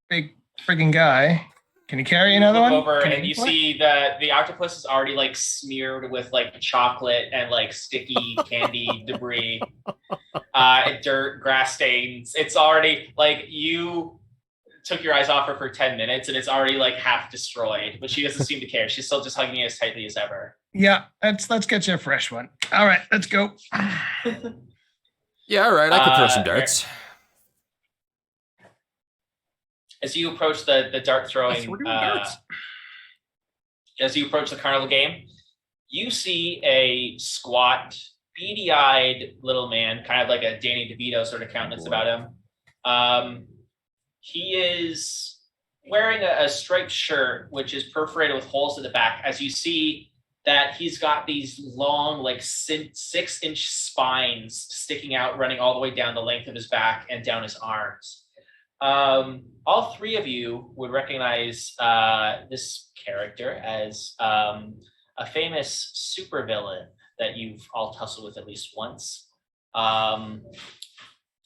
big friggin' guy. Can you carry another Look one? over Can and you see that the octopus is already like smeared with like chocolate and like sticky candy debris, dirt, grass stains. It's already like you took your eyes off her for 10 minutes and it's already like half destroyed, but she doesn't seem to care. She's still just hugging you as tightly as ever. Yeah, let's get you a fresh one. All right, let's go. Yeah, all right. I could throw some darts. As you approach the dart throwing, Yes, we're doing darts. as you approach the carnival game, you see a squat, beady-eyed little man, kind of like a Danny DeVito sort of countenance about him. He is wearing a striped shirt, which is perforated with holes at the back. As you see that he's got these long, like 6-inch spines sticking out, running all the way down the length of his back and down his arms. All three of you would recognize this character as a famous supervillain that you've all tussled with at least once.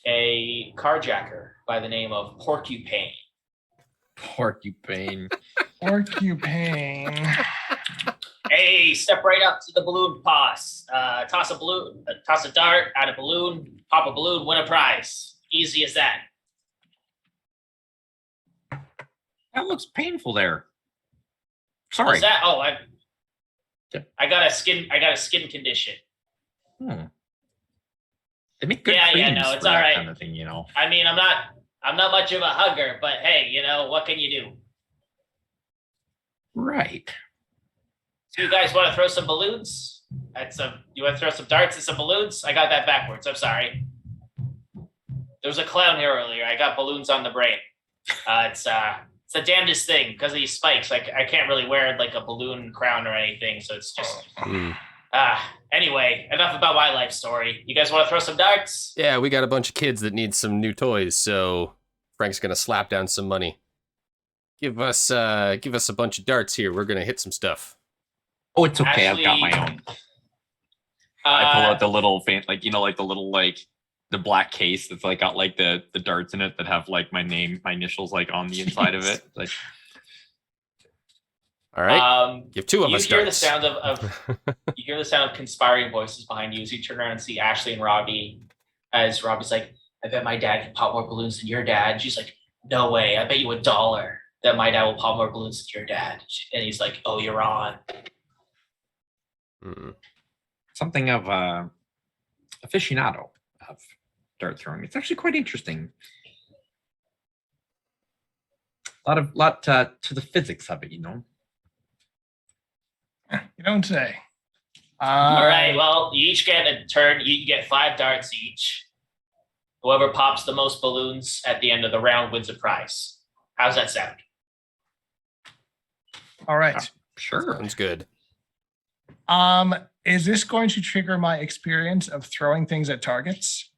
A carjacker by the name of Porcupine. Porcupine. Porcupine. Hey, step right up to the balloon toss. Toss a dart, add a balloon, pop a balloon, win a prize. Easy as that. That looks painful there. Sorry. What's that? Oh, I got a skin condition. They make good Yeah, creams no, it's for all that right. kind of thing, you know. I mean, I'm not much of a hugger, but hey, what can you do? Right. So you guys want to throw some balloons? You want to throw some darts and some balloons? I got that backwards. I'm sorry. There was a clown here earlier. I got balloons on the brain. It's the damnedest thing because of these spikes. I can't really wear like a balloon crown or anything, so it's just. Anyway, enough about my life story. You guys want to throw some darts? Yeah, we got a bunch of kids that need some new toys, so Frank's gonna slap down some money. Give us a bunch of darts here. We're gonna hit some stuff. Oh, it's okay. Actually, I've got my own. I pull out the little like the little the black case that's like got like the darts in it that have like my name, my initials like on the inside of it. Like, all right, give two of us hear darts. The sound of you hear the sound of conspiring voices behind you as you turn around and see Ashley and Robbie. As Robbie's like, "I bet my dad can pop more balloons than your dad." And she's like, "No way! I bet you $1 that my dad will pop more balloons than your dad." And he's like, "Oh, you're on." something of aficionado of dart throwing. It's actually quite interesting. A lot to the physics of it, you know. You don't say. All right. Well, you each get a turn. You get 5 darts each. Whoever pops the most balloons at the end of the round wins a prize. How's that sound? All right. Sure. Sounds good. Is this going to trigger my experience of throwing things at targets?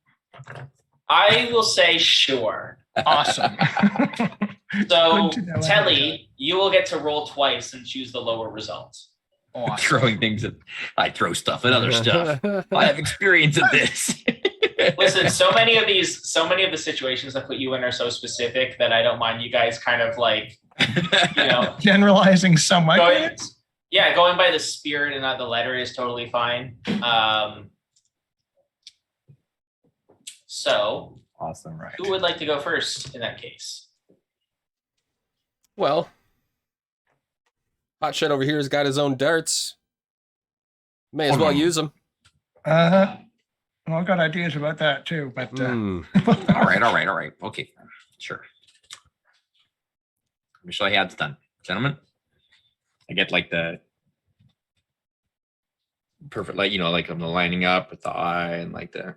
I will say sure. Awesome. So, Good to know. Telly, you will get to roll twice and choose the lower result. Awesome. Throwing things at I throw stuff at other stuff. I have experience of this. Listen, so many of the situations that put you in are so specific that I don't mind you guys kind of like, Generalizing somewhat. Going by the spirit and not the letter is totally fine. So, Awesome, right. who would like to go first in that case? Well, Hotshot over here has got his own darts. May as well use them. Well, I've got ideas about that too, but All right. Okay, sure. Let me show you how it's done, gentlemen. I get like the perfect, like I'm lining up with the eye and like the.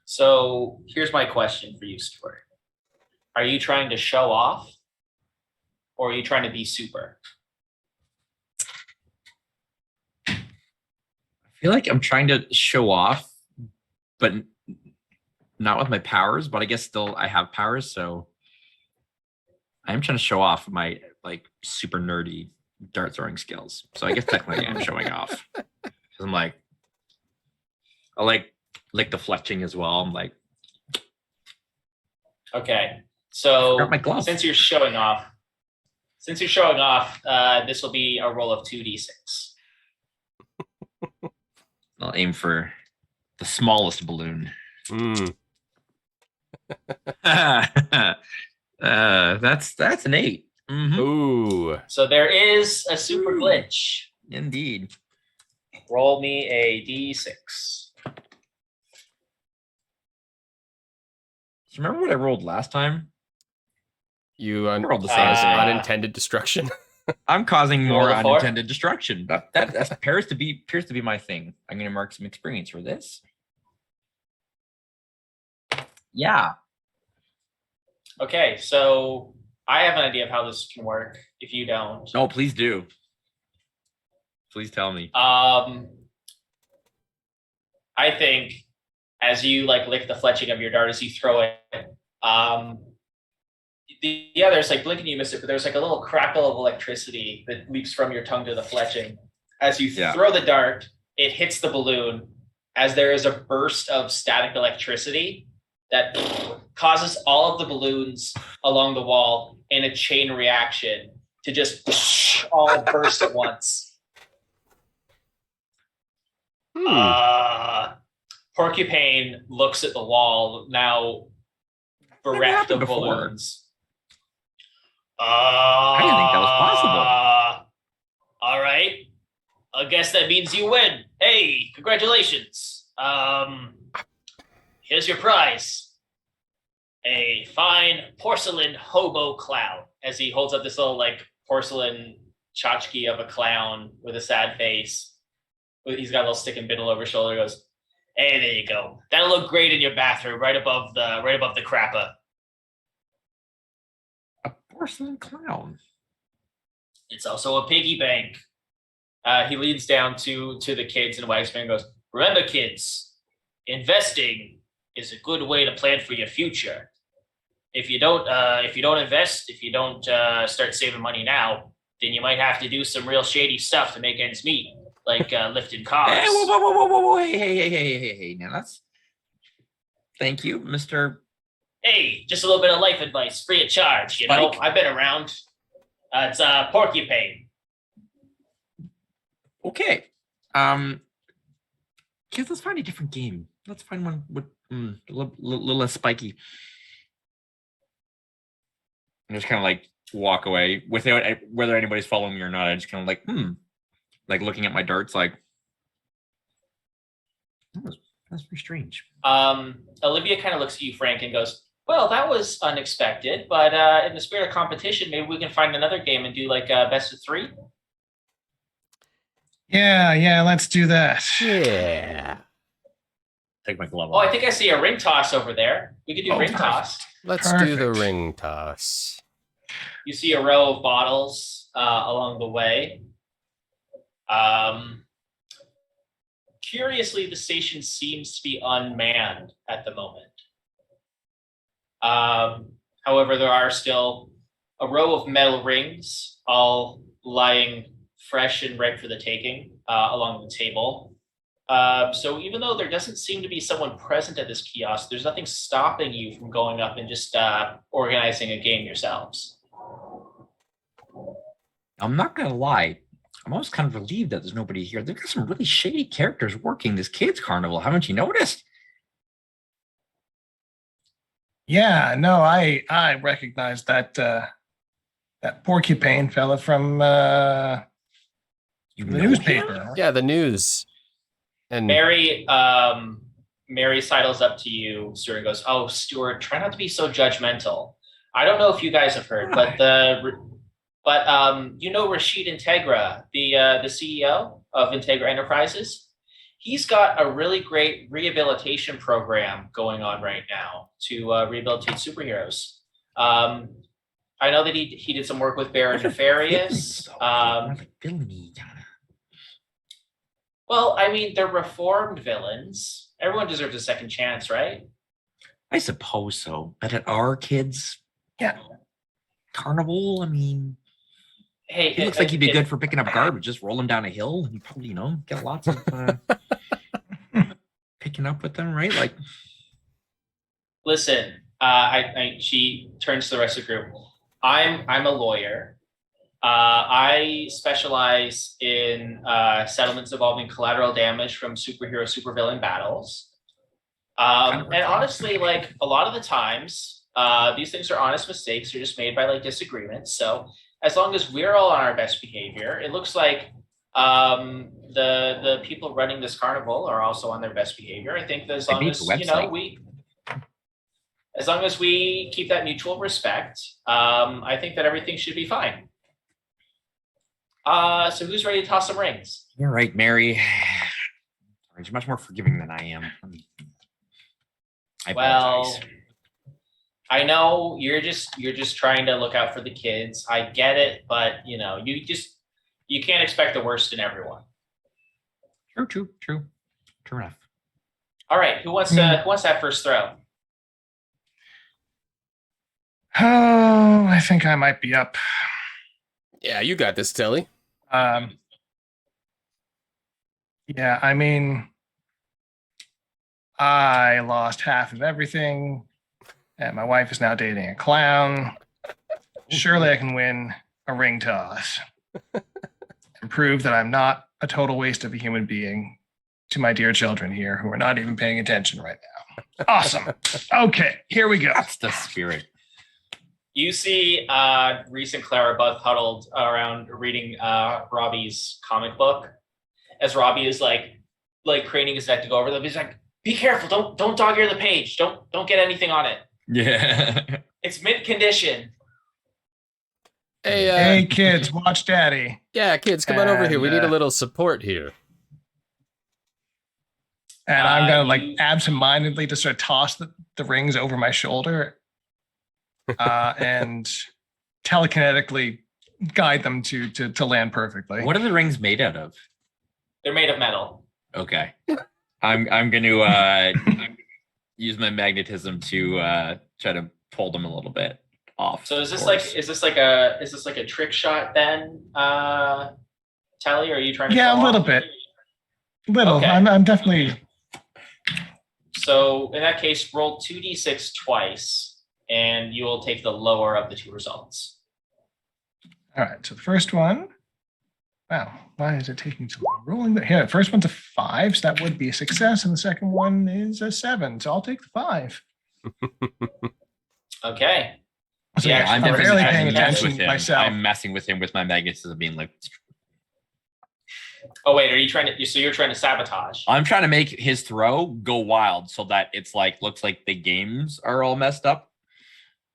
So here's my question for you, Stuart. Are you trying to show off or are you trying to be super? I feel like I'm trying to show off, but not with my powers, but I guess still I have powers. So I'm trying to show off my like super nerdy dart throwing skills. So I guess technically I'm showing off. 'Cause I'm like, I like deflecting as well. I'm like, Okay. So Grab my glove. since you're showing off, this will be a roll of 2d6. I'll aim for the smallest balloon. That's an 8. Mhm. Ooh. So there is a super glitch. Indeed. Roll me a d6. Do you remember what I rolled last time? You We're all the cause same. unintended destruction. I'm causing Roll more a four. unintended destruction. That appears to be my thing. I'm gonna mark some experience for this. Yeah. Okay, so I have an idea of how this can work. If you don't, No, please do. Please tell me. I think as you like lick the fletching of your dart as you throw it, there's like blinking, you missed it, but there's like a little crackle of electricity that leaps from your tongue to the fletching. As you throw the dart, it hits the balloon as there is a burst of static electricity that causes all of the balloons along the wall in a chain reaction to just all burst at once. Porcupine looks at the wall, now bereft of balloons. I didn't think that was possible. All right. I guess that means you win. Hey, congratulations. Here's your prize. A fine porcelain hobo clown. As he holds up this little like porcelain tchotchke of a clown with a sad face. He's got a little stick and bindle over his shoulder. He goes, hey, there you go. That'll look great in your bathroom, right above the crapper. A porcelain clown. It's also a piggy bank. He leans down to the kids and wags and goes, remember, kids, investing is a good way to plan for your future. If you don't invest, if you don't start saving money now, then you might have to do some real shady stuff to make ends meet, like lifting cars. Hey, whoa, hey. Now that's. Thank you, Mr. Hey, just a little bit of life advice, free of charge. You know, Spike? I've been around. It's Porcupine. Okay. Kids, let's find a different game. Let's find one with a little less spiky. And just kind of like walk away without whether anybody's following me or not. I just kind of like looking at my darts, like that's pretty strange. Olivia kind of looks at you, Frank, and goes, well, that was unexpected, but in the spirit of competition, maybe we can find another game and do like best of three. Yeah, let's do that. Yeah. Take my glove Oh, off. I think I see a ring toss over there. We could do ring perfect. toss. Let's do the Perfect. ring toss. You see a row of bottles along the way. Curiously, the station seems to be unmanned at the moment. However, there are still a row of metal rings, all lying fresh and ripe for the taking along the table. So even though there doesn't seem to be someone present at this kiosk, there's nothing stopping you from going up and just organizing a game yourselves. I'm not gonna lie. I'm almost kind of relieved that there's nobody here. There's some really shady characters working this kids carnival. Haven't you noticed? Yeah, no, I recognize that that Porcupine fella from the know newspaper. him? Yeah, the news. And Mary sidles up to you, Stuart, and goes, oh, Stuart, try not to be so judgmental. I don't know if you guys have heard, but you know Rashid Integra, the CEO of Integra Enterprises? He's got a really great rehabilitation program going on right now to rehabilitate superheroes. I know that he did some work with Baron Nefarious. Villainy. Well, I mean, they're reformed villains. Everyone deserves a second chance, right? I suppose so. But at our kids' carnival, I mean, Hey, he looks like he'd be good for picking up garbage. Just roll him down a hill. You probably, get lots of picking up with them, right? Like, listen, she turns to the rest of the group. I'm a lawyer. I specialize in settlements involving collateral damage from supervillain battles. And honestly, like a lot of the times, these things are honest mistakes. They're just made by like disagreements. So as long as we're all on our best behavior, it looks like the people running this carnival are also on their best behavior. I think that as long as As long as we keep that mutual respect, I think that everything should be fine. So who's ready to toss some rings? You're right, Mary. You're much more forgiving than I am. I Well, apologize. I know you're just trying to look out for the kids. I get it, but you can't expect the worst in everyone. True enough. All right, who wants that first throw? Oh, I think I might be up. Yeah, you got this, Telly. Yeah, I mean, I lost half of everything, and my wife is now dating a clown. Surely I can win a ring toss and prove that I'm not a total waste of a human being to my dear children here who are not even paying attention right now. Awesome. Okay, here we go. That's the spirit. You see Reese and Clara both huddled around reading Robbie's comic book. As Robbie is like craning his neck to go over them, he's like, "Be careful! Don't dog ear the page. Don't get anything on it. Yeah. It's mint condition." Hey, kids, watch daddy. Yeah, kids, come on over here. We need a And, little support here. And I'm going to like you- absentmindedly just sort of toss the rings over my shoulder and telekinetically guide them to land perfectly. What are the rings made out of? They're made of metal. Okay. I'm gonna use my magnetism to try to pull them a little bit off. So is this course. like a trick shot then, Tally? Or are you trying to? Yeah, show a little off? bit. Little. Okay. I'm definitely. So in that case, roll 2d6 twice, and you will take the lower of the two results. All right. So the first one. Wow. Why is it taking so long? Rolling the here. The first one's a 5, so that would be a success, and the second one is a 7. So I'll take the 5. Okay. So Yeah, yeah, I'm I'm definitely barely trying paying to mess attention with him. myself. I'm messing with him with my magnetism, being like, Oh wait, are you trying to? So you're trying to sabotage? I'm trying to make his throw go wild so that it's like looks like the games are all messed up.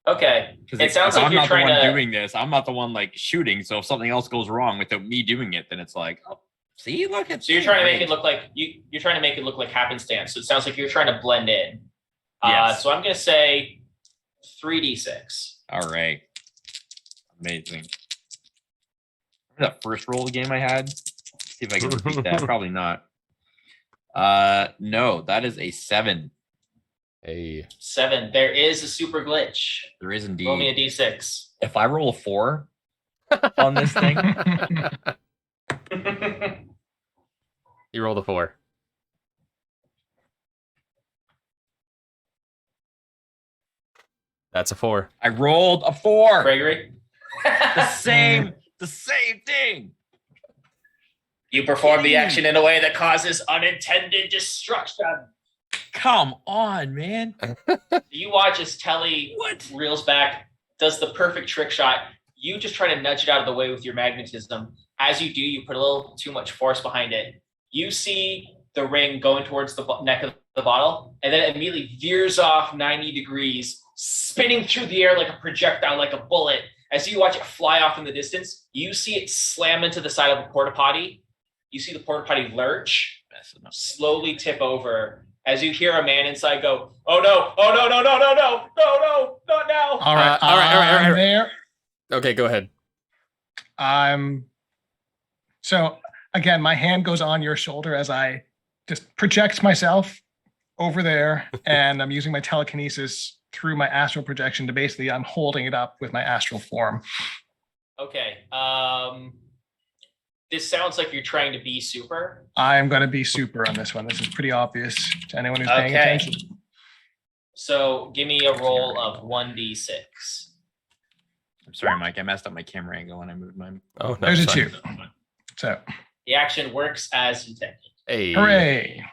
Okay. Because It sounds like I'm you're not the trying one to. doing this. I'm not the one like shooting. So if something else goes wrong without me doing it, then it's like, oh, see, look at. So you're trying to make it look like you're trying to make it look like happenstance. So it sounds like you're trying to blend in. Yes. So I'm gonna say 3d6. All right. Amazing. Remember that first roll of the game I had? See if I can repeat that. Probably not. No, that is a 7. Hey, 7. There is a super glitch. There is indeed. Roll me a d6. If I roll a 4 on this thing, you rolled a 4. That's a 4. I rolled a 4. Gregory. The same thing. You perform the action in a way that causes unintended destruction. Come on, man. You watch as Telly reels back, does the perfect trick shot. You just try to nudge it out of the way with your magnetism. As you do, you put a little too much force behind it. You see the ring going towards the neck of the bottle, and then it immediately veers off 90 degrees, spinning through the air like a projectile, like a bullet. As you watch it fly off in the distance, you see it slam into the side of a porta potty. You see the porta potty lurch, slowly tip over. As you hear a man inside go, "Oh no! Oh no! No! No! No! No! No! No! Not now!" all right. all right. I'm there. Okay, go ahead. So again, my hand goes on your shoulder as I just project myself over there, and I'm using my telekinesis through my astral projection to basically I'm holding it up with my astral form. Okay. This sounds like you're trying to be super. I'm going to be super on this one. This is pretty obvious to anyone who's paying Okay. attention. So give me a roll of 1d6. I'm sorry, Mike. I messed up my camera angle when I moved mine. Oh, no. There's a sorry. 2. So, The action works as intended. Hey. hooray.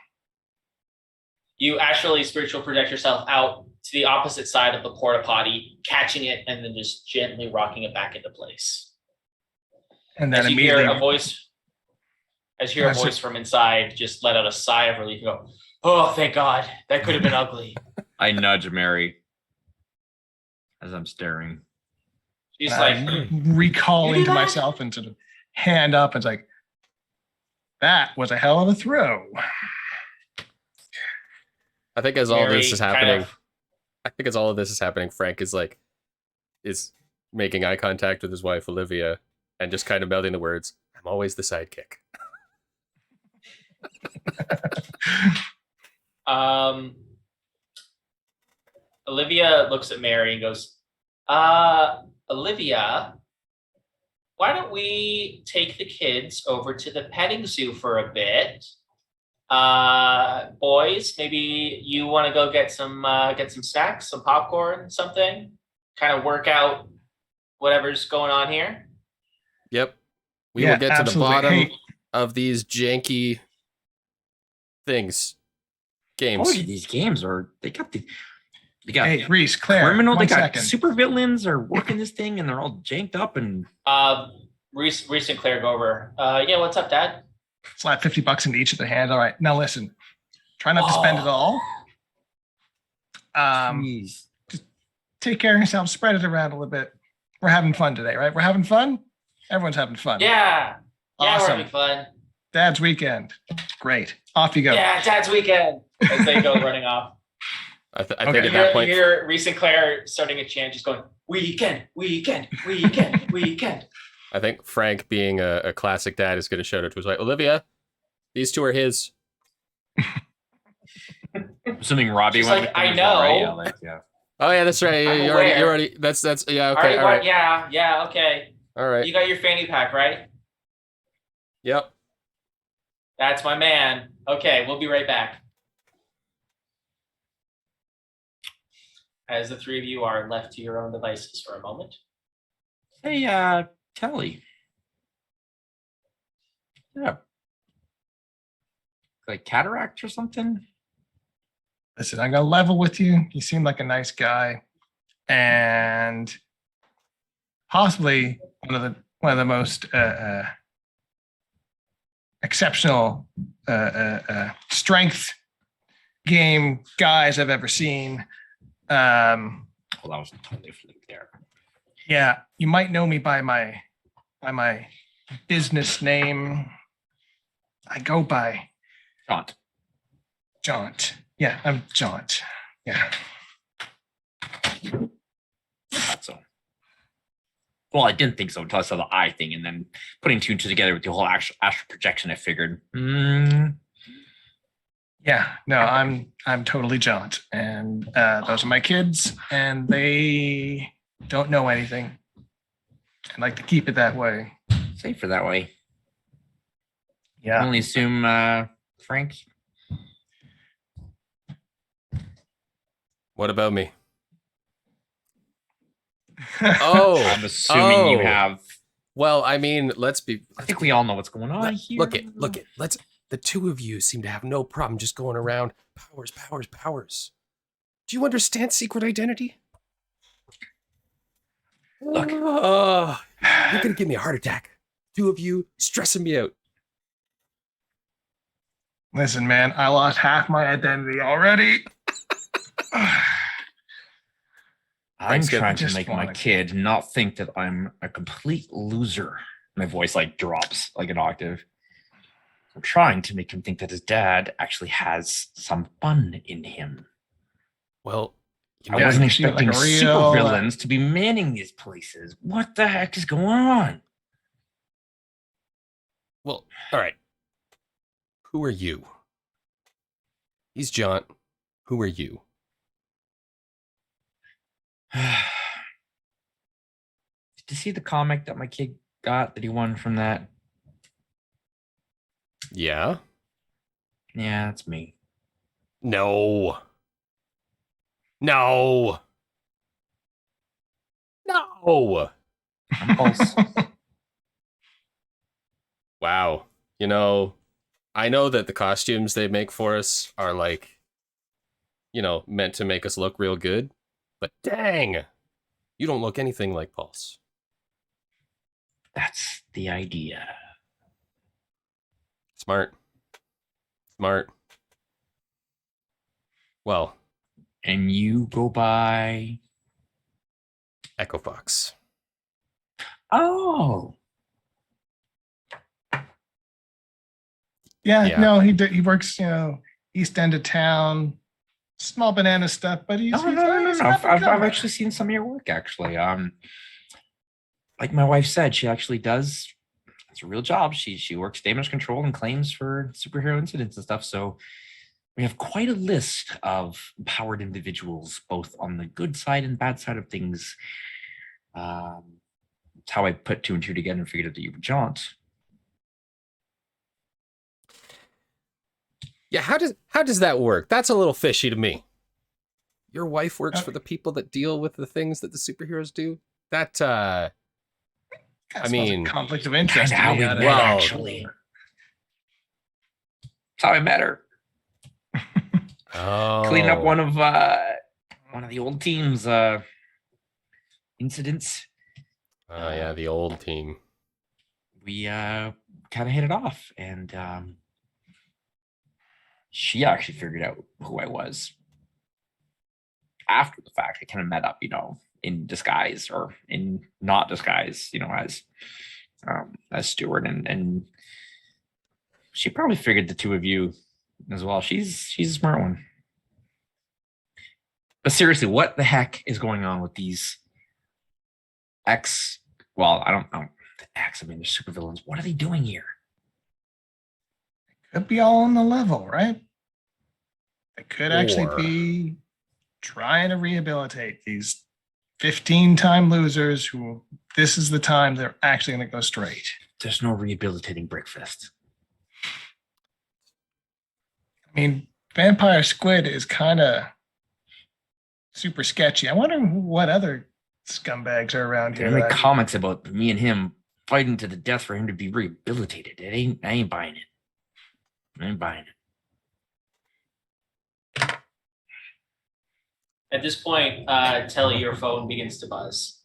You actually spiritual project yourself out to the opposite side of the porta potty, catching it and then just gently rocking it back into place. And then As you hear immediately, a voice from inside, just let out a sigh of relief and go, "Oh, thank God, that could have been ugly." I nudge Mary. as I'm staring. She's And like, I'm recalling "You do to that?" myself and sort of hand up and it's like, that was a hell of a throw. I think as all Mary this is kind happening, of- I think as all of this is happening, Frank is making eye contact with his wife Olivia and just kind of mouthing the words, "I'm always the sidekick." Olivia looks at Mary and goes, Olivia, why don't we take the kids over to the petting zoo for a bit? Boys, maybe you want to go get some snacks, some popcorn, something, kind of work out whatever's going on here. Yep. We Yeah, will get to the absolutely. bottom Hey. of these janky things. Games. Oh, these games they got Hey, Reese, Claire, criminal, they 1 got second. super villains are working this thing and they're all janked up and Reese and Claire go over. Yeah, what's up, Dad? Slap $50 into each of their hands. All right, now listen. Try not to spend it all. jeez. Take care of yourself. Spread it around a little bit. We're having fun today, right? We're having fun. Everyone's having fun. Yeah, we're Awesome. having fun. Dad's weekend. Great. Off you go. Yeah, Dad's weekend. As they go running off. I think Okay. at that point, You hear Reese and Claire starting a chant, just going, weekend, weekend, weekend, weekend. I think Frank, being a classic dad, is going to shout out to his wife, Olivia, these two are his. Assuming Robbie She's went like, with them I as well, right? know. Yeah. Oh yeah, that's right. I'm You're aware. already. That's yeah. Okay. Already All what? right. Yeah, okay. All right. You got your fanny pack, right? Yep. That's my man. Okay, we'll be right back. As the three of you are left to your own devices for a moment. Hey, Kelly. Yeah. Like cataract or something? Listen, I'm gonna level with you. You seem like a nice guy, and possibly one of the most exceptional strength game guys I've ever seen. Well, that was totally fluke there. Yeah, you might know me by my business name. I go by Jaunt. Jaunt. Yeah, I'm Jaunt. Yeah. Thought so. Well, I didn't think so until I saw the eye thing, and then putting two and two together with the whole astral projection, I figured, Yeah, no, I'm totally Jaunt, and those are my kids, and they don't know anything. I like to keep it that way. safer that way. I Yeah. only assume Frank. What about me? Oh, I'm assuming you oh. have. Well, I mean, let's be. I think we all know what's going on here. Look it. Let's. The two of you seem to have no problem just going around. Powers. Do you understand secret identity? Look. Oh, you're gonna give me a heart attack. Two of you stressing me out. Listen, man, I lost half my identity already. I'm Frank's good. trying to Just make my wanna- kid not think that I'm a complete loser. My voice like drops like an octave. I'm trying to make him think that his dad actually has some fun in him. Well, you I know, wasn't you see, like, expecting a real, super villains to be manning these places. What the heck is going on? well, all right. Who are you? He's Jaunt. Who are you? Did you see the comic that my kid got that he won from that? Yeah. Yeah, that's me. No. I'm Pulse. Wow. You know, I know that the costumes they make for us are like, meant to make us look real good, but dang, you don't look anything like Pulse. That's the idea. Smart. Well, And you go by Echo Fox. Oh, Yeah, Yeah. no, he works, east end of town, small banana stuff, but he's no. got the I've cover. actually seen some of your work, actually. Like my wife said, she actually does. It's a real job. She works damage control and claims for superhero incidents and stuff. So we have quite a list of empowered individuals, both on the good side and bad side of things. It's how I put two and two together and figured out that you were Jaunt. Yeah, how does that work? That's a little fishy to me. Your wife works for the people that deal with the things that the superheroes do? That That I smells like mean, conflict of interest. Kinda how we met, actually. That's how I met her. oh. Clean up one of the old team's incidents. Oh yeah, the old team. We kind of hit it off, and she actually figured out who I was after the fact. I kind of met up, in disguise or in not disguise, as Stuart, and she probably figured the two of you as well. She's a smart one. But seriously, what the heck is going on with these well, I don't know. I mean, they're supervillains. What are they doing here? Could be all on the level, right? It could actually Or- be trying to rehabilitate these 15-time losers who this is the time they're actually going to go straight. There's no rehabilitating breakfast. I mean, Vampire Squid is kind of super sketchy. I wonder what other scumbags are around There here. are comments about me and him fighting to the death for him to be rehabilitated. I ain't buying it. I ain't buying it. At this point, Telly, your phone begins to buzz.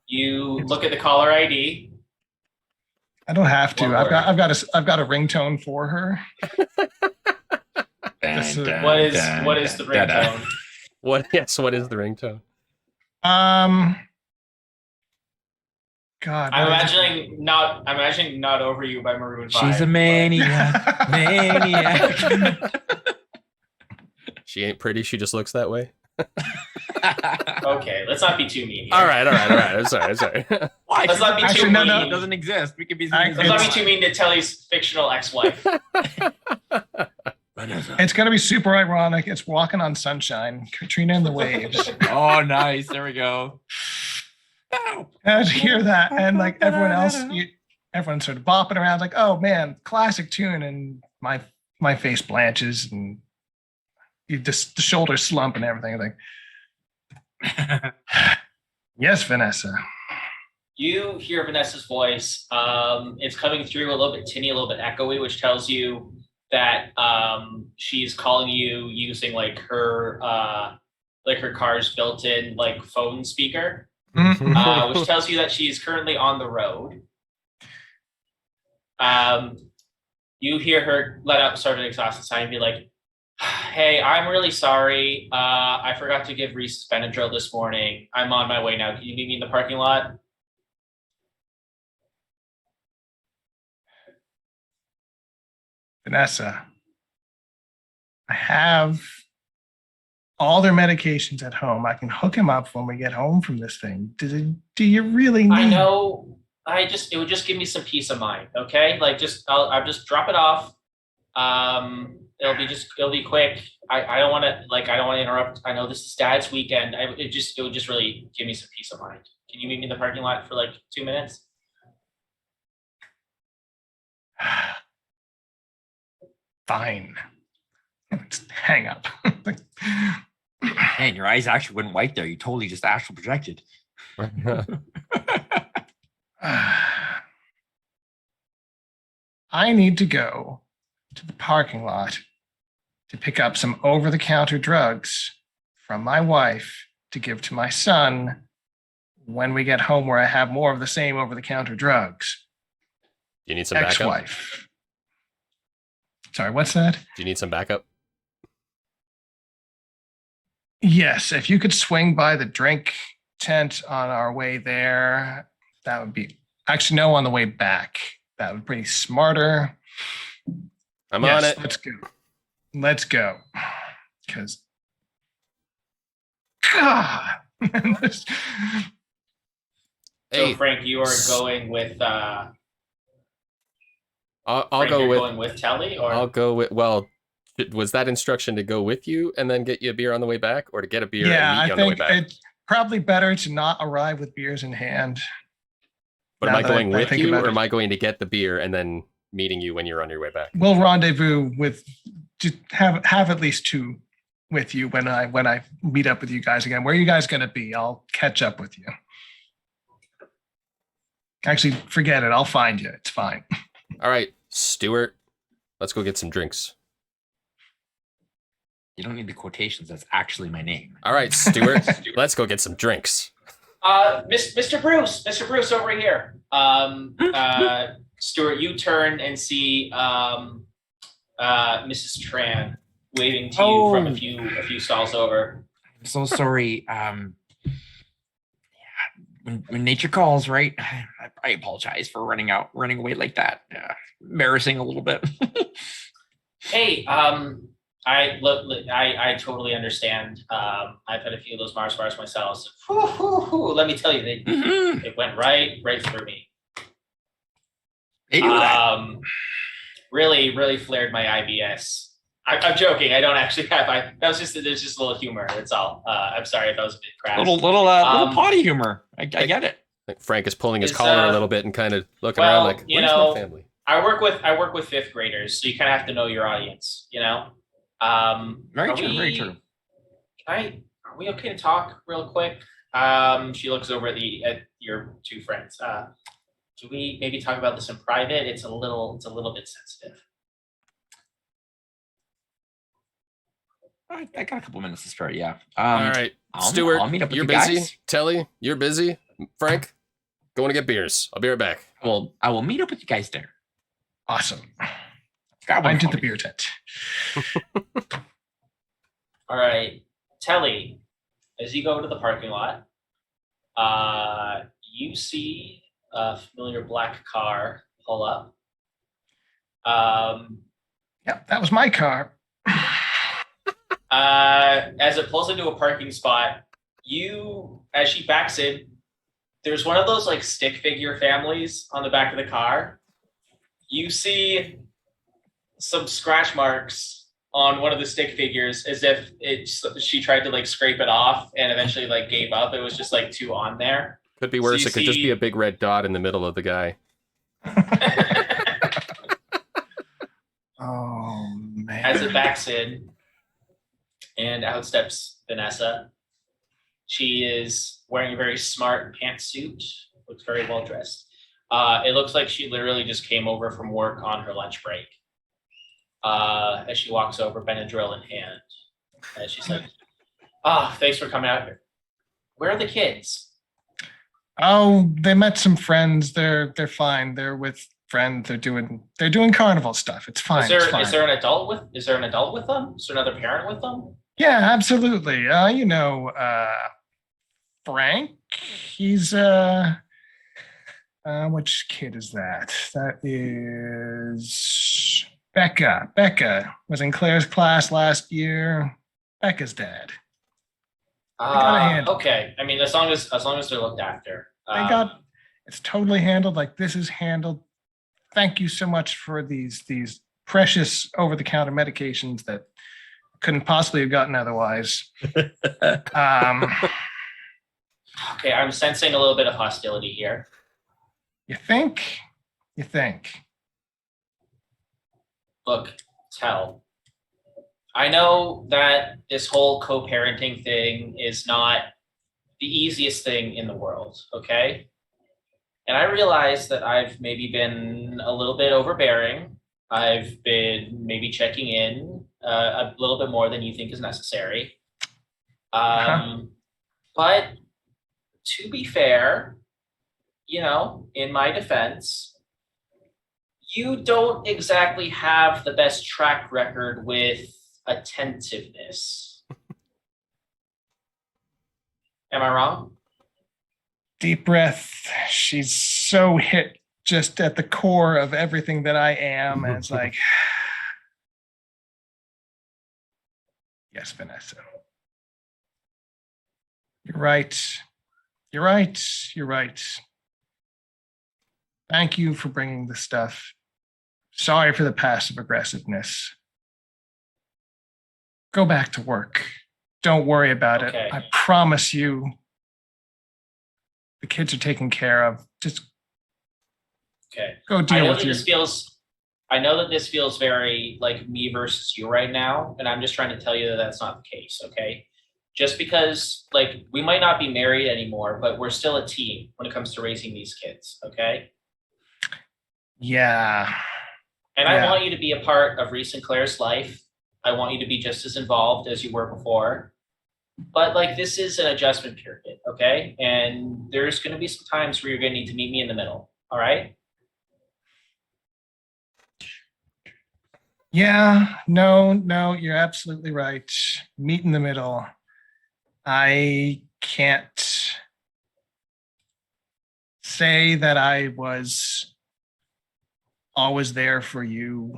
You look at the caller ID. I don't have to. One I've got a ringtone for her. What is the ringtone? What is the ringtone? God, I'm imagining not over you by Maroon 5. She's a maniac. Maniac. She ain't pretty, she just looks that way. Okay, let's not be too mean here. All right. I'm sorry. Why? Let's not be Actually, too no, mean. no. It doesn't exist. We could be. Let's Let's not be too mean to Telly's fictional ex-wife. It's going to be super ironic. It's Walking on Sunshine, Katrina and the Waves. Oh, nice. There we go. As you hear that, and like everyone else, everyone's sort of bopping around, like, "Oh man, classic tune!" And my face blanches, and you just the shoulders slump and everything. Like, yes, Vanessa. You hear Vanessa's voice. It's coming through a little bit tinny, a little bit echoey, which tells you that she's calling you using like her car's built-in like phone speaker, which tells you that she's currently on the road. You hear her let out sort of an exhausted sigh and be like, "Hey, I'm really sorry. I forgot to give Reese Benadryl this morning. I'm on my way now. Can you meet me in the parking lot?" Vanessa, I have all their medications at home. I can hook him up when we get home from this thing. Do you really need? I know. It would just give me some peace of mind. Okay, like I'll just drop it off. It'll be quick. I don't want to interrupt. I know this is Dad's weekend. It would just really give me some peace of mind. Can you meet me in the parking lot for like 2 minutes? Fine. Just hang up. Man, your eyes actually went white there. You totally just astral projected. I need to go to the parking lot to pick up some over-the-counter drugs from my wife to give to my son when we get home, where I have more of the same over-the-counter drugs. Do you need some backup? Ex-wife. Sorry, what's that? Do you need some backup? Yes, if you could swing by the drink tent on our way there, that would be actually no on the way back. That would be smarter. I'm Yes, on it. let's go. Let's go. Because God. So Hey, Frank, you are going with I'll Frank, go you're with. going with Telly, or I'll go with. Well, was that instruction to go with you and then get you a beer on the way back, or to get a beer and Yeah, meet I you on the way think back? it's probably better to not arrive with beers in hand. But am Now I that going with think you, about or it, am I going to get the beer and then meeting you when you're on your way back? we'll rendezvous with just have at least two with you when I meet up with you guys again. Where are you guys going to be? I'll catch up with you. Actually, forget it. I'll find you. It's fine. All right, Stuart, let's go get some drinks. You don't need the quotations. That's actually my name. All right, Stuart, let's go get some drinks. Mr. Bruce over here. Stuart, you turn and see Mrs. Tran waving to you from a few stalls over. I'm so sorry. When nature calls, right? I apologize for running away like that. Embarrassing a little bit. Hey, I totally understand. I've had a few of those Mars bars myself. So, let me tell you, it went right through me. They do that. Really flared my IBS. I'm joking. I don't actually have. There's just a little humor. That's all. I'm sorry if that was a bit crass. Little potty humor. I get it. I think Frank is pulling his Is, collar a little bit and kind of looking well, around like, you where's know, my family? I work with fifth graders, so you kind of have to know your audience. You know. Very Are true. we- Very true. Are we okay to talk real quick? She looks over at your two friends. Do we maybe talk about this in private? It's a little bit sensitive. I got a couple minutes to start. Yeah. All right, Stuart, I'll meet up with you're you busy. guys. Telly, you're busy. Frank, going to get beers. I'll be right back. I will meet up with you guys there. Awesome. Grab one I'm to for the me. beer tent. All right, Telly, as you go to the parking lot, you see a familiar black car pull up. Yep, that was my car. As it pulls into a parking spot, as she backs in, there's one of those like stick figure families on the back of the car. You see some scratch marks on one of the stick figures, as if she tried to like scrape it off and eventually like gave up. It was just like two on there. Could be So worse. you It could just be see- a big red dot in the middle of the guy. Oh man. As it backs in, and out steps Vanessa. She is wearing a very smart pantsuit, looks very well dressed. It looks like she literally just came over from work on her lunch break. As she walks over, Benadryl in hand, and she's like, thanks for coming out here. Where are the kids?" Oh, they met some friends. They're fine. They're with friends. They're doing carnival stuff. It's fine. It's fine. Is there an adult with them? Is there another parent with them? Yeah, absolutely. Frank, he's which kid is that? That is Becca. Becca was in Claire's class last year. Becca's dad. got it handled. Okay. I mean, as long as they're looked after. It's totally handled like this is handled. Thank you so much for these precious over-the-counter medications that couldn't possibly have gotten otherwise. Okay, I'm sensing a little bit of hostility here. You think? Look, Tell. I know that this whole co-parenting thing is not the easiest thing in the world, okay? And I realize that I've maybe been a little bit overbearing. I've been maybe checking in a little bit more than you think is necessary. But to be fair, in my defense, you don't exactly have the best track record with attentiveness. Am I wrong? Deep breath. She's so hit just at the core of everything that I am. And it's like, yes, Vanessa. You're right. You're right. You're right. Thank you for bringing the stuff. Sorry for the passive aggressiveness. Go back to work. Don't worry about Okay. it. I promise you, the kids are taken care of. Just Okay. go deal with your. I know that this feels very like me versus you right now, and I'm just trying to tell you that that's not the case, okay? Just because like we might not be married anymore, but we're still a team when it comes to raising these kids, okay? Yeah. And Yeah. I want you to be a part of Reese and Claire's life. I want you to be just as involved as you were before. But like this is an adjustment period, okay? And there's going to be some times where you're going to need to meet me in the middle, all right? Yeah, no, you're absolutely right. Meet in the middle. I can't say that I was always there for you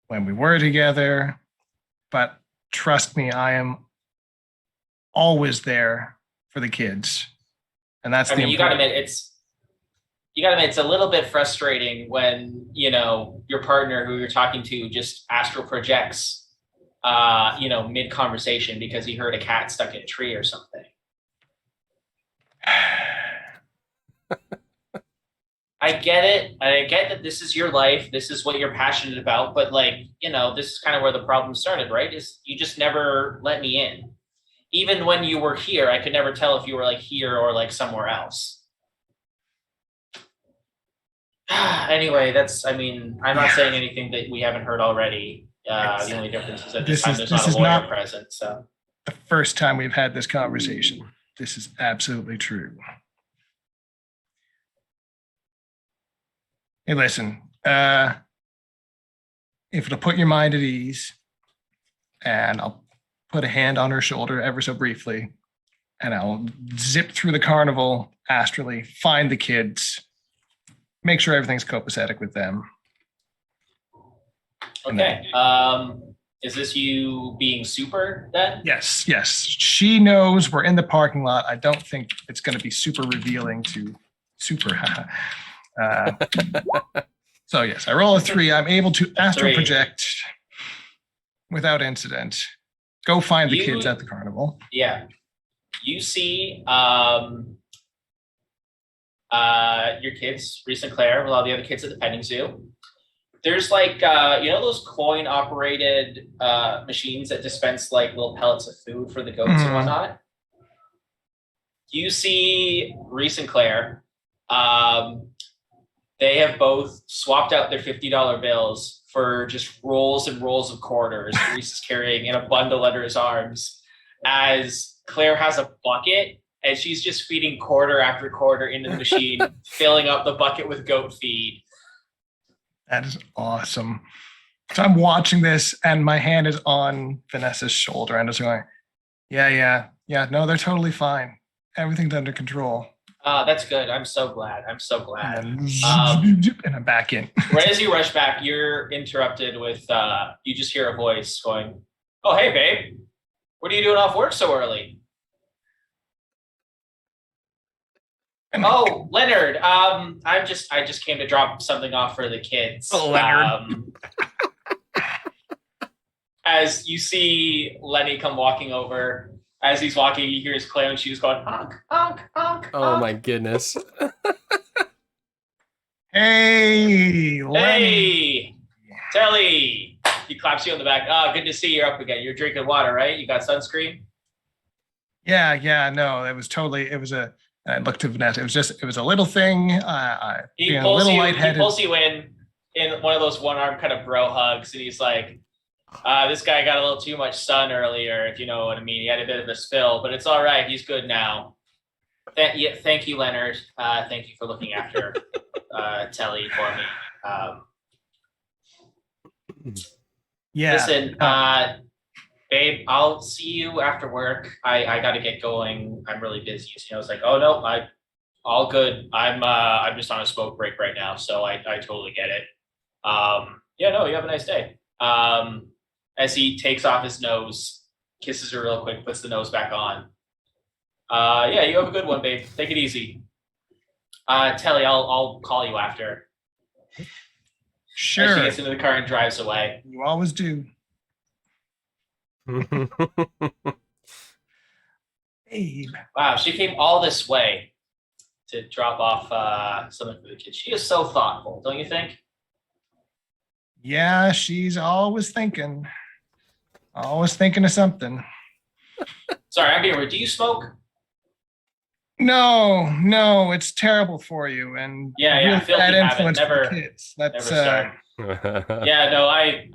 when we were together, but trust me, I am always there for the kids. And that's I mean, you got to admit it's a little bit frustrating when, you know, your partner who you're talking to just astral projects, you know, mid conversation because he heard a cat stuck in a tree or something. I get it. I get that this is your life. This is what you're passionate about. But like, you know, this is kind of where the problem started, right? Is you just never let me in. Even when you were here, I could never tell if you were like here or like somewhere else. Anyway, I mean, I'm not saying anything that we haven't heard already. The only difference is that this time there's not a lawyer present. So the first time we've had this conversation. This is absolutely true. Hey, listen, if it'll put your mind at ease, and I'll put a hand on her shoulder ever so briefly, and I'll zip through the carnival astrally, find the kids, make sure everything's copacetic with them. okay. Is this you being super then? Yes. She knows we're in the parking lot. I don't think it's going to be super revealing to super. So yes, I roll a 3. I'm able to astral project without incident. Go find the kids at the carnival. Yeah. You see your kids, Reese and Claire, with all the other kids at the petting zoo. There's like, you know, those coin operated machines that dispense like little pellets of food for the goats and whatnot. You see Reese and Claire. They have both swapped out their $50 bills for just rolls and rolls of quarters. Reese is carrying in a bundle under his arms as Claire has a bucket and she's just feeding quarter after quarter into the machine, filling up the bucket with goat feed. That is awesome. So I'm watching this and my hand is on Vanessa's shoulder and just going, yeah. No, they're totally fine. Everything's under control. That's good. I'm so glad. And I'm back in. Right as you rush back, you're interrupted with, you just hear a voice going, "Oh, hey, babe. What are you doing off work so early?" Oh, Leonard. I just came to drop something off for the kids. Oh, Leonard. As you see Lenny come walking over, as he's walking, he hears Claire and she's going, honk, honk, honk. Oh my goodness. Hey, Lenny. Hey, Telly. He claps you on the back. Oh, good to see you're up again. You're drinking water, right? You got sunscreen? Yeah. No, it was I looked to Vanessa. It was a little thing. He pulls you in one of those one-arm kind of bro hugs, and he's like, this guy got a little too much sun earlier, if you know what I mean. He had a bit of a spill, but it's all right. He's good now. Thank you, Leonard. Thank you for looking after Telly for me. Yeah. Listen, babe, I'll see you after work. I got to get going. I'm really busy. So, it's like, oh no, all good. I'm just on a smoke break right now, so I totally get it. Yeah, no, you have a nice day. As he takes off his nose, kisses her real quick, puts the nose back on. Yeah, you have a good one, babe. Take it easy. Telly, I'll call you after. As she Sure. gets into the car and drives away. You always do. Babe. Wow, she came all this way to drop off something for the kids. She is so thoughtful, don't you think? Yeah, she's always thinking of something. Sorry, I'm being rude. Do you smoke? No, it's terrible for you, and Yeah, really filthy bad habit. influence for Never- the kids. That's never start. Yeah, no, I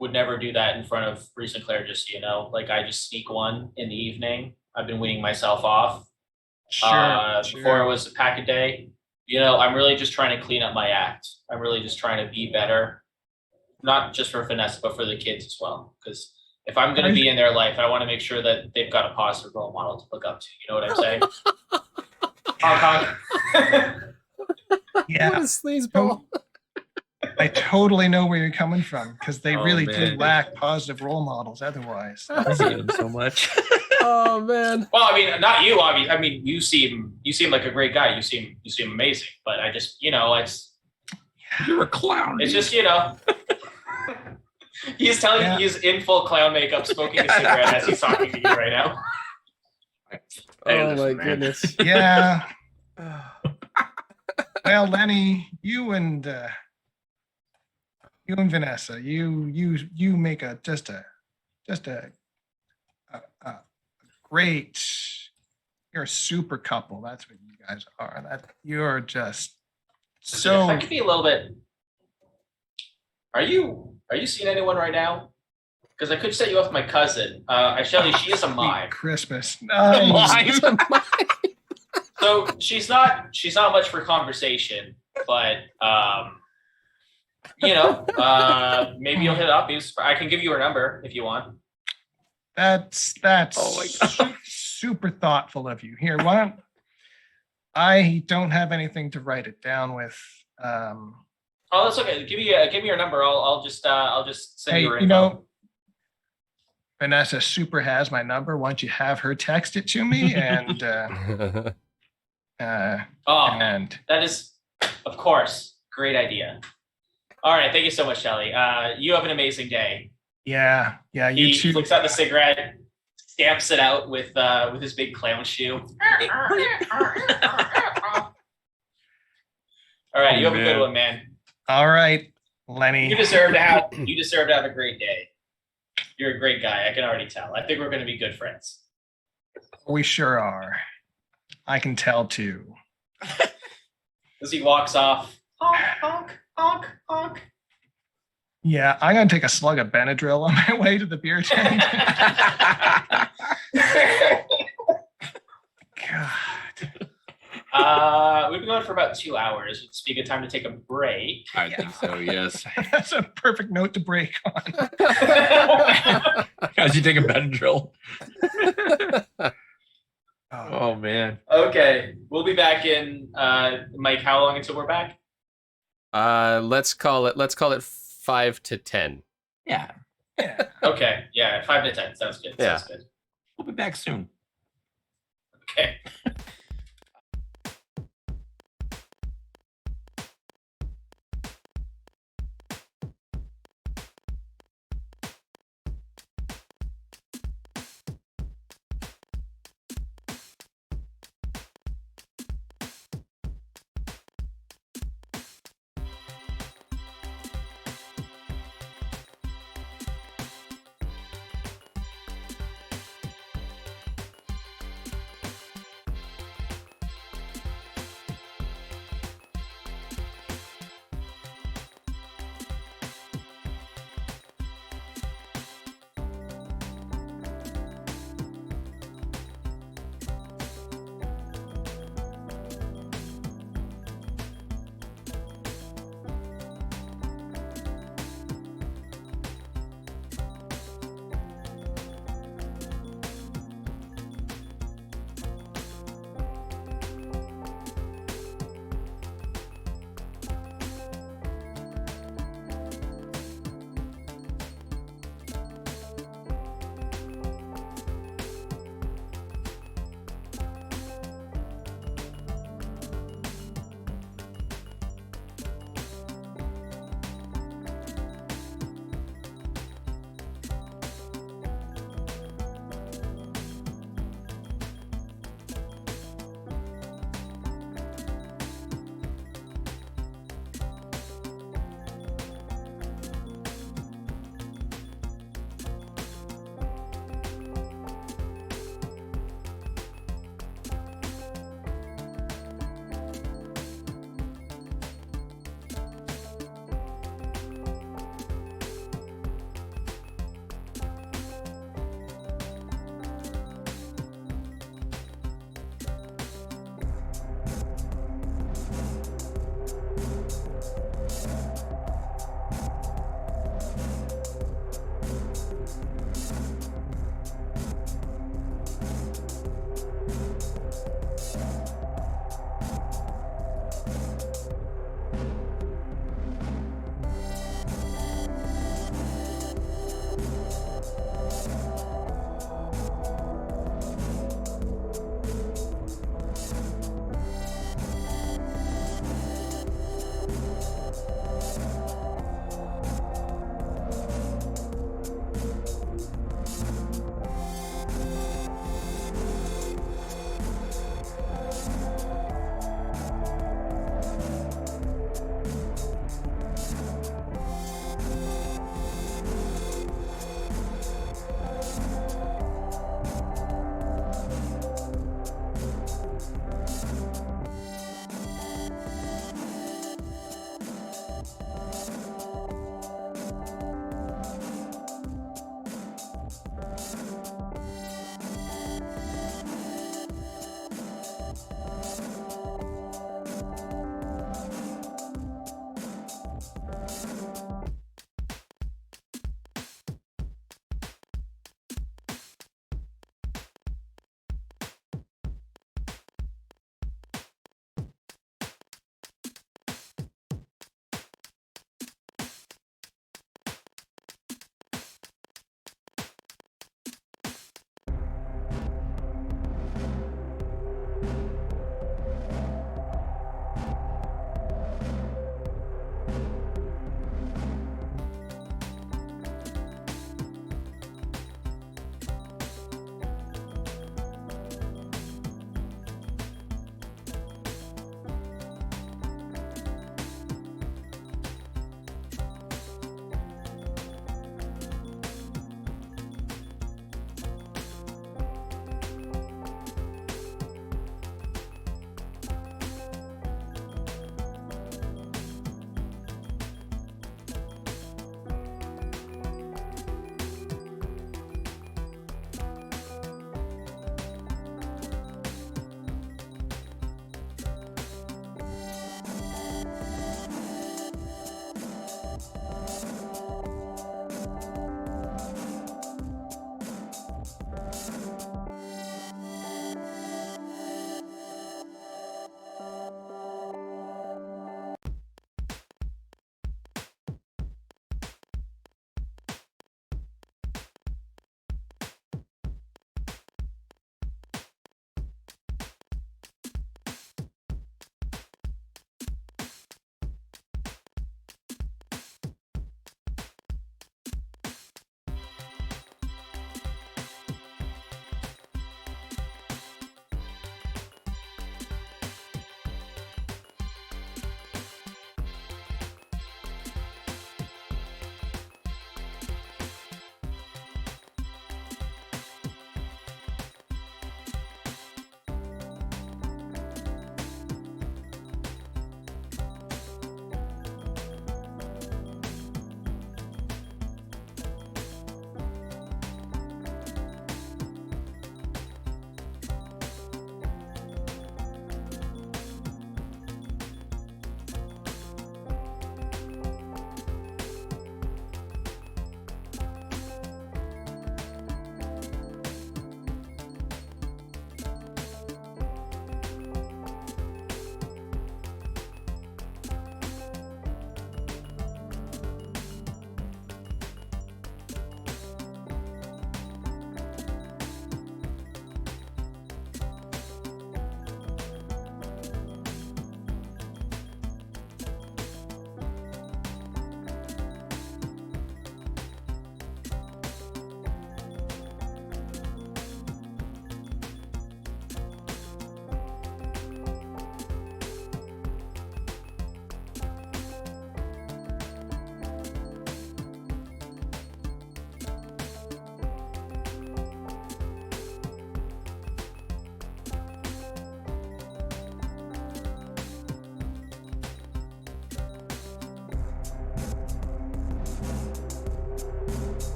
would never do that in front of Reese and Claire, just so you know. Like, I just sneak one in the evening. I've been weaning myself off. sure. Before it was a pack a day. I'm really just trying to clean up my act. I'm really just trying to be better, not just for Vanessa, but for the kids as well. Because if I'm going to be in their life, I want to make sure that they've got a positive role model to look up to. You know what I'm saying? Honk, honk. Yeah, What a sleazeball. I totally know where you're coming from because they Oh, really do man. lack positive role models otherwise. I hate him so much. Oh man. Well, I mean, not you, obviously. I mean, you seem like a great guy. You seem amazing. But I just, You're a clown. it's just, he's telling Yeah. you he's in full clown makeup, smoking a cigarette as he's talking to you right now. Oh my goodness. Yeah. Well, Lenny, you and Vanessa, you make just a great. You're a super couple. That's what you guys are. That you're just so. That could be a little bit. Are you seeing anyone right now? Because I could set you up with my cousin. Actually, she is a mime. Christmas. Nice. So she's not much for conversation, but maybe you'll hit it up. I can give you her number if you want. That's Oh my God. super thoughtful of you. Here, why don't I don't have anything to write it down with. Oh, that's okay. Give me your number. I'll just send Hey, you her info. Vanessa super has my number. Why don't you have her text it to me and Oh, and that is, of course, great idea. All right, thank you so much, Shelly. You have an amazing day. yeah, you He too. flicks out the cigarette, stamps it out with his big clown shoe. All right, you have a good one, man. All right, Lenny. You deserve to have a great day. You're a great guy. I can already tell. I think we're going to be good friends. We sure are. I can tell too. As he walks off, honk, honk, honk, honk. Yeah, I'm gonna take a slug of Benadryl on my way to the beer tent. God, We've been going for about 2 hours. It's be a good time to take a break. I think so, yes. that's a perfect note to break on. As you take a Benadryl. Oh, Oh, man. Okay, we'll be back in Mike. How long until we're back? Let's call it 5 to 10. Yeah. yeah. Okay, yeah, 5 to 10 sounds good. Yeah. Sounds good. We'll be back soon. Okay.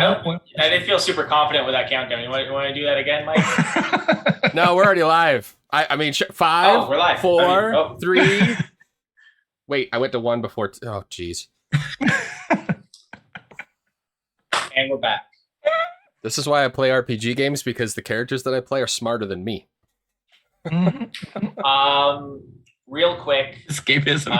I didn't feel super confident with that countdown. You want to do that again, Mike? No, we're already live. I mean, 5, Oh, we're live. 4, 3. Wait, I went to 1 before. Oh, jeez. And we're back. This is why I play RPG games, because the characters that I play are smarter than me. Real quick, Escapism.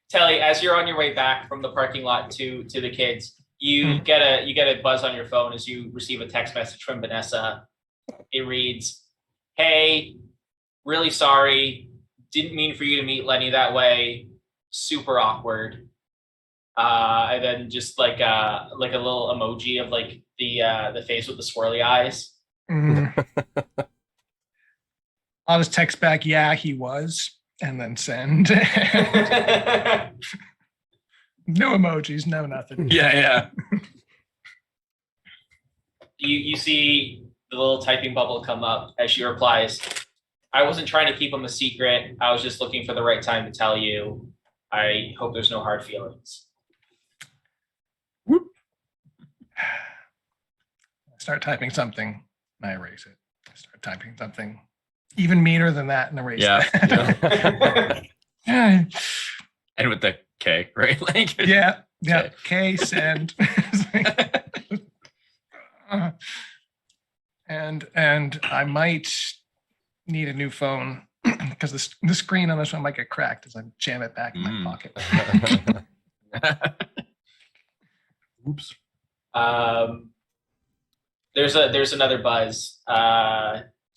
Telly, as you're on your way back from the parking lot to the kids, you get a buzz on your phone as you receive a text message from Vanessa. It reads, "Hey, really sorry. Didn't mean for you to meet Lenny that way. Super awkward." And then just like a little emoji of like the face with the swirly eyes. I'll just text back, yeah, he was, and then send. No emojis, no nothing. Yeah. You see the little typing bubble come up as she replies, "I wasn't trying to keep them a secret. I was just looking for the right time to tell you. I hope there's no hard feelings." Whoop. I start typing something, and I erase it. I start typing something even meaner than that and erase it. Yeah. And with the K, right? Like Yeah. K send. And I might need a new phone because the screen on this one might get cracked as I jam it back in my pocket. Oops. There's another buzz.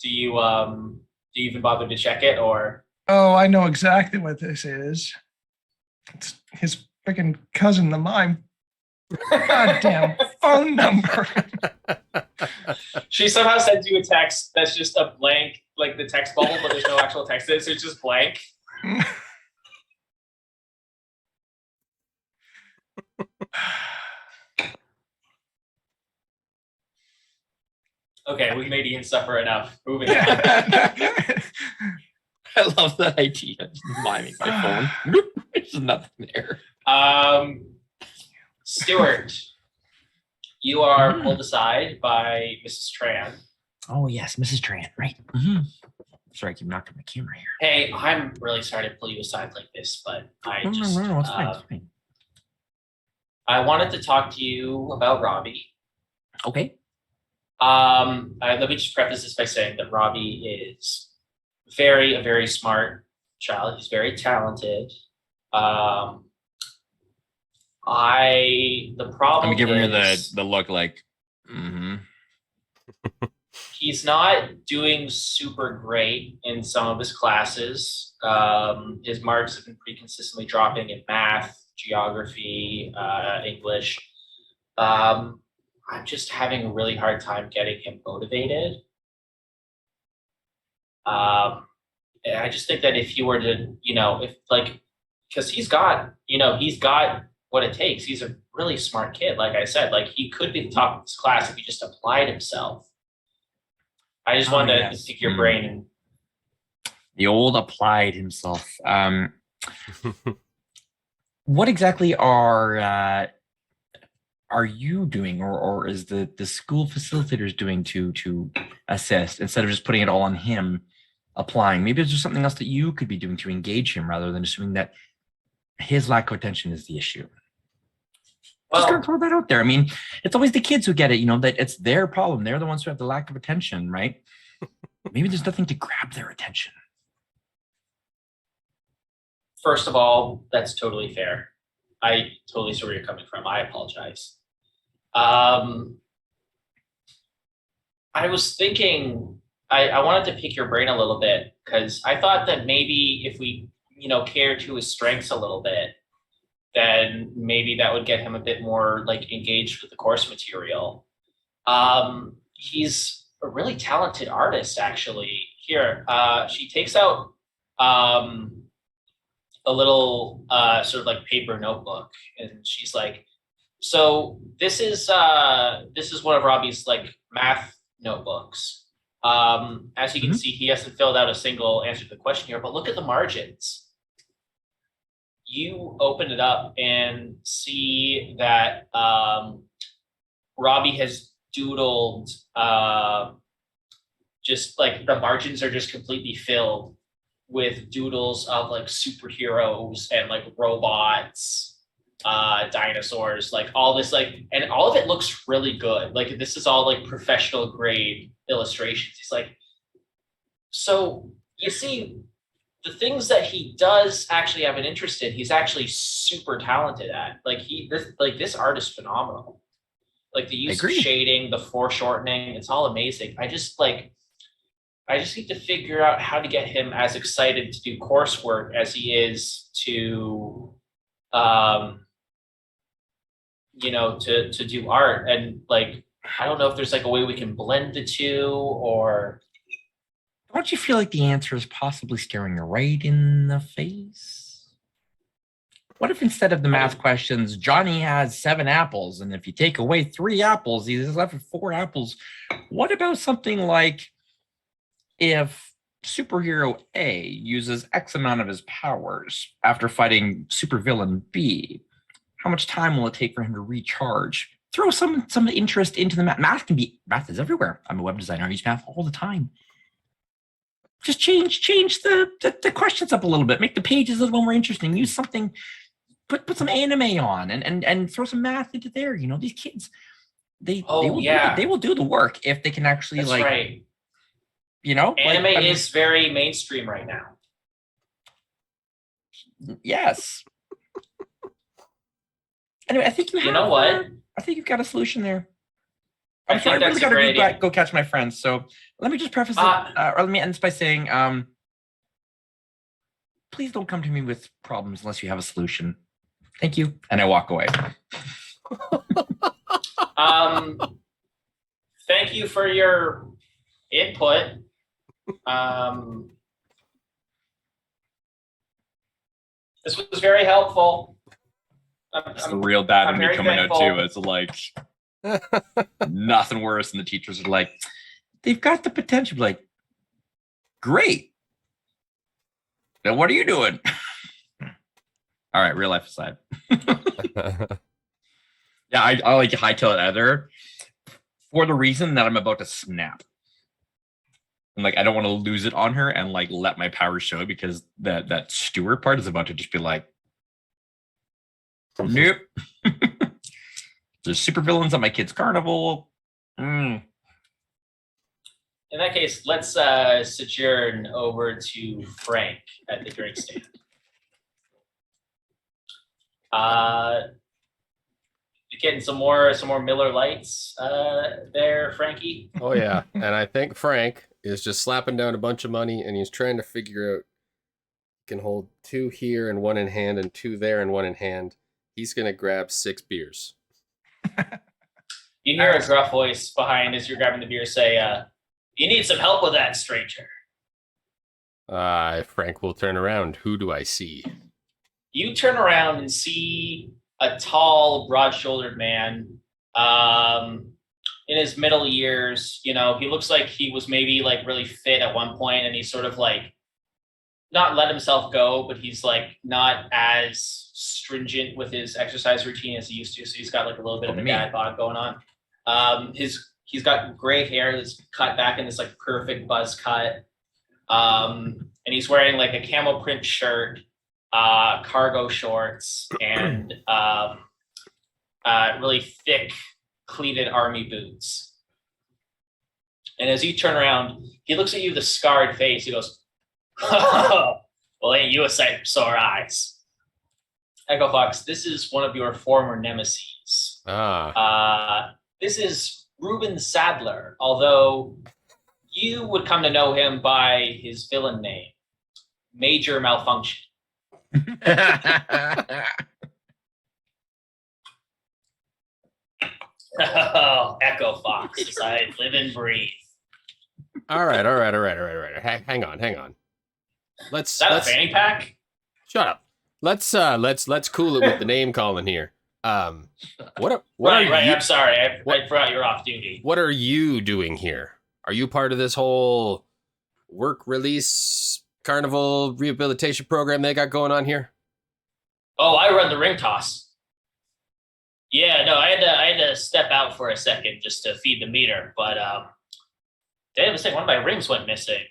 Do you even bother to check it, or? Oh, I know exactly what this is. It's his freaking cousin, the mime. Goddamn phone number. She somehow sends you a text that's just a blank, like the text bubble, but there's no actual text in it, so it's just blank. Okay, we've made Ian suffer enough. Moving on. I love that idea. Just miming my phone. There's nothing there. Stuart, you are pulled aside by Mrs. Tran. Oh, yes, Mrs. Tran, right? Mm-hmm. Sorry, I keep knocking my camera here. Hey, I'm really sorry to pull you aside like this, but No, it's fine. It's fine. I wanted to talk to you about Robbie. Okay. Let me just preface this by saying that Robbie is a very smart child. He's very talented. The problem I'm giving her is the look like, he's not doing super great in some of his classes. His marks have been pretty consistently dropping in math, geography, English. I'm just having a really hard time getting him motivated. I just think that if you were to, because he's got what it takes. He's a really smart kid. Like I said, like he could be the top of his class if he just applied himself. I just wanted to pick your brain. And the old applied himself. What exactly are you doing, or is the school facilitators doing to assist instead of just putting it all on him applying? Maybe there's just something else that you could be doing to engage him rather than assuming that his lack of attention is the issue. Just gonna throw that out there. I mean, it's always the kids who get it, that it's their problem. They're the ones who have the lack of attention, right? Maybe there's nothing to grab their attention. First of all, that's totally fair. I totally see where you're coming from. I apologize. I was thinking, I wanted to pick your brain a little bit because I thought that maybe if we, cater to his strengths a little bit, then maybe that would get him a bit more like engaged with the course material. He's a really talented artist, actually. Here, she takes out a little sort of like paper notebook, and she's like, "So this is one of Robbie's like math notebooks. As you can see, he hasn't filled out a single answer to the question here, but look at the margins." You open it up and see that Robbie has doodled just like the margins are just completely filled with doodles of like superheroes and like robots, dinosaurs, like all this, like, and all of it looks really good. Like this is all like professional grade illustrations. He's like, so you see, the things that he does actually have an interest in, he's actually super talented at. Like this art is phenomenal. Like the use of shading, the foreshortening, it's all amazing. I just need to figure out how to get him as excited to do coursework as he is to, to do art. And like, I don't know if there's like a way we can blend the two, or. Don't you feel like the answer is possibly staring you right in the face? What if instead of the math questions, Johnny has 7 apples, and if you take away 3 apples, he's left with 4 apples? What about something like, if superhero A uses X amount of his powers after fighting supervillain B, how much time will it take for him to recharge? Throw some interest into the math. Math is everywhere. I'm a web designer. I use math all the time. Just change the questions up a little bit. Make the pages a little more interesting. Use something, put some anime on and throw some math into there. You know, these kids, they will do the work if they can actually. That's right. You know, anime is very mainstream right now. Yes. Anyway, I think you know what? I think you've got a solution there. I really got to go catch my friends. So let me just preface it, or let me end this by saying, please don't come to me with problems unless you have a solution. Thank you. And I walk away. Thank you for your input. This was very helpful. It's the real dad in me coming thankful. Out too. It's like nothing worse than the teachers are like, they've got the potential. Like, great. Then what are you doing? All right, real life aside. Yeah, I like to hightail it either for the reason that I'm about to snap. And like, I don't want to lose it on her and like let my powers show, because that steward part is about to just be like, nope. There's supervillains at my kid's carnival. In that case, let's sojourn over to Frank at the drink stand. You getting some more Miller Lights there, Frankie? Oh yeah, and I think Frank is just slapping down a bunch of money, and he's trying to figure out he can hold 2 here and 1 in hand, and 2 there and 1 in hand. He's gonna grab 6 beers. You hear a gruff voice behind as you're grabbing the beer say, "You need some help with that, stranger." Frank will turn around. Who do I see? You turn around and see a tall, broad-shouldered man, in his middle years. You know, he looks like he was maybe like really fit at one point, and he's sort of like not let himself go, but he's like not as stringent with his exercise routine as he used to. So he's got like a little bit of a dad bod going on. He's got gray hair that's cut back in this like perfect buzz cut. And he's wearing like a camel print shirt, cargo shorts, and really thick cleated army boots. And as you turn around, he looks at you with a scarred face. He goes, "Oh, well, ain't you a sight for sore eyes?" Echo Fox, this is one of your former nemesis. This is Ruben Sadler, although you would come to know him by his villain name, Major Malfunction. Oh, Echo Fox, as I live and breathe. All right. Hang on. Let's a fanny pack? Shut up. Let's cool it with the name calling here. What right. I'm sorry. I forgot you're off duty. What are you doing here? Are you part of this whole work release carnival rehabilitation program they got going on here? Oh, I run the ring toss. Yeah, no, I had to step out for a second just to feed the meter, but damn, this thing, one of my rings went missing.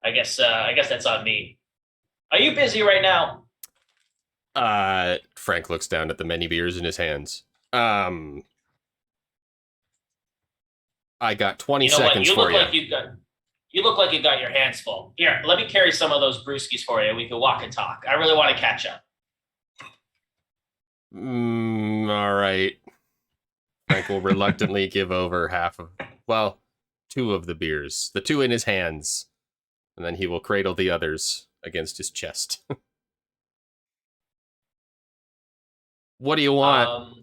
I guess that's on me. Are you busy right now? Frank looks down at the many beers in his hands. I got 20 You know what? seconds You for look you. like you got your hands full. Here, let me carry some of those brewskis for you. We can walk and talk. I really want to catch up. All right. Frank will reluctantly give over two of the beers, the two in his hands, and then he will cradle the others against his chest. What do you want,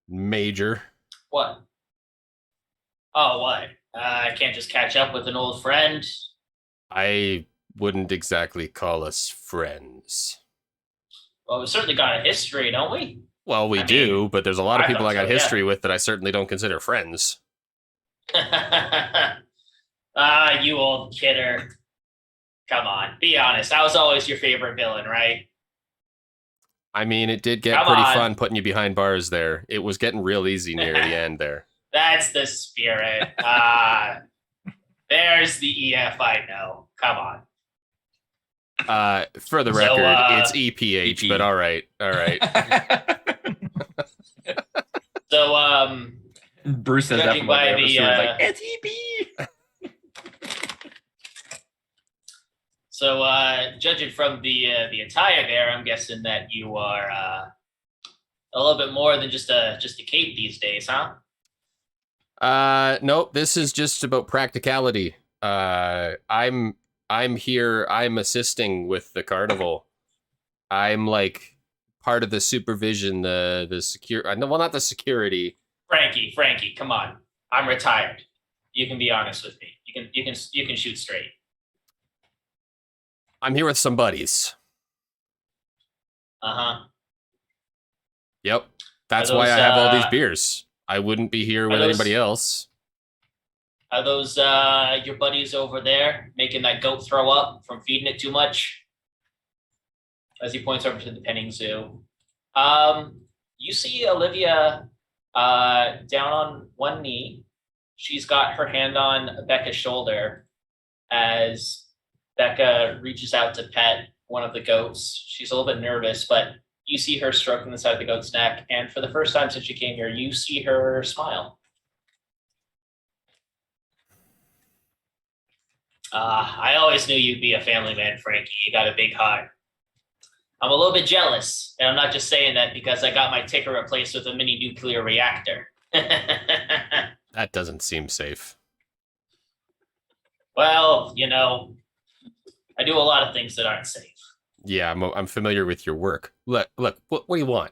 Major? What? Oh, what? I can't just catch up with an old friend. I wouldn't exactly call us friends. Well, we certainly got a history, don't we? Well, we I do, mean, but there's a lot of I people thought I got so, history yeah. with that I certainly don't consider friends. You old kidder. Come on, be honest. I was always your favorite villain, right? I mean, it did get Come pretty on. fun putting you behind bars there. It was getting real easy near the end there. That's the spirit. There's the EF I know. Come on. For the So, record, it's EPH, EP. but all right. So, Bruce says that Judging from by the the, episode. Like, it's EP. judging from the attire there, I'm guessing that you are a little bit more than just a cape these days, huh? Nope. This is just about practicality. I'm here. I'm assisting with the carnival. I'm like part of the supervision, the secure. Well, not the security. Frankie, come on. I'm retired. You can be honest with me. You can shoot straight. I'm here with some buddies. Uh-huh. Yep. That's Are why those, I have all these beers. I wouldn't be here with those- anybody else. Are those your buddies over there making that goat throw up from feeding it too much? As he points over to the petting zoo. You see Olivia down on one knee. She's got her hand on Becca's shoulder as Becca reaches out to pet one of the goats. She's a little bit nervous, but you see her stroking the side of the goat's neck, and for the first time since she came here, you see her smile. I always knew you'd be a family man, Frankie. You got a big heart. I'm a little bit jealous, and I'm not just saying that because I got my ticker replaced with a mini nuclear reactor. That doesn't seem safe. Well, I do a lot of things that aren't safe. Yeah, I'm familiar with your work. Look, what do you want?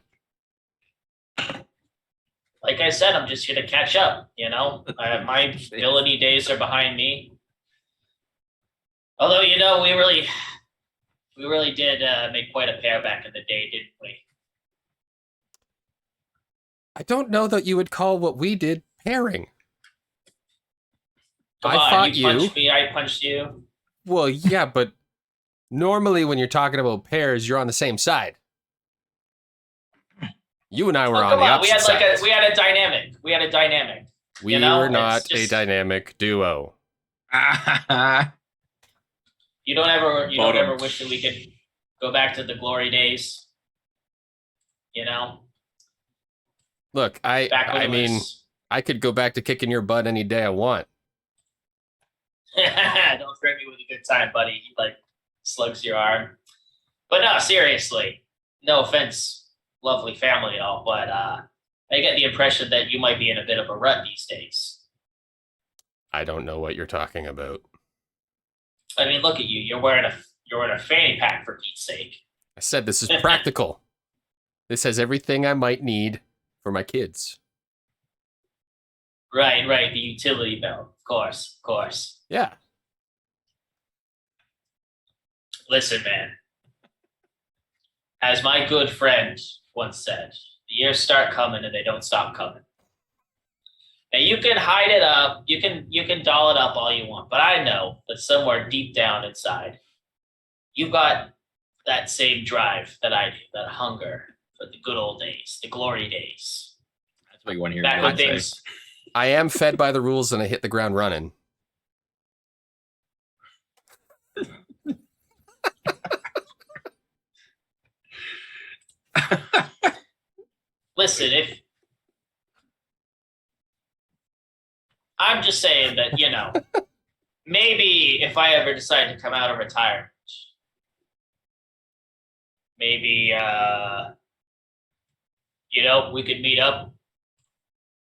Like I said, I'm just here to catch up. My villainy days are behind me. Although, we really did make quite a pair back in the day, didn't we? I don't know that you would call what we did pairing. Come I on, fought you punched me, I punched you. Well, yeah, but normally when you're talking about pairs, you're on the same side. You and I were on the opposite sides. We had a dynamic. We were not a dynamic duo. You don't ever wish that we could go back to the glory days. Look, I mean, I could go back to kicking your butt any day I want. Don't threaten me with a good time, buddy. He slugs your arm. But no, seriously, no offense, lovely family and all, but I get the impression that you might be in a bit of a rut these days. I don't know what you're talking about. I mean, look at you. You're wearing a fanny pack for Pete's sake. I said this is practical. This has everything I might need for my kids. Right. The utility belt. Of course. Yeah. Listen, man. As my good friend once said, the years start coming and they don't stop coming. Now you can hide it up, you can doll it up all you want, but I know that somewhere deep down inside, you've got that same drive that I do, that hunger for the good old days, the glory days. That's what you want to hear. Back when Dylan say. things. I am fed by the rules and I hit the ground running. Listen, if I'm just saying that, maybe if I ever decide to come out of retirement, maybe we could meet up,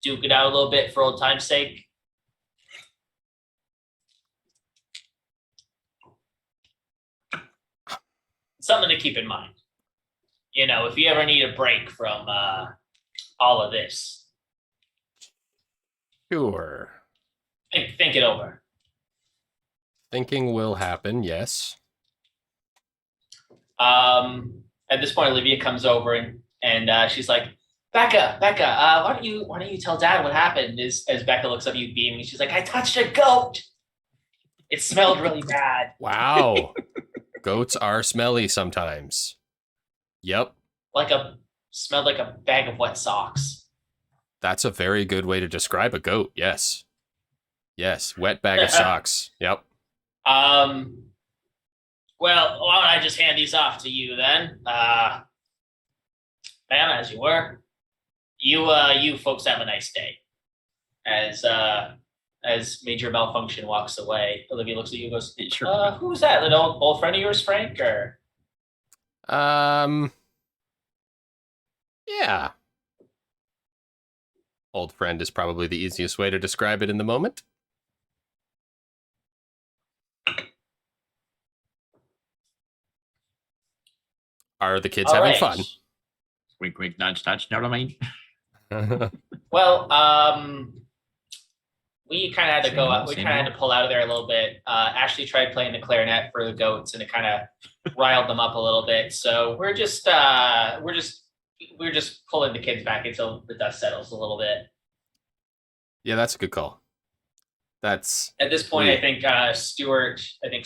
duke it out a little bit for old time's sake. Something to keep in mind. If you ever need a break from all of this, Sure. think it over. Thinking will happen, yes. At this point, Olivia comes over and she's like, Becca, why don't you tell Dad what happened? As Becca looks up at you beaming, she's like, I touched a goat. It smelled really bad. Wow. Goats are smelly sometimes. Yep. Smelled like a bag of wet socks. That's a very good way to describe a goat. Yes. Yes. Wet bag of socks. Yep. Well, why don't I just hand these off to you then? Ma'am, as you were. You folks have a nice day. As Major Malfunction walks away, Olivia looks at you and goes, Sure. Who's that? That old friend of yours, Frank? Or Yeah. Old friend is probably the easiest way to describe it in the moment. Are the kids all having right. Wink, wink, nudge, nudge. Never mind. fun? Well, we kind of had to Same go old, out. We same kind of had old. to pull out of there a little bit. Ashley tried playing the clarinet for the goats, and it kind of riled them up a little bit. So we're just pulling the kids back until the dust settles a little bit. Yeah, that's a good call. That's At this point, Yeah. I think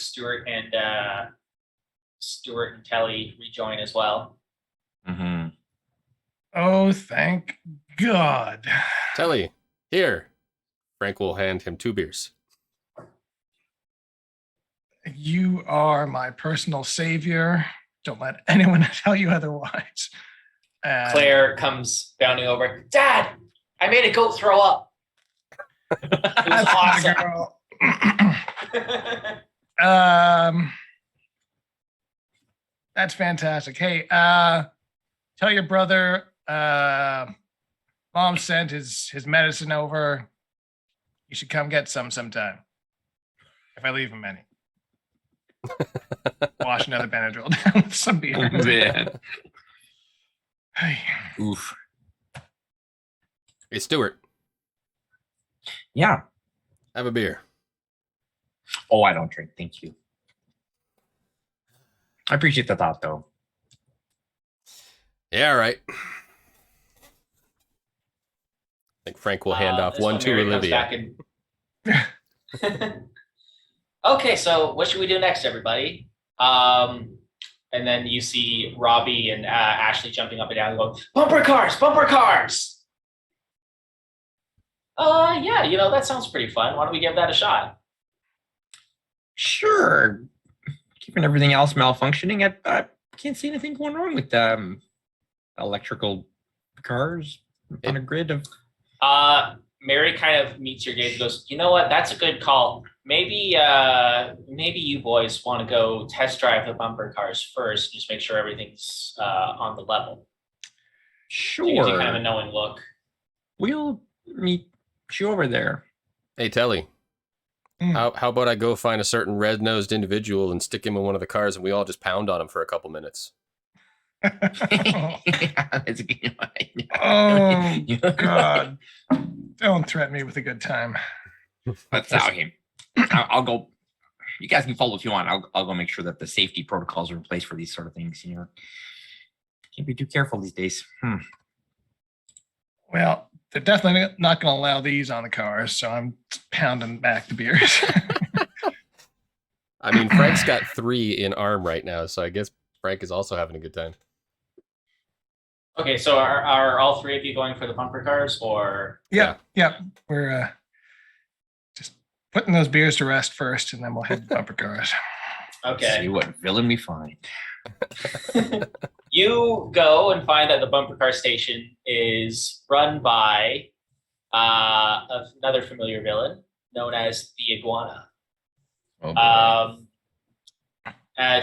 Stuart and Kelly rejoin as well. Mm-hmm. Oh, thank God. Telly. Here. Frank will hand him 2 beers. You are my personal savior. Don't let anyone tell you otherwise. And Claire comes bounding over. Dad, I made a goat throw up. It was that's awesome. my girl. That's fantastic. Hey, tell your brother Mom sent his medicine over. You should come get some sometime. If I leave him any. Wash another Benadryl down with some beer. Oh, man. Hey. Oof. Hey, Stuart, Yeah. have a beer. Oh, I don't drink. Thank you. I appreciate the thought, though. Yeah, all right. I think Frank will hand off This one to Mary comes Olivia. back and- Okay, so what should we do next, everybody? And then you see Robbie and Ashley jumping up and down and going, bumper cars, bumper cars. Yeah, that sounds pretty fun. Why don't we give that a shot? Sure. Keeping everything else malfunctioning, I can't see anything going wrong with electrical cars on a grid of. Mary kind of meets your gaze and goes, you know what? That's a good call. Maybe you boys want to go test drive the bumper cars first, just make sure everything's on the level. So you Sure. kind of a knowing look. We'll meet you over there. Hey, Telly. Hmm. How about I go find a certain red-nosed individual and stick him in one of the cars and we all just pound on him for a couple minutes? That's a good one. Oh, God. Don't threaten me with a good time. That's how him. I'll go. You guys can follow if you want. I'll go make sure that the safety protocols are in place for these sort of things. Can't be too careful these days. Well, they're definitely not going to allow these on the cars, so I'm pounding back the beers. I mean, Frank's got 3 in arm right now, so I guess Frank is also having a good time. Okay, so are all three of you going for the bumper cars, or Yeah. We're just putting those beers to rest first, and then we'll head to bumper cars. See okay? what villain we find. You go and find that the bumper car station is run by another familiar villain known as the Iguana. Oh boy.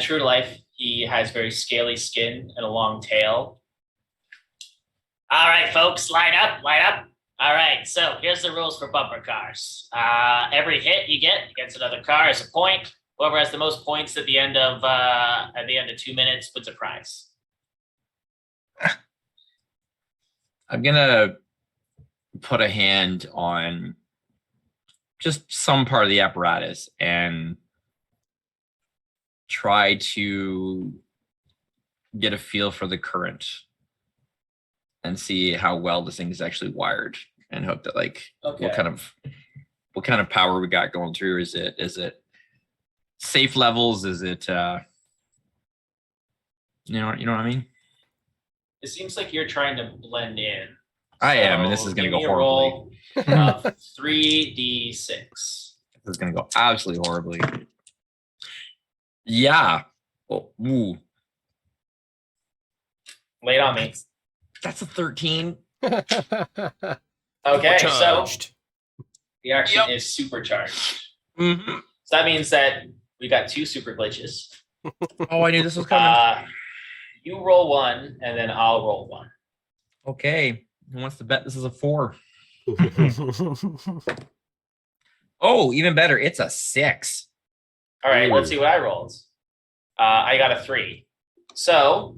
True to life, he has very scaly skin and a long tail. All right, folks, line up, line up. All right, so here's the rules for bumper cars. Every hit you get against another car is a point. Whoever has the most points at the end of 2 minutes wins a prize. I'm gonna put a hand on just some part of the apparatus and try to get a feel for the current and see how well this thing is actually wired, and hope that like Okay. what kind of power we got going through. Is it safe levels? Is it you know what I mean? It seems like you're trying to blend in. I am, and this is gonna give go me a horribly. roll of 3d6. This is gonna go absolutely horribly. Yeah. Oh, ooh. Lay it on me. That's a 13. Okay, so Supercharged. the action Yep. is supercharged. Mm-hmm. So that means that we got 2 super glitches. Oh, I knew this was coming. You roll 1, and then I'll roll 1. Okay. Who wants to bet this is a 4? Oh, even better. It's a 6. All right, let's Ooh. see what I rolled. I got a 3. So,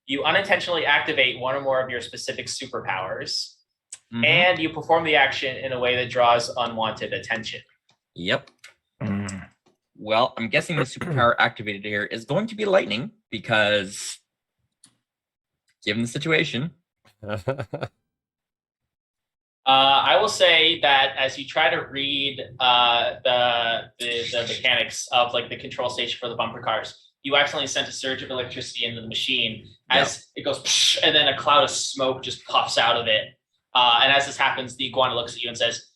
you unintentionally activate one or more of your specific superpowers, Mhm. and you perform the action in a way that draws unwanted attention. Yep. Well, I'm guessing the superpower activated here is going to be lightning because, given the situation, I will say that as you try to read the mechanics of like the control station for the bumper cars, you accidentally sent a surge of electricity into the machine as it goes, psh, and then a cloud of smoke just puffs out of it. And as this happens, the iguana looks at you and says,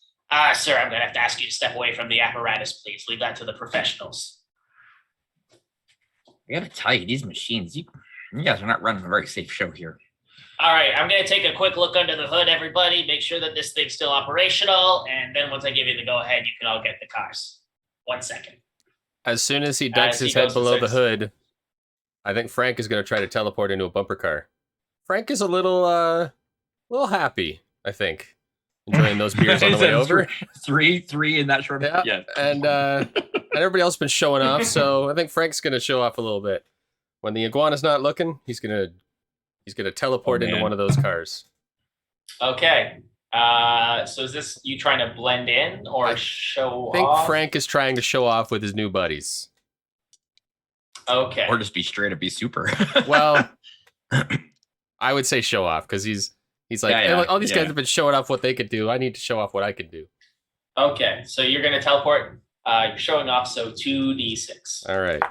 sir, I'm going to have to ask you to step away from the apparatus, please. Leave that to the professionals. I gotta tell you, these machines, you guys are not running a very safe show here. All right, I'm going to take a quick look under the hood, everybody. Make sure that this thing's still operational. And then once I give you the go-ahead, you can all get the cars. 1 second. As soon as he ducks As he his head goes and below the says- hood, I think Frank is going to try to teleport into a bumper car. Frank is a little happy, I think, enjoying those beers on the way over. Three in that short. Yeah, and everybody else has been showing off, so I think Frank's going to show off a little bit. When the iguana's not looking, he's gonna teleport into man. one of those cars. Okay. So is this you trying to blend in or I show I think off? Frank is trying to show off with his new buddies. Okay. Or just be straight up be super. Well, I would say show off because he's like, Yeah, "Hey, look, all these yeah. guys have been showing off what they could do. I need to show off what I can do." Okay. So you're gonna teleport. You're showing off. So 2d6. All right.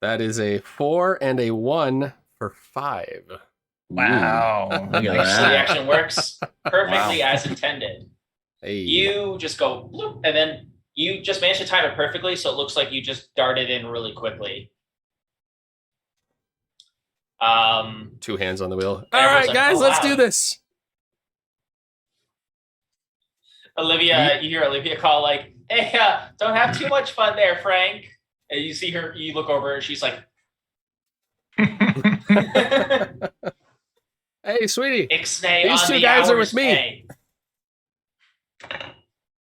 That is a 4 and a 1 for 5. Wow. Look at So the that. action works perfectly as intended. Hey. You just go bloop, and then you just manage to time it perfectly, so it looks like you just darted in really quickly. 2 hands on the wheel. All Everyone's right, like, guys, "Oh, let's wow." do this. Olivia, you hear Olivia call like, "Hey, don't have too much fun there, Frank." And you see her. You look over, and she's like, Hey, sweetie. "Ixnay These on two the guys are hour's with me." pay."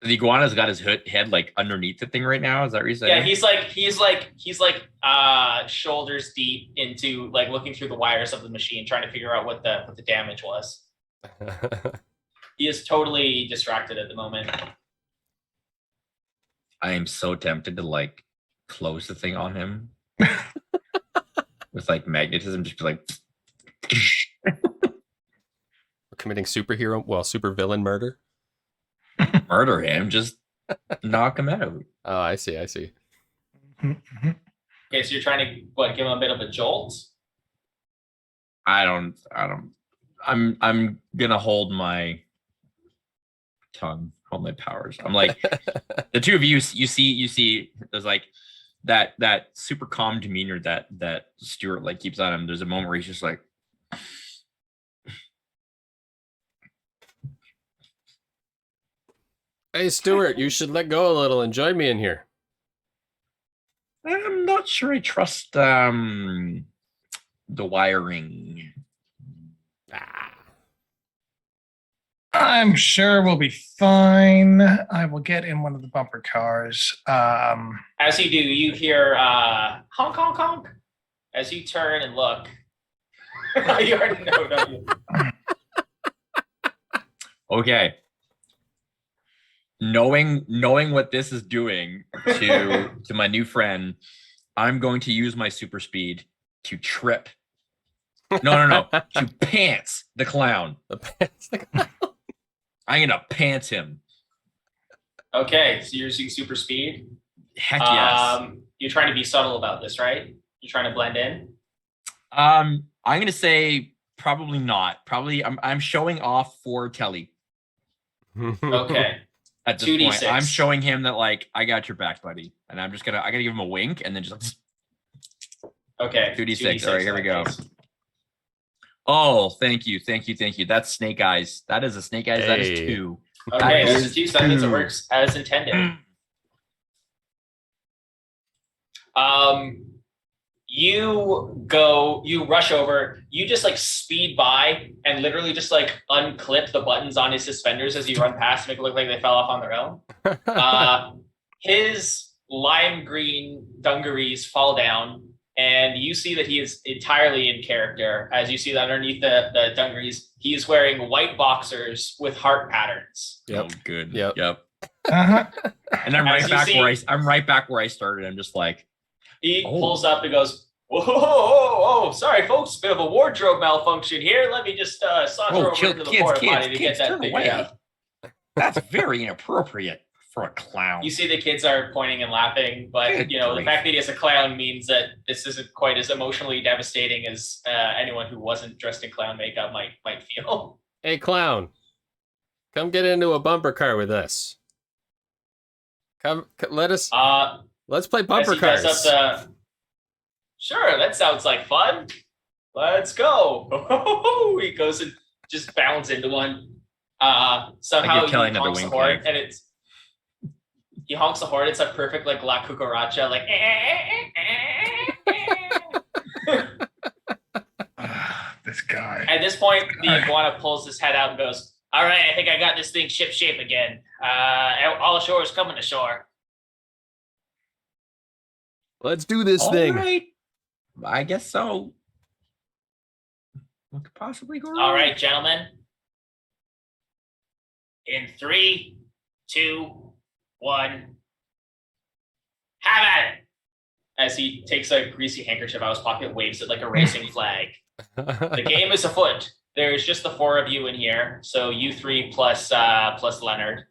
The iguana's got his head like underneath the thing right now. Is that what you're saying? Yeah, he's like shoulders deep into like looking through the wires of the machine, trying to figure out what the damage was. He is totally distracted at the moment. I am so tempted to like close the thing on him with like magnetism, just be like We're committing super villain murder. murder him, just knock him out. Oh, I see. Okay, so you're trying to give him a bit of a jolt. I'm gonna hold my tongue, hold my powers. I'm like the two of you. You see. There's like that super calm demeanor that Stuart like keeps on him. There's a moment where he's just like, Hey, Stuart, you should let go a little and join me in here. I'm not sure I trust the wiring. I'm sure we'll be fine. I will get in one of the bumper cars. As you do, you hear honk, honk, honk. As you turn and look, you already know, don't you? Okay. Knowing what this is doing to my new friend, I'm going to use my super speed to trip. No. To pants the clown. I'm gonna pants him. Okay, so you're using super speed. Heck yes. You're trying to be subtle about this, right? You're trying to blend in. I'm gonna say probably not. Probably I'm showing off for Telly. Okay. At this 2d6. point, I'm showing him that like I got your back, buddy, and I gotta give him a wink and then just Okay. 2d6. All right, here we go. Oh, thank you. That's snake eyes. That is a snake eyes. Hey. That is 2. Okay, That that's is 2. So that means it 2. works as intended. You rush over, you just like speed by and literally just like unclip the buttons on his suspenders as you run past to make it look like they fell off on their own. His lime green dungarees fall down, and you see that he is entirely in character. As you see that underneath the dungarees, he is wearing white boxers with heart patterns. Yep. Oh, good. Yep. Uh-huh. And I'm As right you back see- where I'm right back where I started. I'm just like, He Oh. pulls up and goes, whoa, sorry, folks, bit of a wardrobe malfunction here. Let me just saunter over chill, into the kids, porta kids, potty to get kids, that turn figured away. out. that's very inappropriate for a clown. You see the kids are pointing and laughing, but Good the grief. fact that he is a clown means that this isn't quite as emotionally devastating as anyone who wasn't dressed in clown makeup might feel. Hey, clown. Come get into a bumper car with us. Let's play As bumper he does cars. up sure, that sounds like fun. Let's go. He goes and just bounds into one. Somehow I give Kelly he another honks the wink horn, wink. and he honks the horn. It's a perfect like La Cucaracha, like. This guy. At this point, the iguana pulls his head out and goes, "All right, I think I got this thing ship shape again. All ashore is coming ashore." Let's do this All thing. right. I guess so. What could possibly go wrong? All right, gentlemen. In 3, 2, 1, have at it! As he takes a greasy handkerchief out of his pocket, waves it like a racing flag. The game is afoot. There's just the 4 of you in here, so you 3 plus Leonard.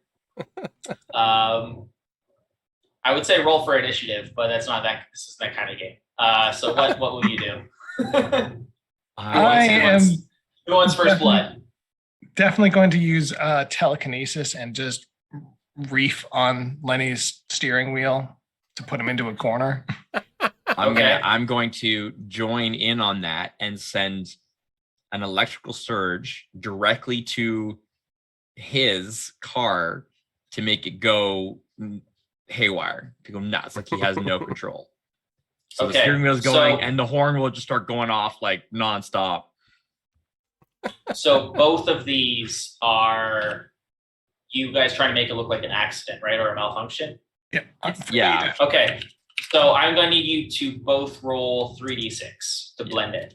I would say roll for initiative, but that's not that. This is that kind of game. So what will you do? I am Who wants first blood? definitely going to use telekinesis and just reef on Lenny's steering wheel to put him into a corner. I'm going to join in on that and send an electrical surge directly to his car to make it go haywire, to go nuts, like he has no control. So the steering wheel's going and the horn will just start going off like nonstop. So both of these are you guys trying to make it look like an accident, right? Or a malfunction? Yeah. Okay. So I'm going to need you to both roll 3d6 to blend it.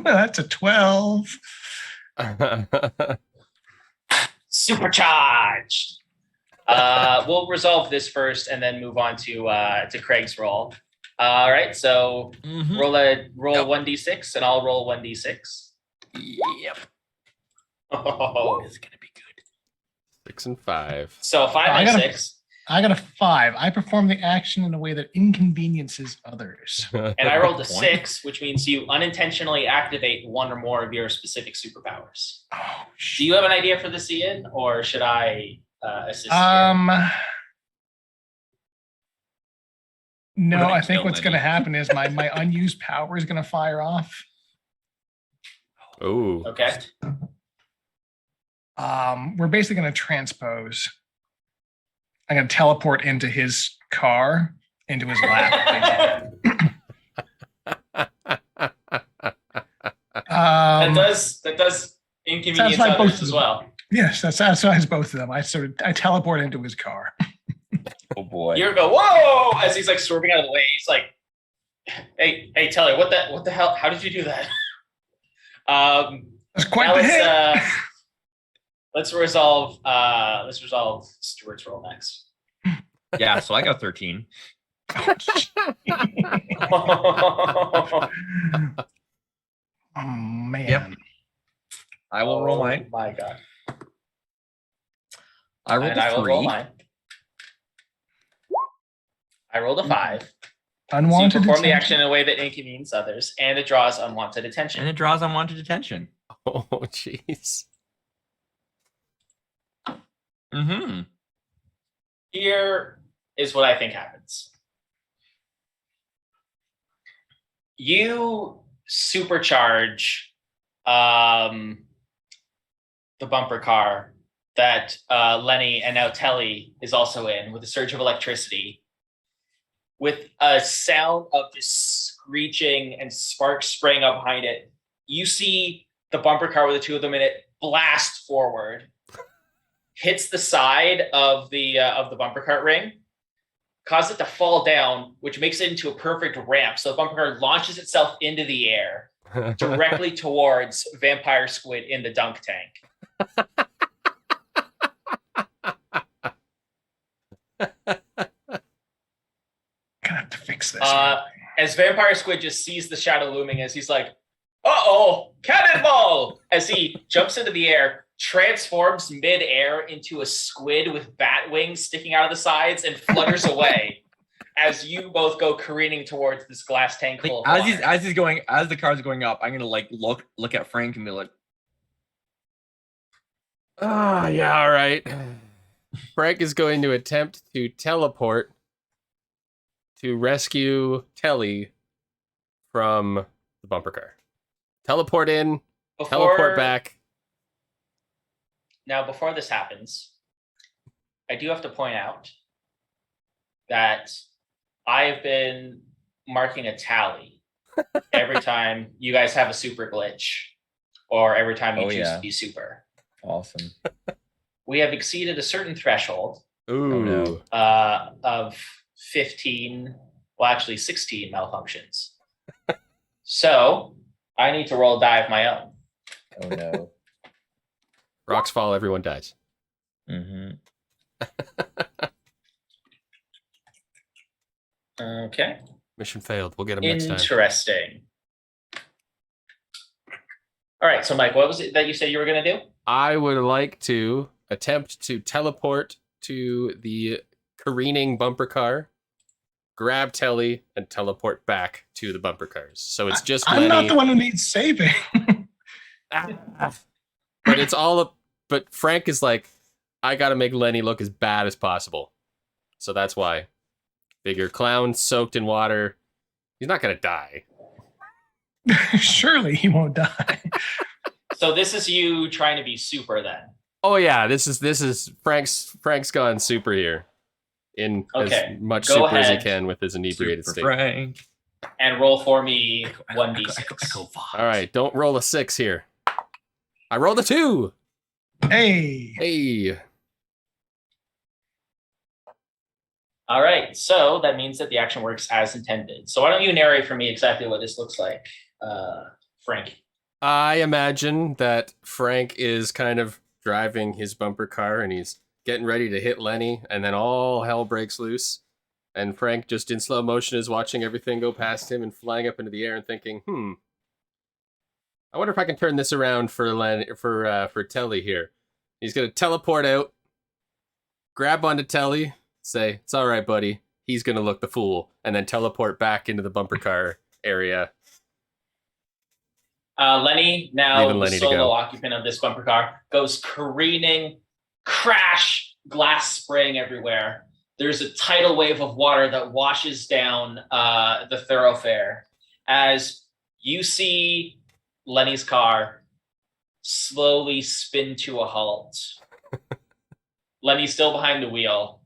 That's a 12. Supercharged. We'll resolve this first and then move on to Craig's roll. All right. So roll 1d6 and I'll roll 1d6. Yep. Oh. It's gonna be good. 6 and 5. So 5 I and gotta- 6. I got a 5. I perform the action in a way that inconveniences others. And I rolled a Point. 6, which means you unintentionally activate one or more of your specific superpowers. Oh, Do shit. you have an idea for this, Ian, or should I assist? No, We're gonna I think kill what's going to Lenny. happen is my unused power is going to fire off. Oh, Here? Okay. We're basically going to transpose. I'm going to teleport into his car, into his lap. That does inconvenience satisfy both others of as them. well. Yes, that satisfies both of them. I teleport into his car. Oh boy. You go, whoa, as he's like swerving out of the way. He's like, hey, Telly, what the hell? How did you do that? That's quite Now the hit. let's resolve Stuart's roll next. Yeah, so I got 13. Oh man. Yep. I will roll mine. My God. I rolled And I a will roll 3. mine. I rolled a 5. So you Unwanted perform the attention. action in a way that inconveniences others, and it draws unwanted attention. And it draws unwanted attention. oh, jeez. Mm-hmm. Here is what I think happens. You supercharge the bumper car that Lenny and now Telly is also in with a surge of electricity, with a sound of just screeching and sparks spraying up behind it. You see the bumper car with the two of them in it blast forward, hits the side of the bumper cart ring, cause it to fall down, which makes it into a perfect ramp. So the bumper car launches itself into the air directly towards Vampire Squid in the dunk tank. Gonna have to fix this. As Vampire Squid just sees the shadow looming, as he's like, uh-oh, cannonball! As he jumps into the air, transforms mid-air into a squid with bat wings sticking out of the sides, and flutters away as you both go careening towards this glass tank full of water. As the car's going up, I'm gonna like look at Frank and be like, Ah, yeah, all right. Frank is going to attempt to teleport to rescue Telly from the bumper car. Teleport in, teleport back. Now, before this happens, I do have to point out that I have been marking a tally every time you guys have a super glitch or every time you choose to be super. awesome. We have exceeded a certain threshold Ooh. no. of 15, well, actually 16 malfunctions. So I need to roll a die of my own. Oh no. Rocks fall, everyone dies. Mm-hmm. Okay. Mission failed. We'll get him next time. Interesting. All right. So, Mike, what was it that you said you were going to do? I would like to attempt to teleport to the careening bumper car, grab Telly, and teleport back to the bumper cars. So it's just I'm Lenny. not the one who needs saving. But it's all up. But Frank is like, I got to make Lenny look as bad as possible. So that's why. Figure clown soaked in water. He's not going to die. Surely he won't die. So this is you trying to be super then. Oh yeah, this is Frank's gone super here. In Okay, as much go super as he ahead. can with his inebriated Super state. Frank. And roll for me 1d6. All right, don't roll a 6 here. I rolled a 2. Hey. Hey. All right. So that means that the action works as intended. So why don't you narrate for me exactly what this looks like, Frank? I imagine that Frank is kind of driving his bumper car and he's getting ready to hit Lenny, and then all hell breaks loose. And Frank, just in slow motion, is watching everything go past him and flying up into the air and thinking, I wonder if I can turn this around for Telly here. He's gonna teleport out, grab onto Telly, say, "It's all right, buddy. He's gonna look the fool," and then teleport back into the bumper car area. Lenny, now Leaving the Lenny to solo go. occupant of this bumper car, goes careening, crash, glass spraying everywhere. There's a tidal wave of water that washes down the thoroughfare as you see Lenny's car slowly spin to a halt. Lenny's still behind the wheel.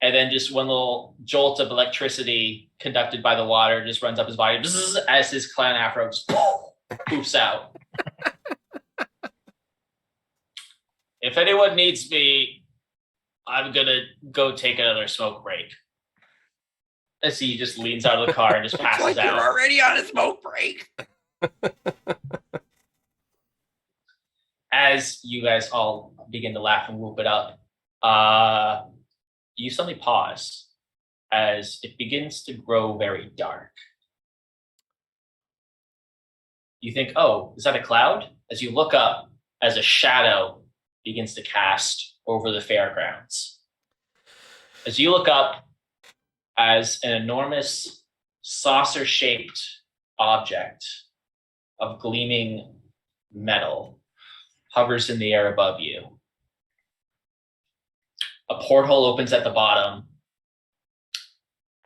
And then just one little jolt of electricity conducted by the water just runs up his body as his clown afro just poofs out. If anyone needs me, I'm going to go take another smoke break. As he just leans out of the car and just passes Like out. you're already on a smoke break. As you guys all begin to laugh and whoop it up, you suddenly pause as it begins to grow very dark. You think, oh, is that a cloud? As you look up, as a shadow begins to cast over the fairgrounds. As you look up, as an enormous saucer-shaped object of gleaming metal hovers in the air above you. A porthole opens at the bottom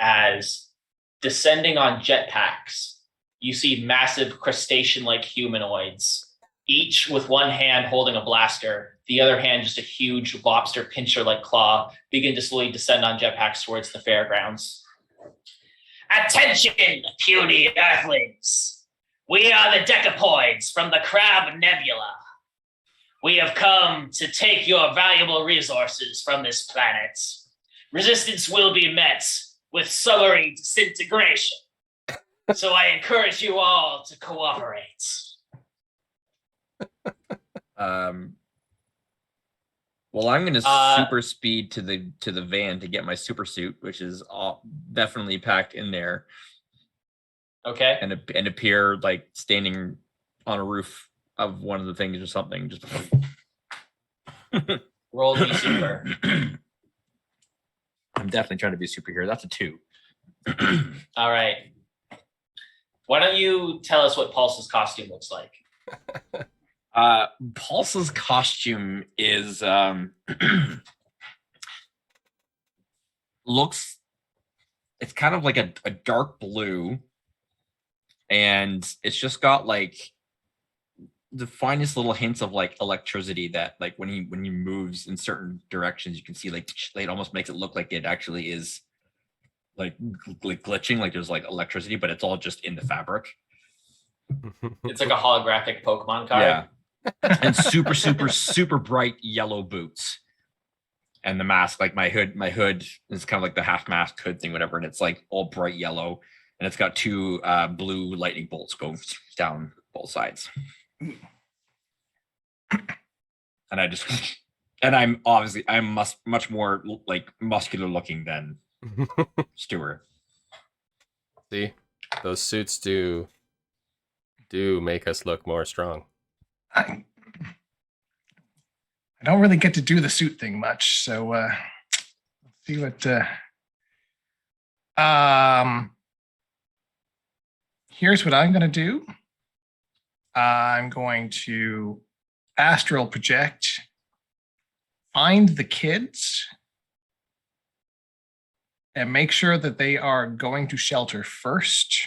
as descending on jetpacks, you see massive crustacean-like humanoids, each with one hand holding a blaster, the other hand just a huge lobster pincher-like claw, begin to slowly descend on jetpacks towards the fairgrounds. Attention, puny earthlings! We are the Decapoids from the Crab Nebula. We have come to take your valuable resources from this planet. Resistance will be met with summary disintegration. So I encourage you all to cooperate. Well, I'm gonna Uh, super speed to the van to get my super suit, which is definitely packed in there, Okay. and appear like standing on a roof of one of the things or something. Just Roll to be super. I'm definitely trying to be a superhero. That's a 2. All right. Why don't you tell us what Pulse's costume looks like? Pulse's costume is looks, it's kind of like a dark blue, and it's just got like the finest little hints of like electricity that like when he moves in certain directions, you can see like it almost makes it look like it actually is like glitching, like there's like electricity, but it's all just in the fabric. It's like a holographic Pokemon card. Yeah. And super bright yellow boots. And the mask, like my hood is kind of like the half mask hood thing, whatever, and it's like all bright yellow, and it's got 2 blue lightning bolts going down both sides. And I'm much more like muscular looking than Stuart. See, those suits do make us look more strong. I don't really get to do the suit thing much, so let's see what. Here's what I'm going to do. I'm going to astral project, find the kids, and make sure that they are going to shelter first.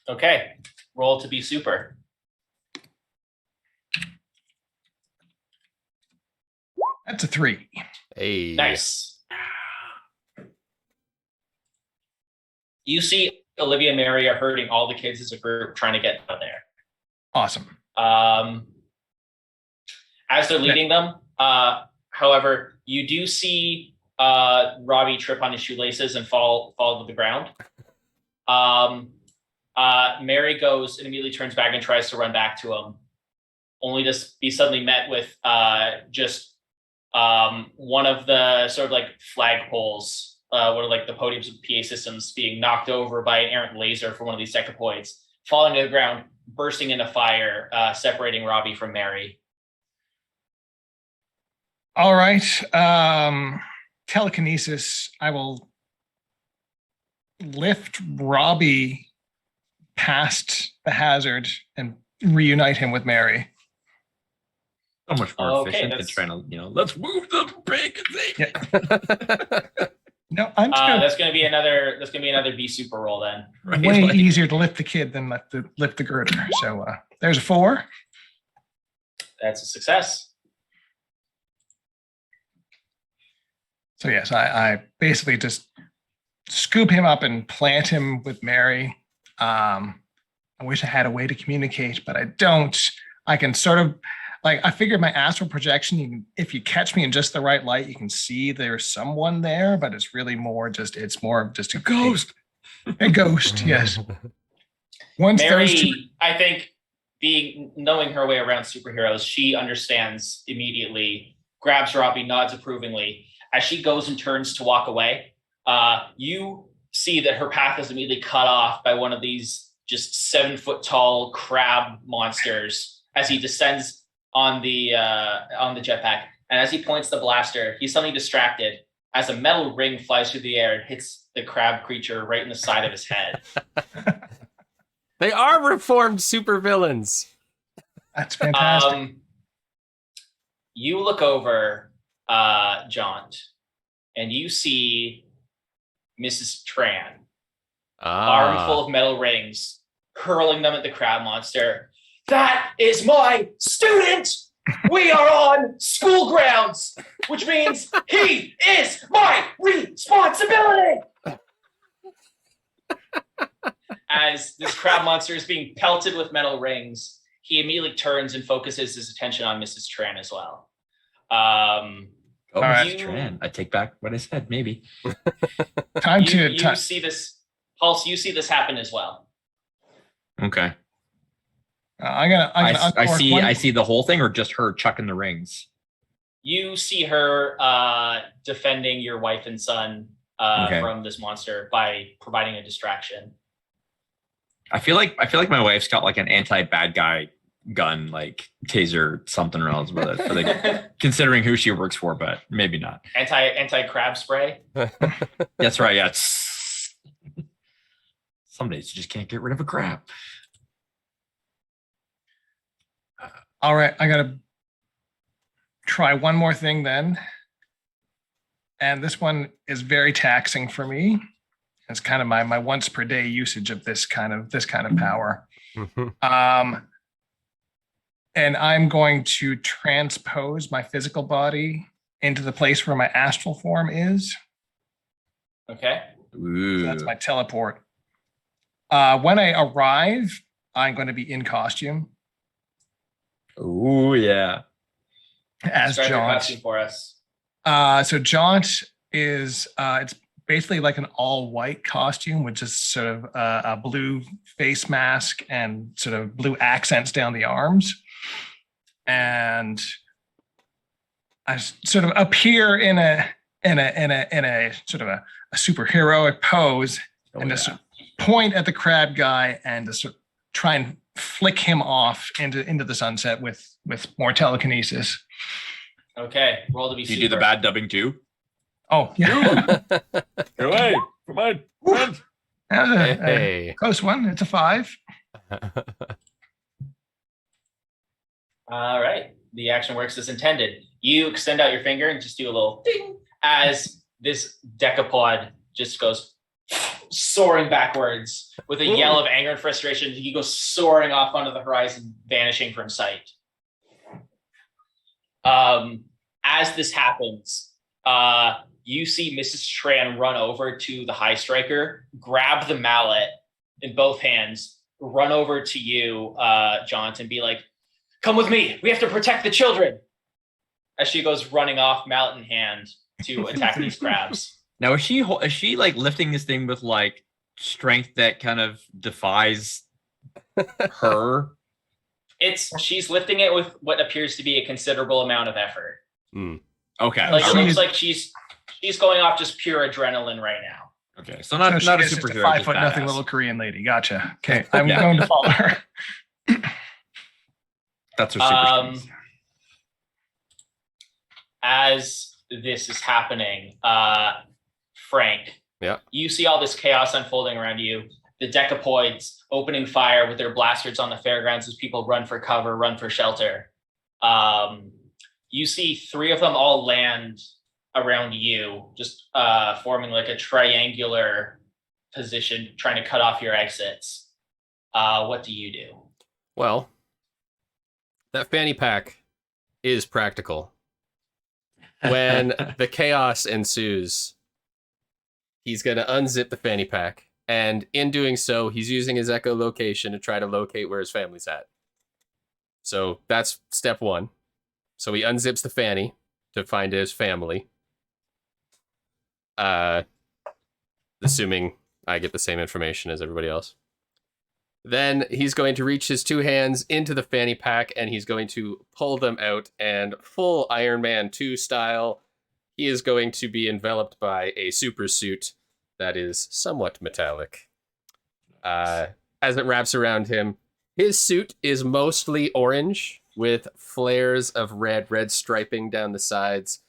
Okay. Roll to be super. That's a 3. Hey, Nice. You see Olivia and Mary are herding all the kids as a group trying to get out of there. Awesome. As they're leading them, however, you do see Robbie trip on his shoelaces and fall to the ground. Mary goes and immediately turns back and tries to run back to him, only to be suddenly met with just one of the sort of like flagpoles, one of like the podiums of PA systems being knocked over by an errant laser from one of these decapoids, falling to the ground, bursting into fire, separating Robbie from Mary. All right. Telekinesis. I will lift Robbie past the hazard and reunite him with Mary. So much more Okay, efficient than that's- trying to, let's move the bacon thing. No, I'm just gonna That's gonna be another B super roll then. Right, way like- easier to lift the kid than lift the girder. So there's a 4. That's a success. So yes, I basically just scoop him up and plant him with Mary. I wish I had a way to communicate, but I don't. I can sort of I figured my astral projection, if you catch me in just the right light, you can see there's someone there, but it's really more just a Ghost. A ghost, yes. Once those two, Mary, I think, knowing her way around superheroes, she understands immediately, grabs Robbie, nods approvingly. As she goes and turns to walk away, you see that her path is immediately cut off by one of these just 7-foot tall crab monsters as he descends on the jetpack. And as he points the blaster, he's suddenly distracted as a metal ring flies through the air and hits the crab creature right in the side of his head. They are reformed supervillains. that's fantastic. You look over, Jaunt, and you see Mrs. Tran, armful of metal rings, hurling them at the crab monster. That is my student! We are on school grounds, which means he is my responsibility! As this crab monster is being pelted with metal rings, he immediately turns and focuses his attention on Mrs. Tran as well. Oh, right. Mrs. Tran. I take back what I said, maybe. Time You to see this, Pulse, you see this happen as well. Okay. I'm gonna I uncork see one- I see the whole thing or just her chucking the rings. You see her defending your wife and son Okay. from this monster by providing a distraction. I feel like my wife's got like an anti-bad guy gun, like taser something or else with it. Like, considering who she works for, but maybe not. Anti crab spray. That's right. Yeah. Some days you just can't get rid of a crab. All right, I gotta try one more thing then. And this one is very taxing for me. It's kind of my once per day usage of this kind of power. And I'm going to transpose my physical body into the place where my astral form is. Okay. Ooh. So that's my teleport. When I arrive, I'm going to be in costume Ooh, yeah. as Describe your Jaunt. costume for us. So Jaunt is it's basically like an all-white costume with just sort of a blue face mask and sort of blue accents down the arms. And I sort of appear in a sort of a superheroic pose and just point at the crab guy and just sort of try and flick him off into the sunset with more telekinesis. Okay. Roll to be Do you do the bad dubbing too? Oh, yeah. Get away from my friend. That was a Hey. close one. It's a 5. All right. The action works as intended. You extend out your finger and just do a little ding as this decapod just goes soaring backwards with a yell of anger and frustration. He goes soaring off onto the horizon, vanishing from sight. As this happens, you see Mrs. Tran run over to the high striker, grab the mallet in both hands, run over to you, Jonathan, be like, "Come with me. We have to protect the children." As she goes running off, mallet in hand, to attack these crabs. Now is she like lifting this thing with like strength that kind of defies her? She's lifting it with what appears to be a considerable amount of effort. Okay. Like it She looks is- like she's going off just pure adrenaline right now. Okay. So not So a she is just superhero. 5 just foot nothing badass. little Korean lady. Gotcha. Okay, I'm Yeah. going to follow her. That's her super Um, strength. as this is happening, Frank, Yeah. you see all this chaos unfolding around you. The decapoids opening fire with their blasters on the fairgrounds as people run for cover, run for shelter. You see 3 of them all land around you, just forming like a triangular position, trying to cut off your exits. What do you do? Well, that fanny pack is practical. When the chaos ensues, he's going to unzip the fanny pack. And in doing so, he's using his echolocation to try to locate where his family's at. So that's step 1. So he unzips the fanny to find his family. Assuming I get the same information as everybody else. Then he's going to reach his 2 hands into the fanny pack and he's going to pull them out, and full Iron Man 2 style, he is going to be enveloped by a super suit that is somewhat metallic. As it wraps around him, his suit is mostly orange with flares of red striping down the sides.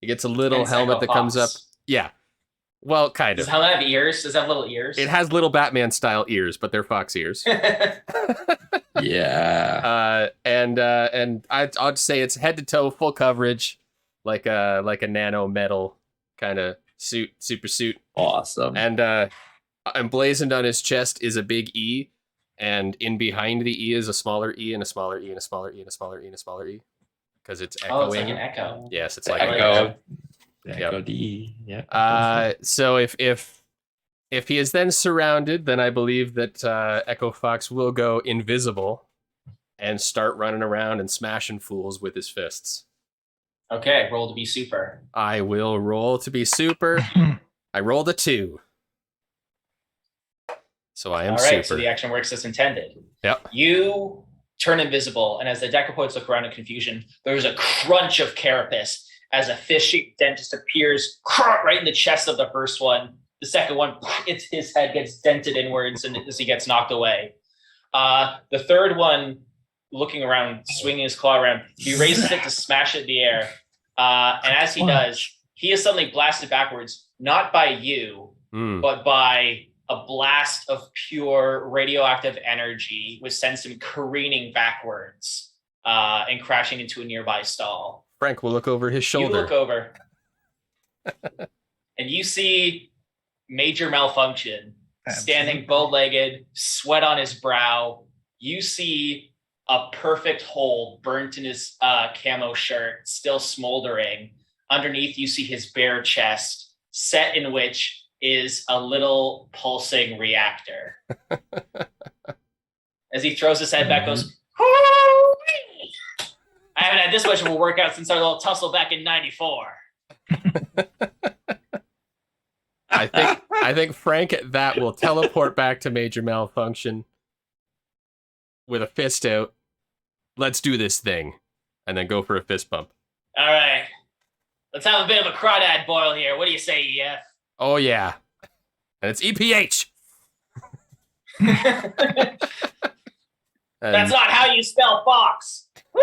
He gets a little And helmet that Psycho comes up. Fox. Yeah. Well, kind Does of. the helmet have ears? Does it have little ears? It has little Batman style ears, but they're fox ears. Yeah. And I'll just say it's head to toe, full coverage, like a nano metal kind of suit, super suit. Awesome. And emblazoned on his chest is a big E, and in behind the E is a smaller E and a smaller E and a smaller E and a smaller E and a smaller E, because it's echoing. Oh, it's like an echo. Yes, it's The like an echo. echo. Echo D. Yeah. So if he is then surrounded, then I believe that Echo Fox will go invisible and start running around and smashing fools with his fists. Okay, roll to be super. I will roll to be super. I rolled a 2. So I am All right, super. so the action works as intended. Yep. You turn invisible, and as the decapoids look around in confusion, there's a crunch of carapace as a fish-shaped dent just appears right in the chest of the first one. The second one, his head gets dented inwards and as he gets knocked away. The third one, looking around, swinging his claw around, he raises it to smash it in the air. And as he does, he is suddenly blasted backwards, not by you, but by a blast of pure radioactive energy, which sends him careening backwards and crashing into a nearby stall. Frank will look over his shoulder. You look over and you see Major Malfunction standing bow-legged, sweat on his brow. You see a perfect hole burnt in his camo shirt, still smoldering. Underneath, you see his bare chest, set in which is a little pulsing reactor. As he throws his head back, goes, "Hoo-wee!" I haven't had this much of a workout since our little tussle back in '94. I think Frank at that will teleport back to Major Malfunction with a fist out. Let's do this thing. And then go for a fist bump. All right. Let's have a bit of a crawdad boil here. What do you say, EF? Oh, yeah. And it's EPH. That's not how you spell fox. Woo!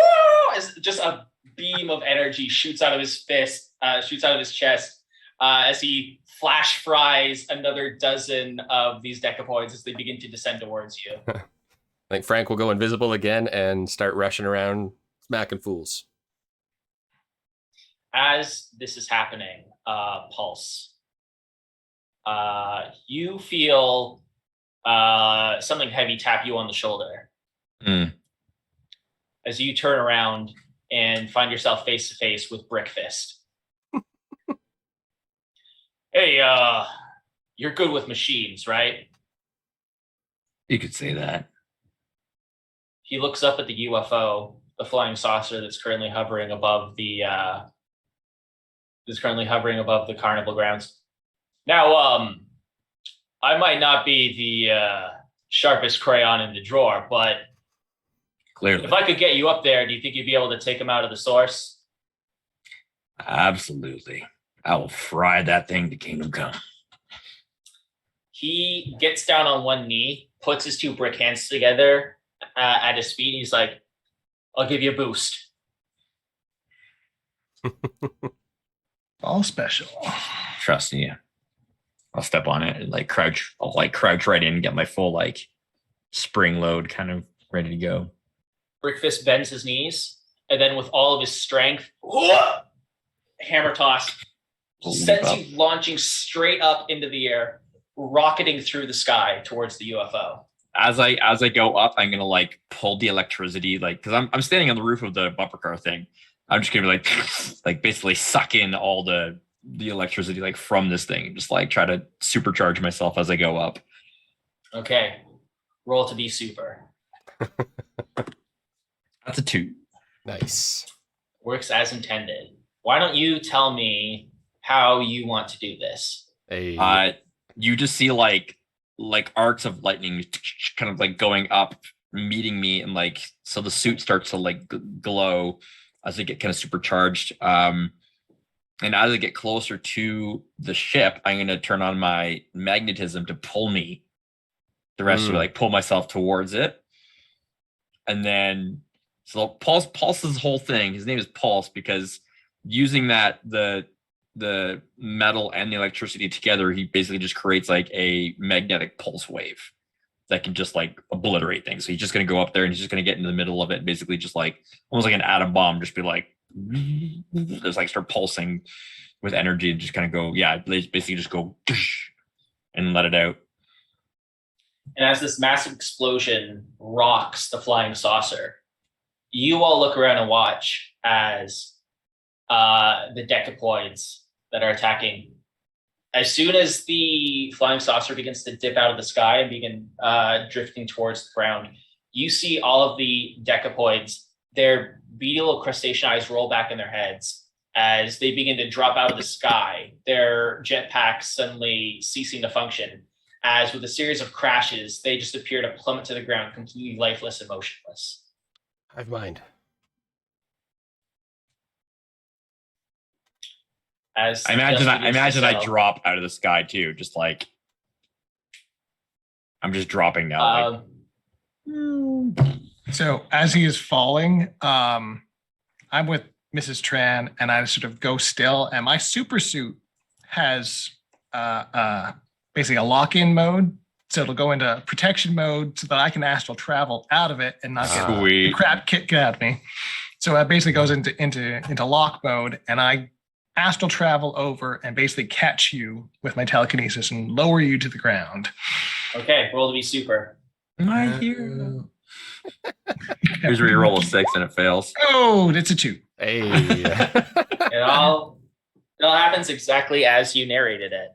As just a beam of energy shoots out of his fist, shoots out of his chest, as he flash fries another dozen of these decapoids as they begin to descend towards you. I think Frank will go invisible again and start rushing around smacking fools. As this is happening, Pulse, you feel something heavy tap you on the shoulder. As you turn around and find yourself face to face with Brickfist. Hey, you're good with machines, right? You could say that. He looks up at the UFO, the flying saucer that's currently hovering above the carnival grounds. Now, I might not be the sharpest crayon in the drawer, but Clearly. if I could get you up there, do you think you'd be able to take him out of the source? Absolutely. I will fry that thing to kingdom come. He gets down on one knee, puts his 2 brick hands together at his feet. He's like, I'll give you a boost. All special. Trust me. I'll step on it and like crouch. I'll like crouch right in and get my full like spring load kind of ready to go. Brickfist bends his knees, and then with all of his strength, hammer toss sends you launching straight up into the air, rocketing through the sky towards the UFO. As I go up, I'm gonna like pull the electricity, like because I'm standing on the roof of the bumper car thing. I'm just gonna be like basically suck in all the electricity like from this thing, and just like try to supercharge myself as I go up. Okay, roll to be super. That's a 2. Nice. Works as intended. Why don't you tell me how you want to do this? You just see like arcs of lightning kind of like going up, meeting me, and like so the suit starts to like glow as I get kind of supercharged. And as I get closer to the ship, I'm gonna turn on my magnetism to pull me. The rest of it, like pull myself towards it. And then so Pulse's whole thing, his name is Pulse because using that the metal and the electricity together, he basically just creates like a magnetic pulse wave that can just like obliterate things. So he's just going to go up there and he's just going to get into the middle of it and basically just like almost like an atom bomb, just be like just like start pulsing with energy and just kind of go, yeah, basically just go and let it out. And as this massive explosion rocks the flying saucer, you all look around and watch as the decapoids that are attacking. As soon as the flying saucer begins to dip out of the sky and begin drifting towards the ground, you see all of the decapoids, their beady little crustacean eyes roll back in their heads as they begin to drop out of the sky, their jetpacks suddenly ceasing to function. As with a series of crashes, they just appear to plummet to the ground, completely lifeless and motionless. Hive mind. As I imagine I drop out of the sky too, just like I'm just dropping now. So as he is falling, I'm with Mrs. Tran, and I sort of go still, and my super suit has basically a lock-in mode, so it'll go into protection mode so that I can astral travel out of it and not get the crap kicked at me. So it basically goes into lock mode, and I astral travel over and basically catch you with my telekinesis and lower you to the ground. Okay, roll to be super. My hero. Here's where you roll a 6 and it fails. Oh, it's a 2. Hey. It all happens exactly as you narrated it.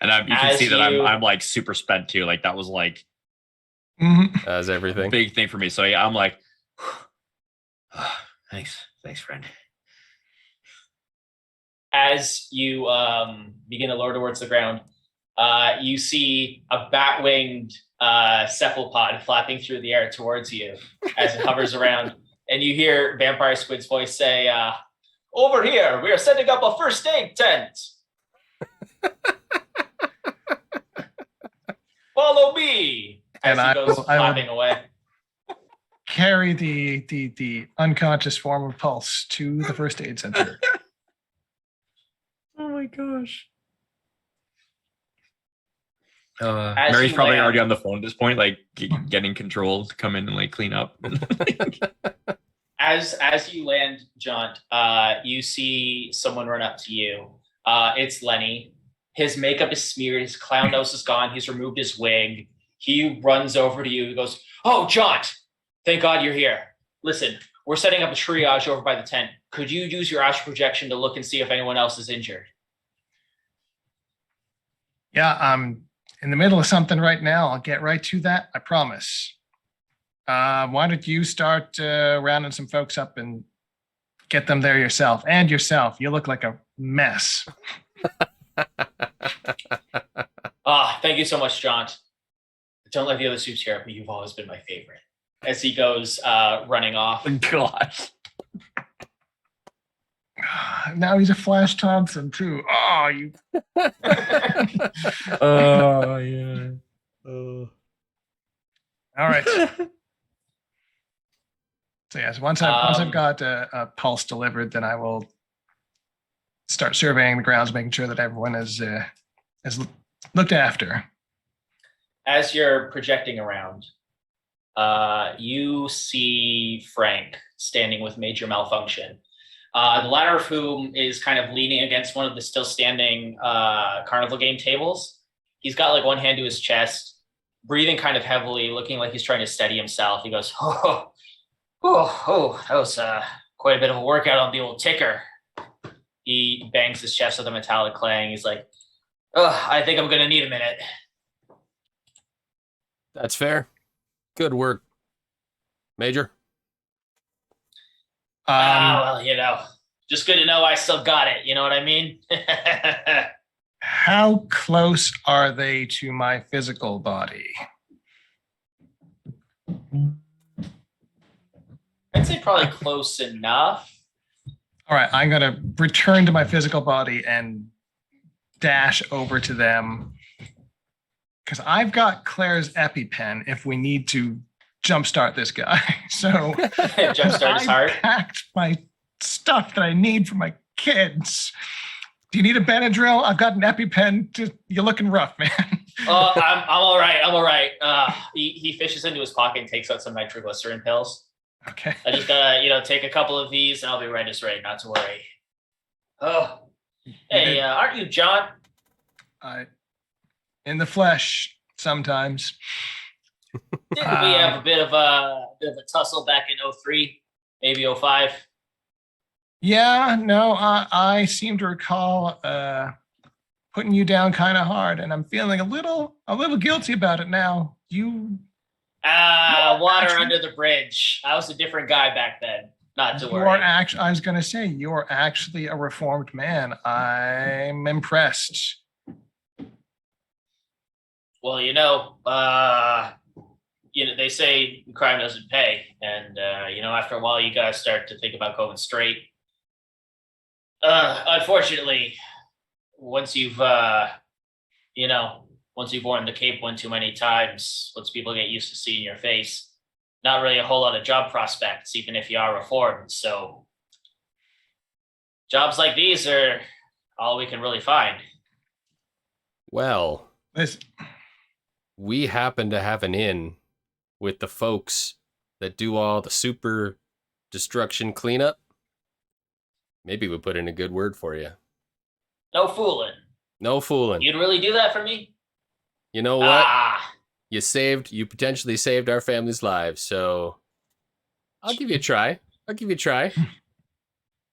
And you can see that I'm like super spent too. Like that was like as everything. Big thing for me. So yeah, I'm like, thanks, friend. As you begin to lower towards the ground, you see a bat-winged cephalopod flapping through the air towards you as it hovers around, and you hear Vampire Squid's voice say, "Over here, we are setting up a first aid tent. Follow me." As he goes flapping away. Carry the unconscious form of Pulse to the first aid center. Oh my gosh. Mary's probably already on the phone at this point, like getting control to come in and like clean up. As you land, Jaunt, you see someone run up to you. It's Lenny. His makeup is smeared. His clown nose is gone. He's removed his wig. He runs over to you. He goes, "Oh, Jaunt, thank God you're here. Listen, we're setting up a triage over by the tent. Could you use your astral projection to look and see if anyone else is injured?" Yeah, I'm in the middle of something right now. I'll get right to that. I promise. Why don't you start rounding some folks up and get them there yourself? And yourself. You look like a mess. Thank you so much, Jaunt. Don't let the other suits hear it, but you've always been my favorite. As he goes running off. Gosh. Now he's a Flash Thompson too. Oh, you. Oh yeah. All right. So yes, once I've got a pulse delivered, then I will start surveying the grounds, making sure that everyone is looked after. As you're projecting around, you see Frank standing with major malfunction. The latter of whom is kind of leaning against one of the still standing carnival game tables. He's got like one hand to his chest, breathing kind of heavily, looking like he's trying to steady himself. He goes, that was quite a bit of a workout on the old ticker. He bangs his chest with a metallic clang. He's like, I think I'm going to need a minute. That's fair. Good work, Major. Well, just good to know I still got it. You know what I mean? How close are they to my physical body? I'd say probably close enough. All right, I'm going to return to my physical body and dash over to them because I've got Claire's EpiPen if we need to jumpstart this guy. So Jumpstart his heart. I packed my stuff that I need for my kids. Do you need a Benadryl? I've got an EpiPen. You're looking rough, man. I'm all right. I'm all right. He fishes into his pocket and takes out some nitroglycerin pills. Okay. I just gotta, take a couple of these and I'll be right as rain, not to worry. Oh, hey, aren't you John? In the flesh sometimes. Didn't we have a bit of a tussle back in 03, maybe 05? Yeah, no, I seem to recall putting you down kind of hard, and I'm feeling a little guilty about it now. Water under the bridge. I was a different guy back then. Not to worry. I was going to say, you're actually a reformed man. I'm impressed. Well, they say crime doesn't pay. And, after a while, you guys start to think about going straight. Unfortunately, once you've worn the cape one too many times, once people get used to seeing your face, not really a whole lot of job prospects, even if you are reformed. So jobs like these are all we can really find. Well, Listen. We happen to have an in with the folks that do all the super destruction cleanup. Maybe we put in a good word for you. No fooling. No fooling. You'd really do that for me? You know what? You potentially saved our family's lives, so I'll give you a try.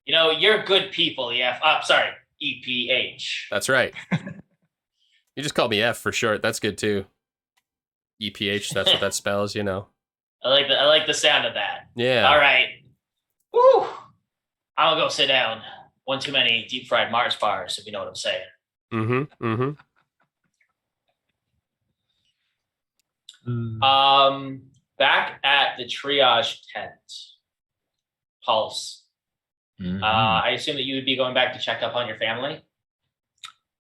You're good people, yeah. Sorry, EPH. That's right. You just call me F for short. That's good too. EPH, that's what that spells, I like the sound of that. Yeah. All right. Woo! I'll go sit down. One too many deep fried Mars bars, if you know what I'm saying. Mm-hmm. Back at the triage tent, Pulse. Mhm. I assume that you would be going back to check up on your family.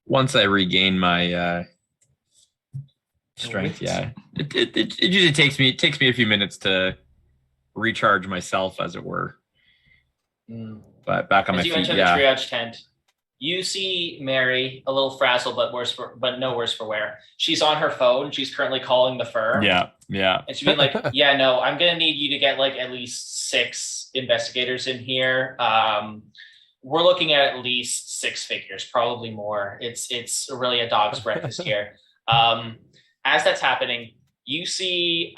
Once I regain my strength, yeah, it usually takes me a few minutes to recharge myself, as it were. But back on my As you feet, enter the triage tent, you see Mary, a little frazzled, but no worse for wear. She's on her phone. She's currently calling the firm. Yeah. And she's being like, yeah, no, I'm going to need you to get like at least 6 investigators in here. We're looking at least 6 figures, probably more. It's really a dog's breakfast here. As that's happening, you see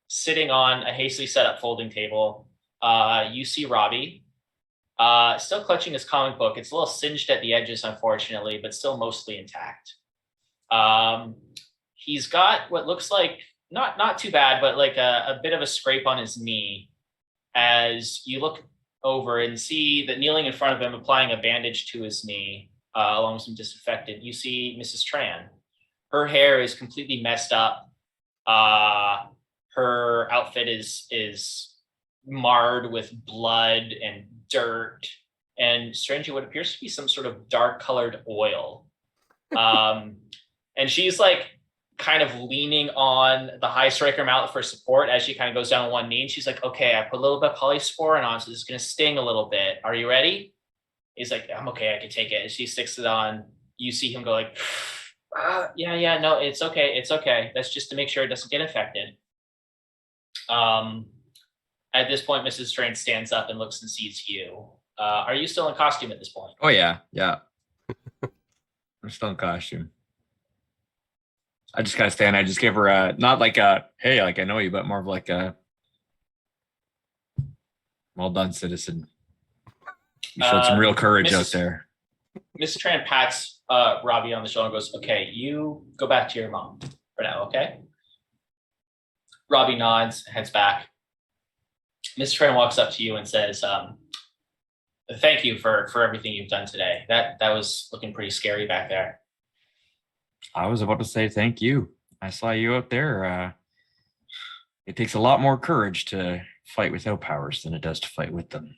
sitting on a hastily set up folding table, you see Robbie still clutching his comic book. It's a little singed at the edges, unfortunately, but still mostly intact. He's got what looks like not too bad, but like a bit of a scrape on his knee. As you look over and see that kneeling in front of him, applying a bandage to his knee, along with some disinfectant, you see Mrs. Tran. Her hair is completely messed up. Her outfit is marred with blood and dirt, and strangely, what appears to be some sort of dark colored oil. And she's like kind of leaning on the high striker mallet for support as she kind of goes down on one knee. And she's like, okay, I put a little bit of polysporin on, so this is going to sting a little bit. Are you ready? He's like, I'm okay. I can take it. And she sticks it on. You see him go like, yeah, no, it's okay. It's okay. That's just to make sure it doesn't get infected. At this point, Mrs. Train stands up and looks and sees you. Are you still in costume at this point? Oh yeah. I'm still in costume. I just gotta stand. I just give her a not like a hey, like I know you, but more of like a well done, citizen. You showed some real courage out there. Mrs. Tran pats Robbie on the shoulder and goes, okay, you go back to your mom for now, okay? Robbie nods, heads back. Mrs. Tran walks up to you and says, thank you for everything you've done today. That was looking pretty scary back there. I was about to say thank you. I saw you out there. It takes a lot more courage to fight without powers than it does to fight with them.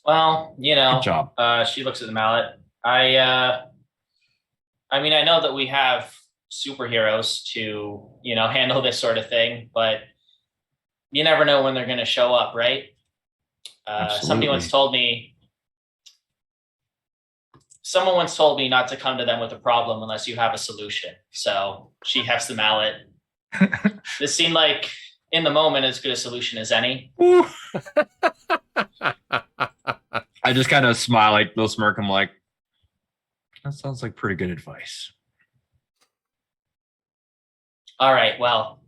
Well, you know, Good job. she looks at the mallet. I mean, I know that we have superheroes to, you know, handle this sort of thing, but you never know when they're going to show up, right? Someone once told me not to come to them with a problem unless you have a solution. So she hefts the mallet. This seemed like, in the moment, as good a solution as any. I just kind of smile, like little smirk. I'm like, that sounds like pretty good advice. All right, well,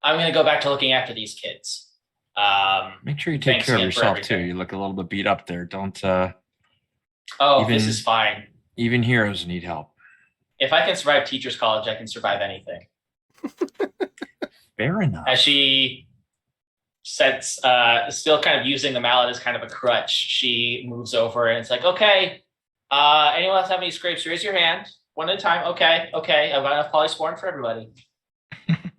I'm going to go back to looking after these kids. Make sure you take care of again for yourself too. everything. You look a little bit beat up there. Don't. This is fine. Even heroes need help. If I can survive teachers college, I can survive anything. Fair enough. As she sets, still kind of using the mallet as kind of a crutch, she moves over and it's like, okay, anyone else have any scrapes? Raise your hand. One at a time. Okay. I've got enough polysporin for everybody.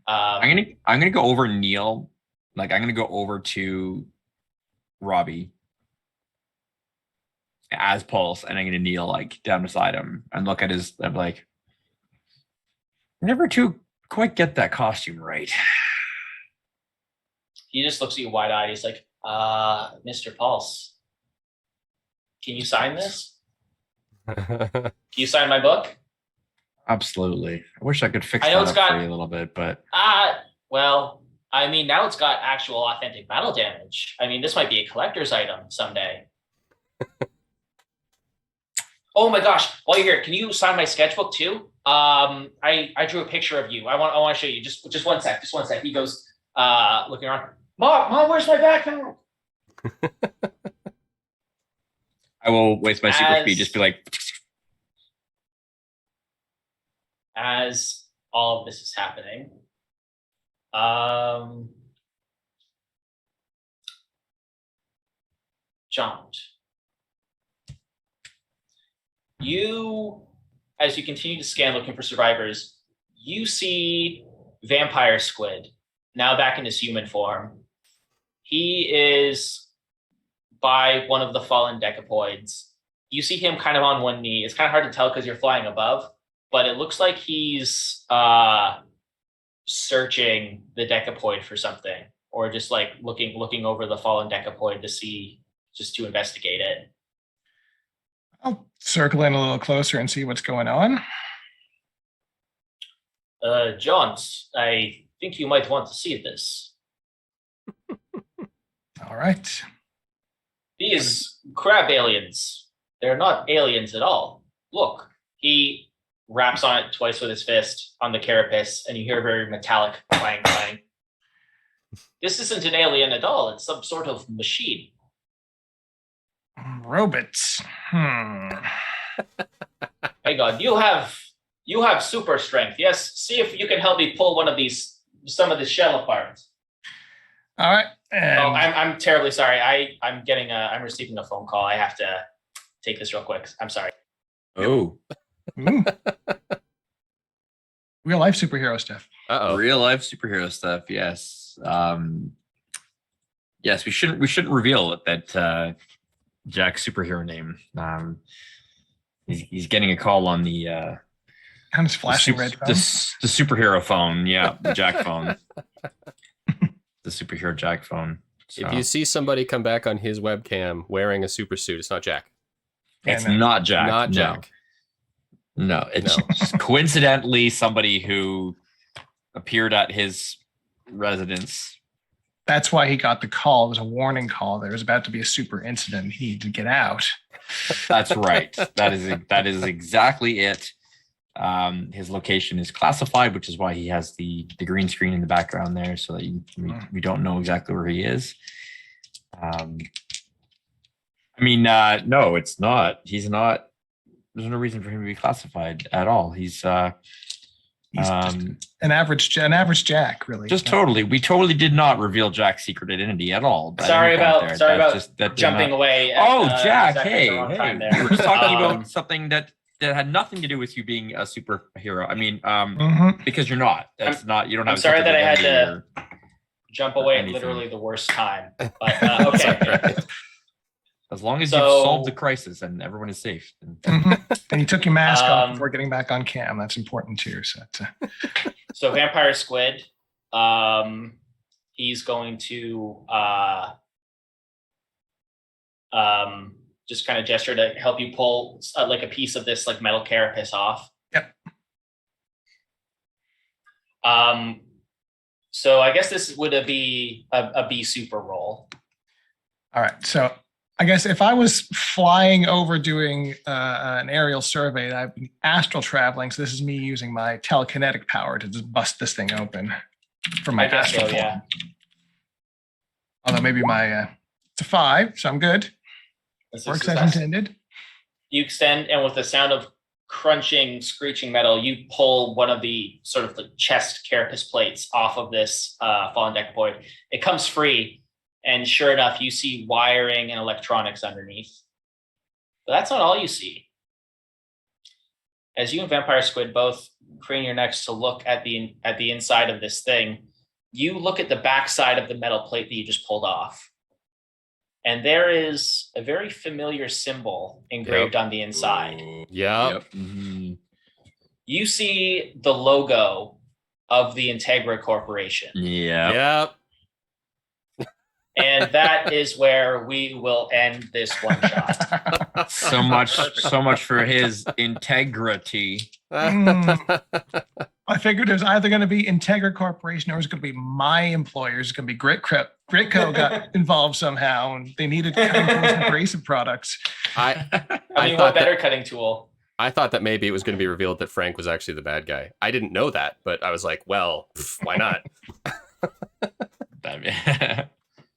I'm gonna go over and kneel. Like I'm gonna go over to Robbie as Pulse, and I'm gonna kneel like down beside him and look at his. I'm like, never too quite get that costume right. He just looks at you wide-eyed. He's like, Mr. Pulse, can you sign this? Can you sign my book? Absolutely. I wish I could fix I know that it's up got- for you a little bit, but Well, I mean, now it's got actual authentic battle damage. I mean, this might be a collector's item someday. Oh my gosh, while you're here, can you sign my sketchbook too? I drew a picture of you. I want to show you. Just one sec. He goes, looking around. Mom, where's my backpack? I will waste my super speed. Just be like, As all of this is happening, John, as you continue to scan looking for survivors, you see Vampire Squid, now back in his human form. He is by one of the fallen decapoids. You see him kind of on one knee. It's kind of hard to tell because you're flying above, but it looks like he's searching the decapoid for something, or just like looking over the fallen decapoid to investigate it. I'll circle in a little closer and see what's going on. Johns, I think you might want to see this. All right. These crab aliens, they're not aliens at all. Look, he raps on it twice with his fist on the carapace, and you hear a very metallic clang, clang. This isn't an alien at all. It's some sort of machine. Robots. Hey God, you have super strength. Yes, see if you can help me pull some of this shell apart. All right. And I'm terribly sorry. I'm receiving a phone call. I have to take this real quick. I'm sorry. oh, real life superhero stuff. real life superhero stuff. Yes. Yes, we shouldn't reveal that Jack's superhero name. He's getting a call on the And his flashing red phone. The superhero phone. Yeah, the Jack phone. The superhero Jack phone. So. If you see somebody come back on his webcam wearing a super suit, it's not Jack. It's not Jack. Not Jack. No, it's No. just coincidentally somebody who appeared at his residence. That's why he got the call. It was a warning call. There was about to be a super incident. He needed to get out. That's right. That is exactly it. His location is classified, which is why he has the green screen in the background there, so that we don't know exactly where he is. No, it's not. He's not. There's no reason for him to be classified at all. He's just an average Jack, really. Just totally. We totally did not reveal Jack's secret identity at all. Sorry about jumping away. Jack, exactly hey. We were just talking about something that had nothing to do with you being a superhero. I mean, because you're not. That's not. You don't have. I'm sorry that I had to jump away at literally the worst time. But okay. As long as you've solved the crisis and everyone is safe. And you took your mask off before getting back on cam. That's important too. So Vampire Squid, he's going to just kind of gesture to help you pull like a piece of this like metal carapace off. Yep. So I guess this would be a B super roll. All right. So I guess if I was flying over doing an aerial survey, I've been astral traveling. So this is me using my telekinetic power to just bust this thing open from my astral form. Yeah. Although maybe it's a 5, so I'm good. Works as intended. You extend, and with the sound of crunching, screeching metal, you pull one of the sort of the chest carapace plates off of this fallen decapoid. It comes free. And sure enough, you see wiring and electronics underneath. But that's not all you see. As you and Vampire Squid both crane your necks to look at the inside of this thing, you look at the backside of the metal plate that you just pulled off. And there is a very familiar symbol engraved on the inside. Yep. Mm-hmm. You see the logo of the Integra Corporation. Yep. And that is where we will end this one shot. So much for his integrity. I figured it was either going to be Integra Corporation or it was going to be my employers. It's going to be Gritco got involved somehow, and they needed cutting tools and abrasive products. I mean, what better cutting tool? I thought that maybe it was going to be revealed that Frank was actually the bad guy. I didn't know that, but I was like, well, why not?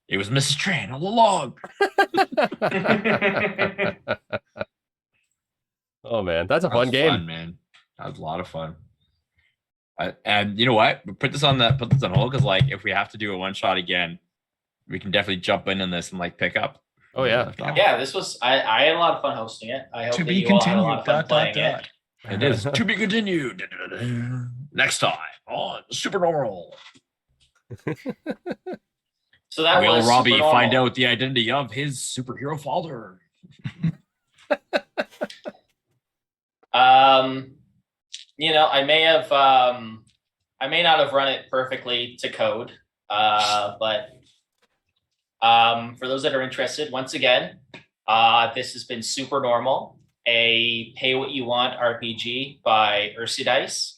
It was Mrs. Tran all along. Oh man, that's a fun game. Fun, man. That was a lot of fun. And you know what? Put this on hold because like if we have to do a one shot again, we can definitely jump in on this and like pick up. Oh yeah. Yeah, this was I had a lot of fun hosting it. I hope that you all had a lot of fun playing it. It is to be continued next time on SuperNormal. So that will was Robbie SuperNormal. Find out the identity of his superhero father? I may not have run it perfectly to code, but for those that are interested, once again, this has been SuperNormal, a pay what you want RPG by Ursi Dice.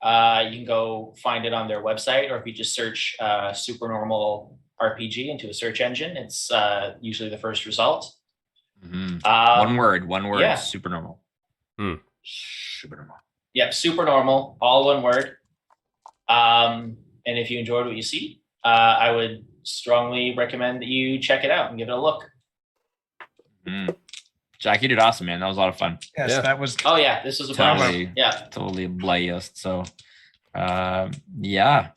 You can go find it on their website, or if you just search SuperNormal RPG into a search engine, it's usually the first result. One word, yeah. SuperNormal. SuperNormal. Yep, SuperNormal, all one word. And if you enjoyed what you see, I would strongly recommend that you check it out and give it a look. Jack, you did awesome, man. That was a lot of fun. Yes, Yeah. That was. Oh yeah, this was a blast. Yeah, totally a blast. So, yeah,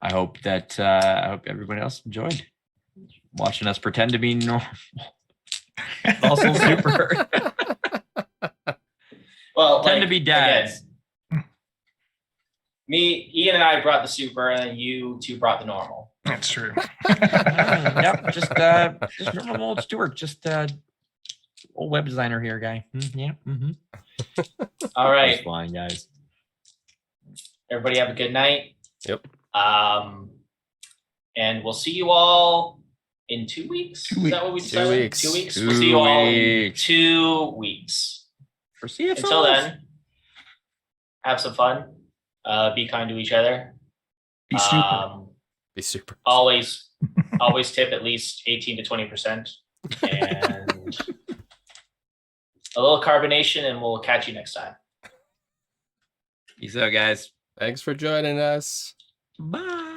I hope everybody else enjoyed watching us pretend to be normal. Also super. Well, Pretend to be dads. Again, Ian and I brought the super, and then you two brought the normal. That's true. Yep, just normal old Stuart, just old web designer here, guy. Yeah. All right. Fine, guys. Everybody have a good night. Yep. And we'll see you all in 2 weeks. 2 Is that what we weeks. decided? 2 weeks. 2 weeks. 2 We'll see you all in weeks. 2 weeks. For CFOs. Until then, have some fun. Be kind to each other. Be super. Be super. Always tip at least 18 to 20%. And a little carbonation, and we'll catch you next time. Peace out, guys. Thanks for joining us. Bye.